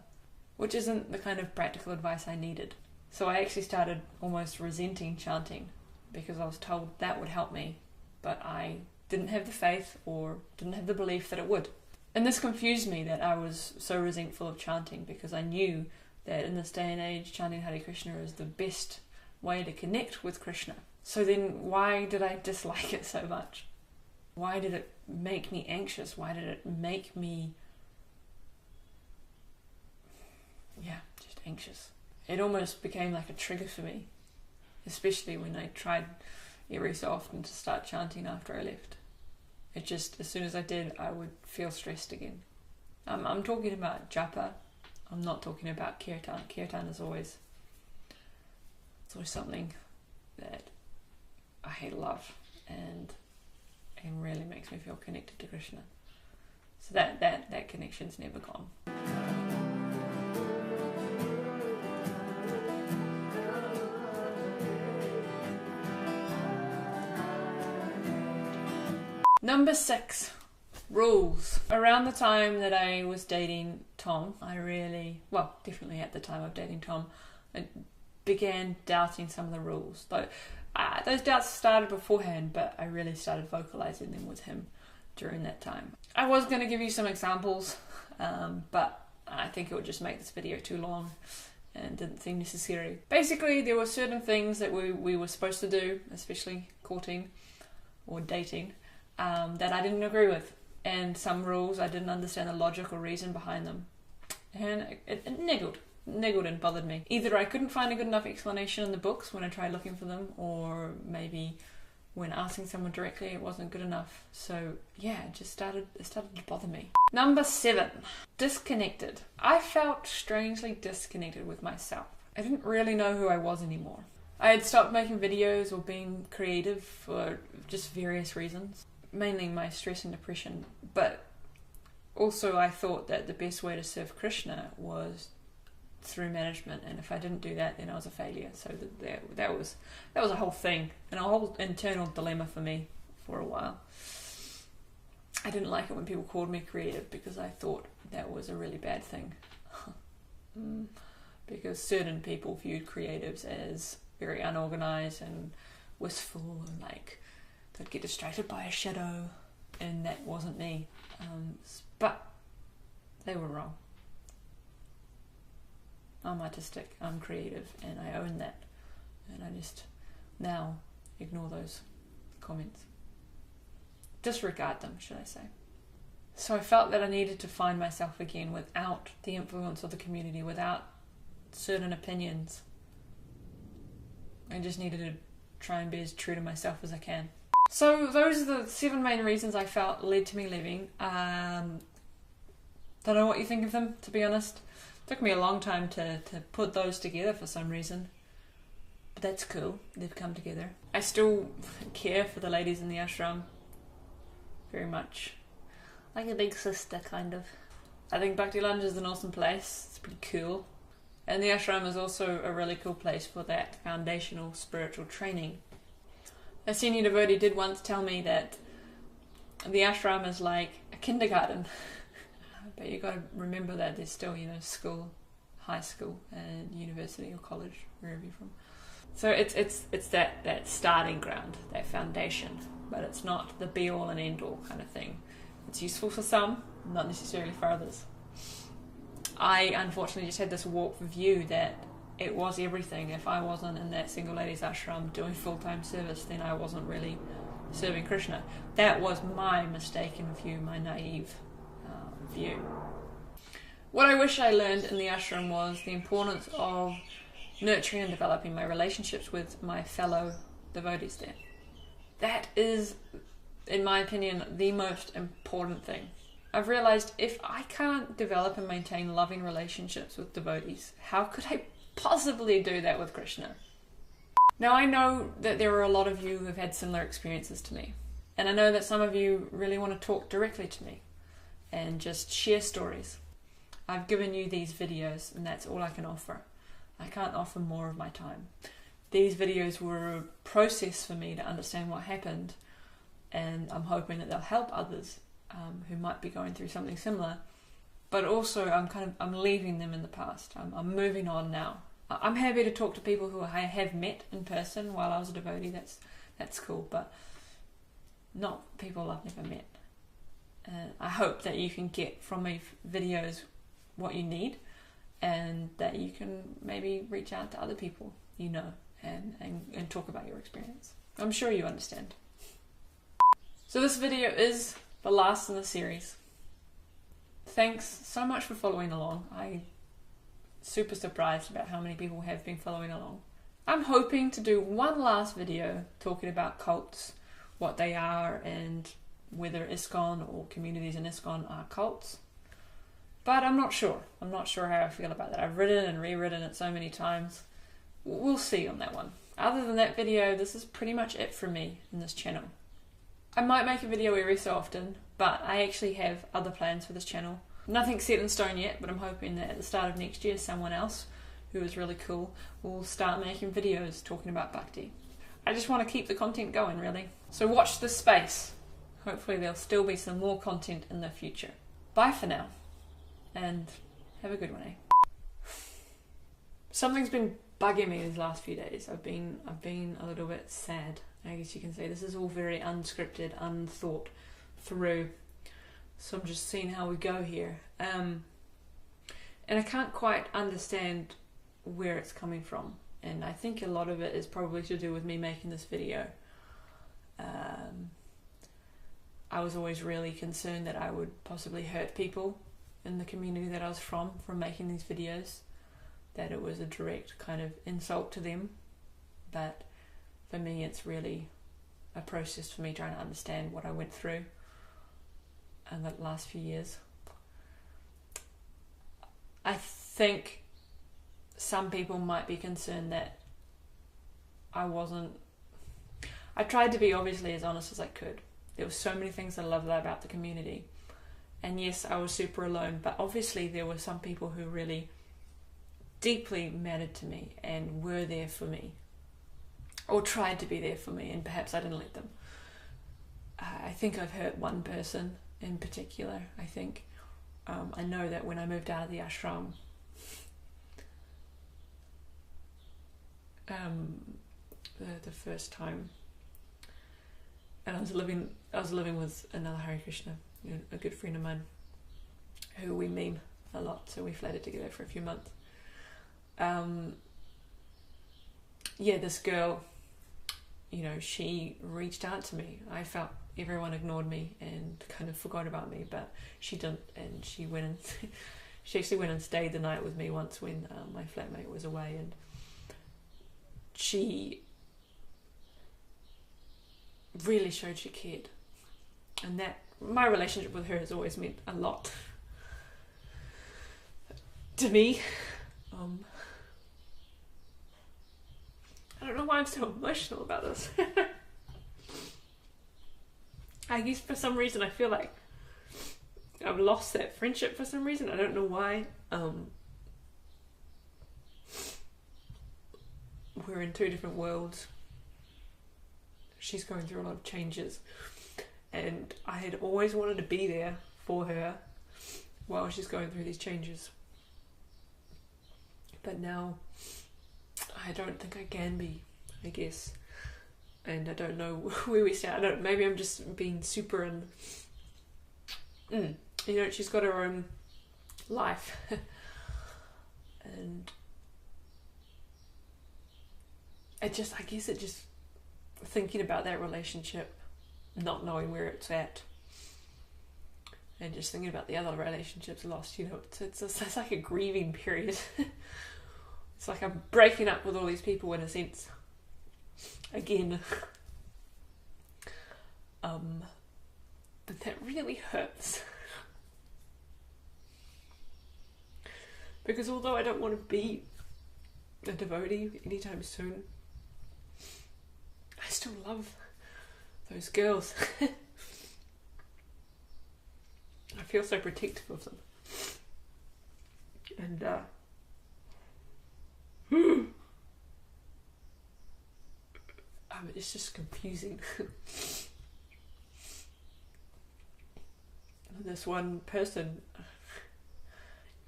[SPEAKER 1] which isn't the kind of practical advice I needed. So I actually started almost resenting chanting because I was told that would help me, but I didn't have the faith or didn't have the belief that it would. And this confused me that I was so resentful of chanting, because I knew that in this day and age, chanting Hare Krishna is the best way to connect with Krishna. So then why did I dislike it so much? Why did it make me anxious? Why did it make me, just anxious? It almost became like a trigger for me, especially when I tried every so often to start chanting after I left. It just, as soon as I did, I would feel stressed again. I'm talking about japa. I'm not talking about kirtan. Kirtan is always something that I love and really makes me feel connected to Krishna. So that connection's never gone. Number 6, rules. Around the time that I was dating Tom, definitely at the time of dating Tom, I began doubting some of the rules. Those doubts started beforehand, but I really started vocalizing them with him during that time. I was going to give you some examples, but I think it would just make this video too long and didn't seem necessary. Basically, there were certain things that we were supposed to do, especially courting or dating, that I didn't agree with, and some rules I didn't understand the logical reason behind them, and it niggled and bothered me. Either I couldn't find a good enough explanation in the books when I tried looking for them, or maybe when asking someone directly it wasn't good enough. So yeah, it started to bother me. Number 7, disconnected. I felt strangely disconnected with myself. I didn't really know who I was anymore. I had stopped making videos or being creative for just various reasons. Mainly my stress and depression, but also I thought that the best way to serve Krishna was through management, and if I didn't do that, then I was a failure. So that was a whole thing, and a whole internal dilemma for me for a while. I didn't like it when people called me creative, because I thought that was a really bad thing. Because certain people viewed creatives as very unorganized and wistful, and they'd get distracted by a shadow, and that wasn't me. But they were wrong. I'm artistic, I'm creative, and I own that. And I just now ignore those comments. Disregard them, should I say. So I felt that I needed to find myself again without the influence of the community, without certain opinions. I just needed to try and be as true to myself as I can. So those are the 7 main reasons I felt led to me leaving. Don't know what you think of them, to be honest. It took me a long time to put those together for some reason. But that's cool, they've come together. I still care for the ladies in the ashram very much. Like a big sister, kind of. I think Bhakti Lounge is an awesome place, it's pretty cool. And the ashram is also a really cool place for that foundational spiritual training. A senior devotee did once tell me that the ashram is like a kindergarten. But you got to remember that there's still, you know, school, high school, and university or college, wherever you're from. So it's that starting ground, that foundation, but it's not the be all and end all kind of thing. It's useful for some, not necessarily for others. I unfortunately just had this warped view that it was everything. If I wasn't in that single ladies ashram doing full-time service, then I wasn't really serving Krishna. That was my mistaken view, my naive view. What I wish I learned in the ashram was the importance of nurturing and developing my relationships with my fellow devotees there. That is, in my opinion, the most important thing. I've realized if I can't develop and maintain loving relationships with devotees, how could I possibly do that with Krishna? Now, I know that there are a lot of you who have had similar experiences to me, and I know that some of you really want to talk directly to me and just share stories. I've given you these videos, and that's all I can offer. I can't offer more of my time. These videos were a process for me to understand what happened, and I'm hoping that they'll help others who might be going through something similar. But also, I'm leaving them in the past. I'm moving on now. I'm happy to talk to people who I have met in person while I was a devotee. That's cool, but not people I've never met. I hope that you can get from my videos what you need, and that you can maybe reach out to other people you know and talk about your experience. I'm sure you understand. So this video is the last in the series. Thanks so much for following along. I'm super surprised about how many people have been following along. I'm hoping to do one last video talking about cults, what they are, and whether ISKCON or communities in ISKCON are cults. But I'm not sure. I'm not sure how I feel about that. I've written and rewritten it so many times. We'll see on that one. Other than that video, this is pretty much it for me in this channel. I might make a video every so often, but I actually have other plans for this channel. Nothing's set in stone yet, but I'm hoping that at the start of next year, someone else who is really cool will start making videos talking about Bhakti. I just want to keep the content going, really. So watch this space. Hopefully there'll still be some more content in the future. Bye for now. And have a good one, eh? Something's been bugging me these last few days. I've been a little bit sad. I guess you can say this is all very unscripted, unthought through. So I'm just seeing how we go here. And I can't quite understand where it's coming from. And I think a lot of it is probably to do with me making this video. I was always really concerned that I would possibly hurt people in the community that I was from making these videos, that it was a direct kind of insult to them. But for me, it's really a process for me trying to understand what I went through in the last few years. I think some people might be concerned that I tried to be obviously as honest as I could. There were so many things I loved about the community. And yes, I was super alone, but obviously there were some people who really deeply mattered to me and were there for me, or tried to be there for me, and perhaps I didn't let them. I think I've hurt one person in particular, I think. I know that when I moved out of the ashram, the first time, and I was living with another Hare Krishna, a good friend of mine, who we meme a lot, so we flatted together for a few months. This girl, she reached out to me. I felt everyone ignored me and kind of forgot about me, but she didn't, and she actually went and stayed the night with me once when my flatmate was away, and she really showed she cared, and that my relationship with her has always meant a lot to me. I don't know why I'm so emotional about this. I guess for some reason I feel like I've lost that friendship for some reason. I don't know why. We're in two different worlds. She's going through a lot of changes, and I had always wanted to be there for her, while she's going through these changes. But now I don't think I can be, I guess. And I don't know where we stand. Maybe I'm just being super and you know, she's got her own life. And I guess thinking about that relationship, not knowing where it's at, and just thinking about the other relationships lost, you know, it's like a grieving period. It's like I'm breaking up with all these people in a sense. Again. But that really hurts. Because although I don't want to be a devotee anytime soon, I still love those girls. I feel so protective of them. And it's just confusing. This one person,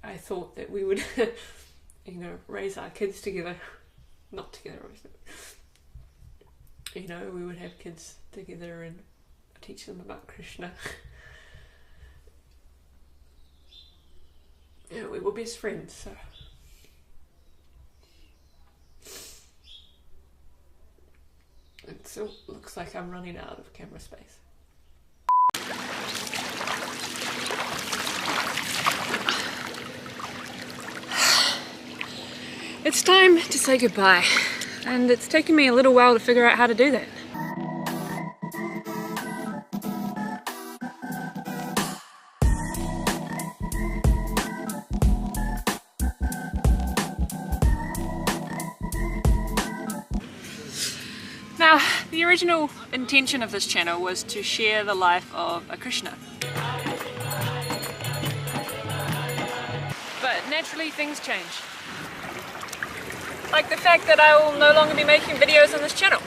[SPEAKER 1] I thought that we would, you know, raise our kids together. Not together, obviously. You know, we would have kids together and teach them about Krishna. Yeah, we were best friends, so. It still looks like I'm running out of camera space. It's time to say goodbye, and it's taken me a little while to figure out how to do that. Now, the original intention of this channel was to share the life of a Krishna. But naturally things change. Like the fact that I will no longer be making videos on this channel.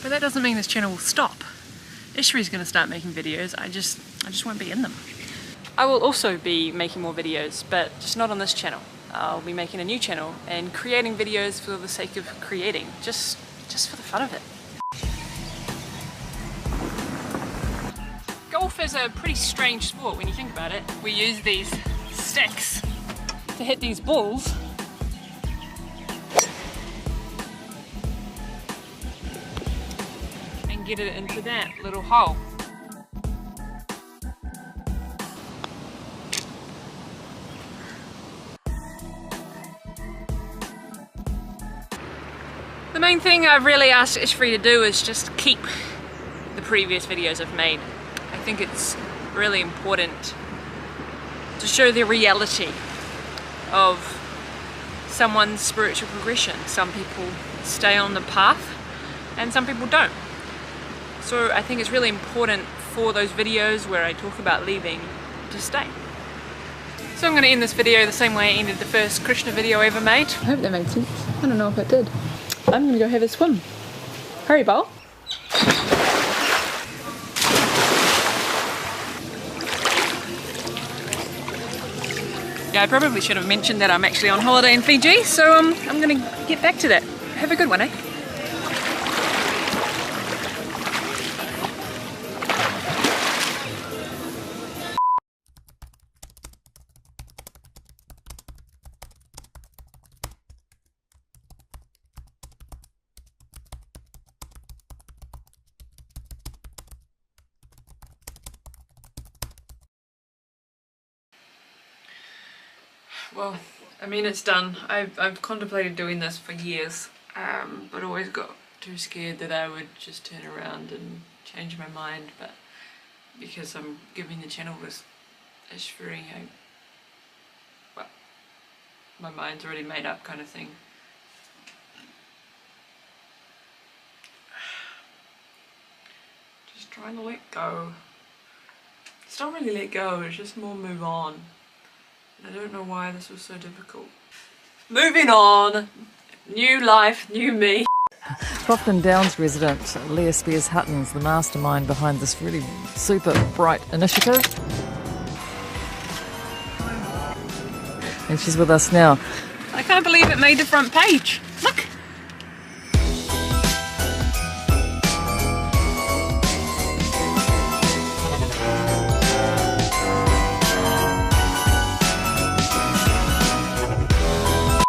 [SPEAKER 1] But that doesn't mean this channel will stop. Ishri's going to start making videos, I just won't be in them. I will also be making more videos, but just not on this channel. I'll be making a new channel and creating videos for the sake of creating, just for the fun of it. Golf is a pretty strange sport when you think about it. We use these sticks to hit these balls. And get it into that little hole. The main thing I've really asked Ishri to do is just keep the previous videos I've made. I think it's really important to show the reality of someone's spiritual progression. Some people stay on the path and some people don't. So I think it's really important for those videos where I talk about leaving to stay. So I'm going to end this video the same way I ended the first Krishna video I ever made. I hope that made sense. I don't know if it did. I'm going to go have a swim. Hurry, Bowl. Yeah, I probably should have mentioned that I'm actually on holiday in Fiji, so I'm going to get back to that. Have a good one, eh? Well, I mean, it's done. I've contemplated doing this for years, but always got too scared that I would just turn around and change my mind. But because I'm giving the channel to Ishri, well, my mind's already made up, kind of thing. Just trying to let go. It's not really let go, it's just more move on. I don't know why this was so difficult. Moving on! New life, new me.
[SPEAKER 4] Crofton Downs resident Leah Spears Hutton's the mastermind behind this really super bright initiative. and she's with us now.
[SPEAKER 20] I can't believe it made the front page. Look.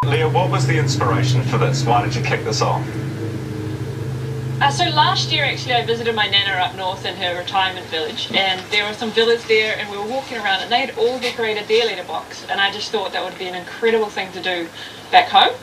[SPEAKER 19] Leah, what was the inspiration for this? Why did you kick this off?
[SPEAKER 20] So last year actually I visited my nana up north in her retirement village, and there were some villas there, and we were walking around and they had all decorated their letterbox, and I just thought that would be an incredible thing to do back home.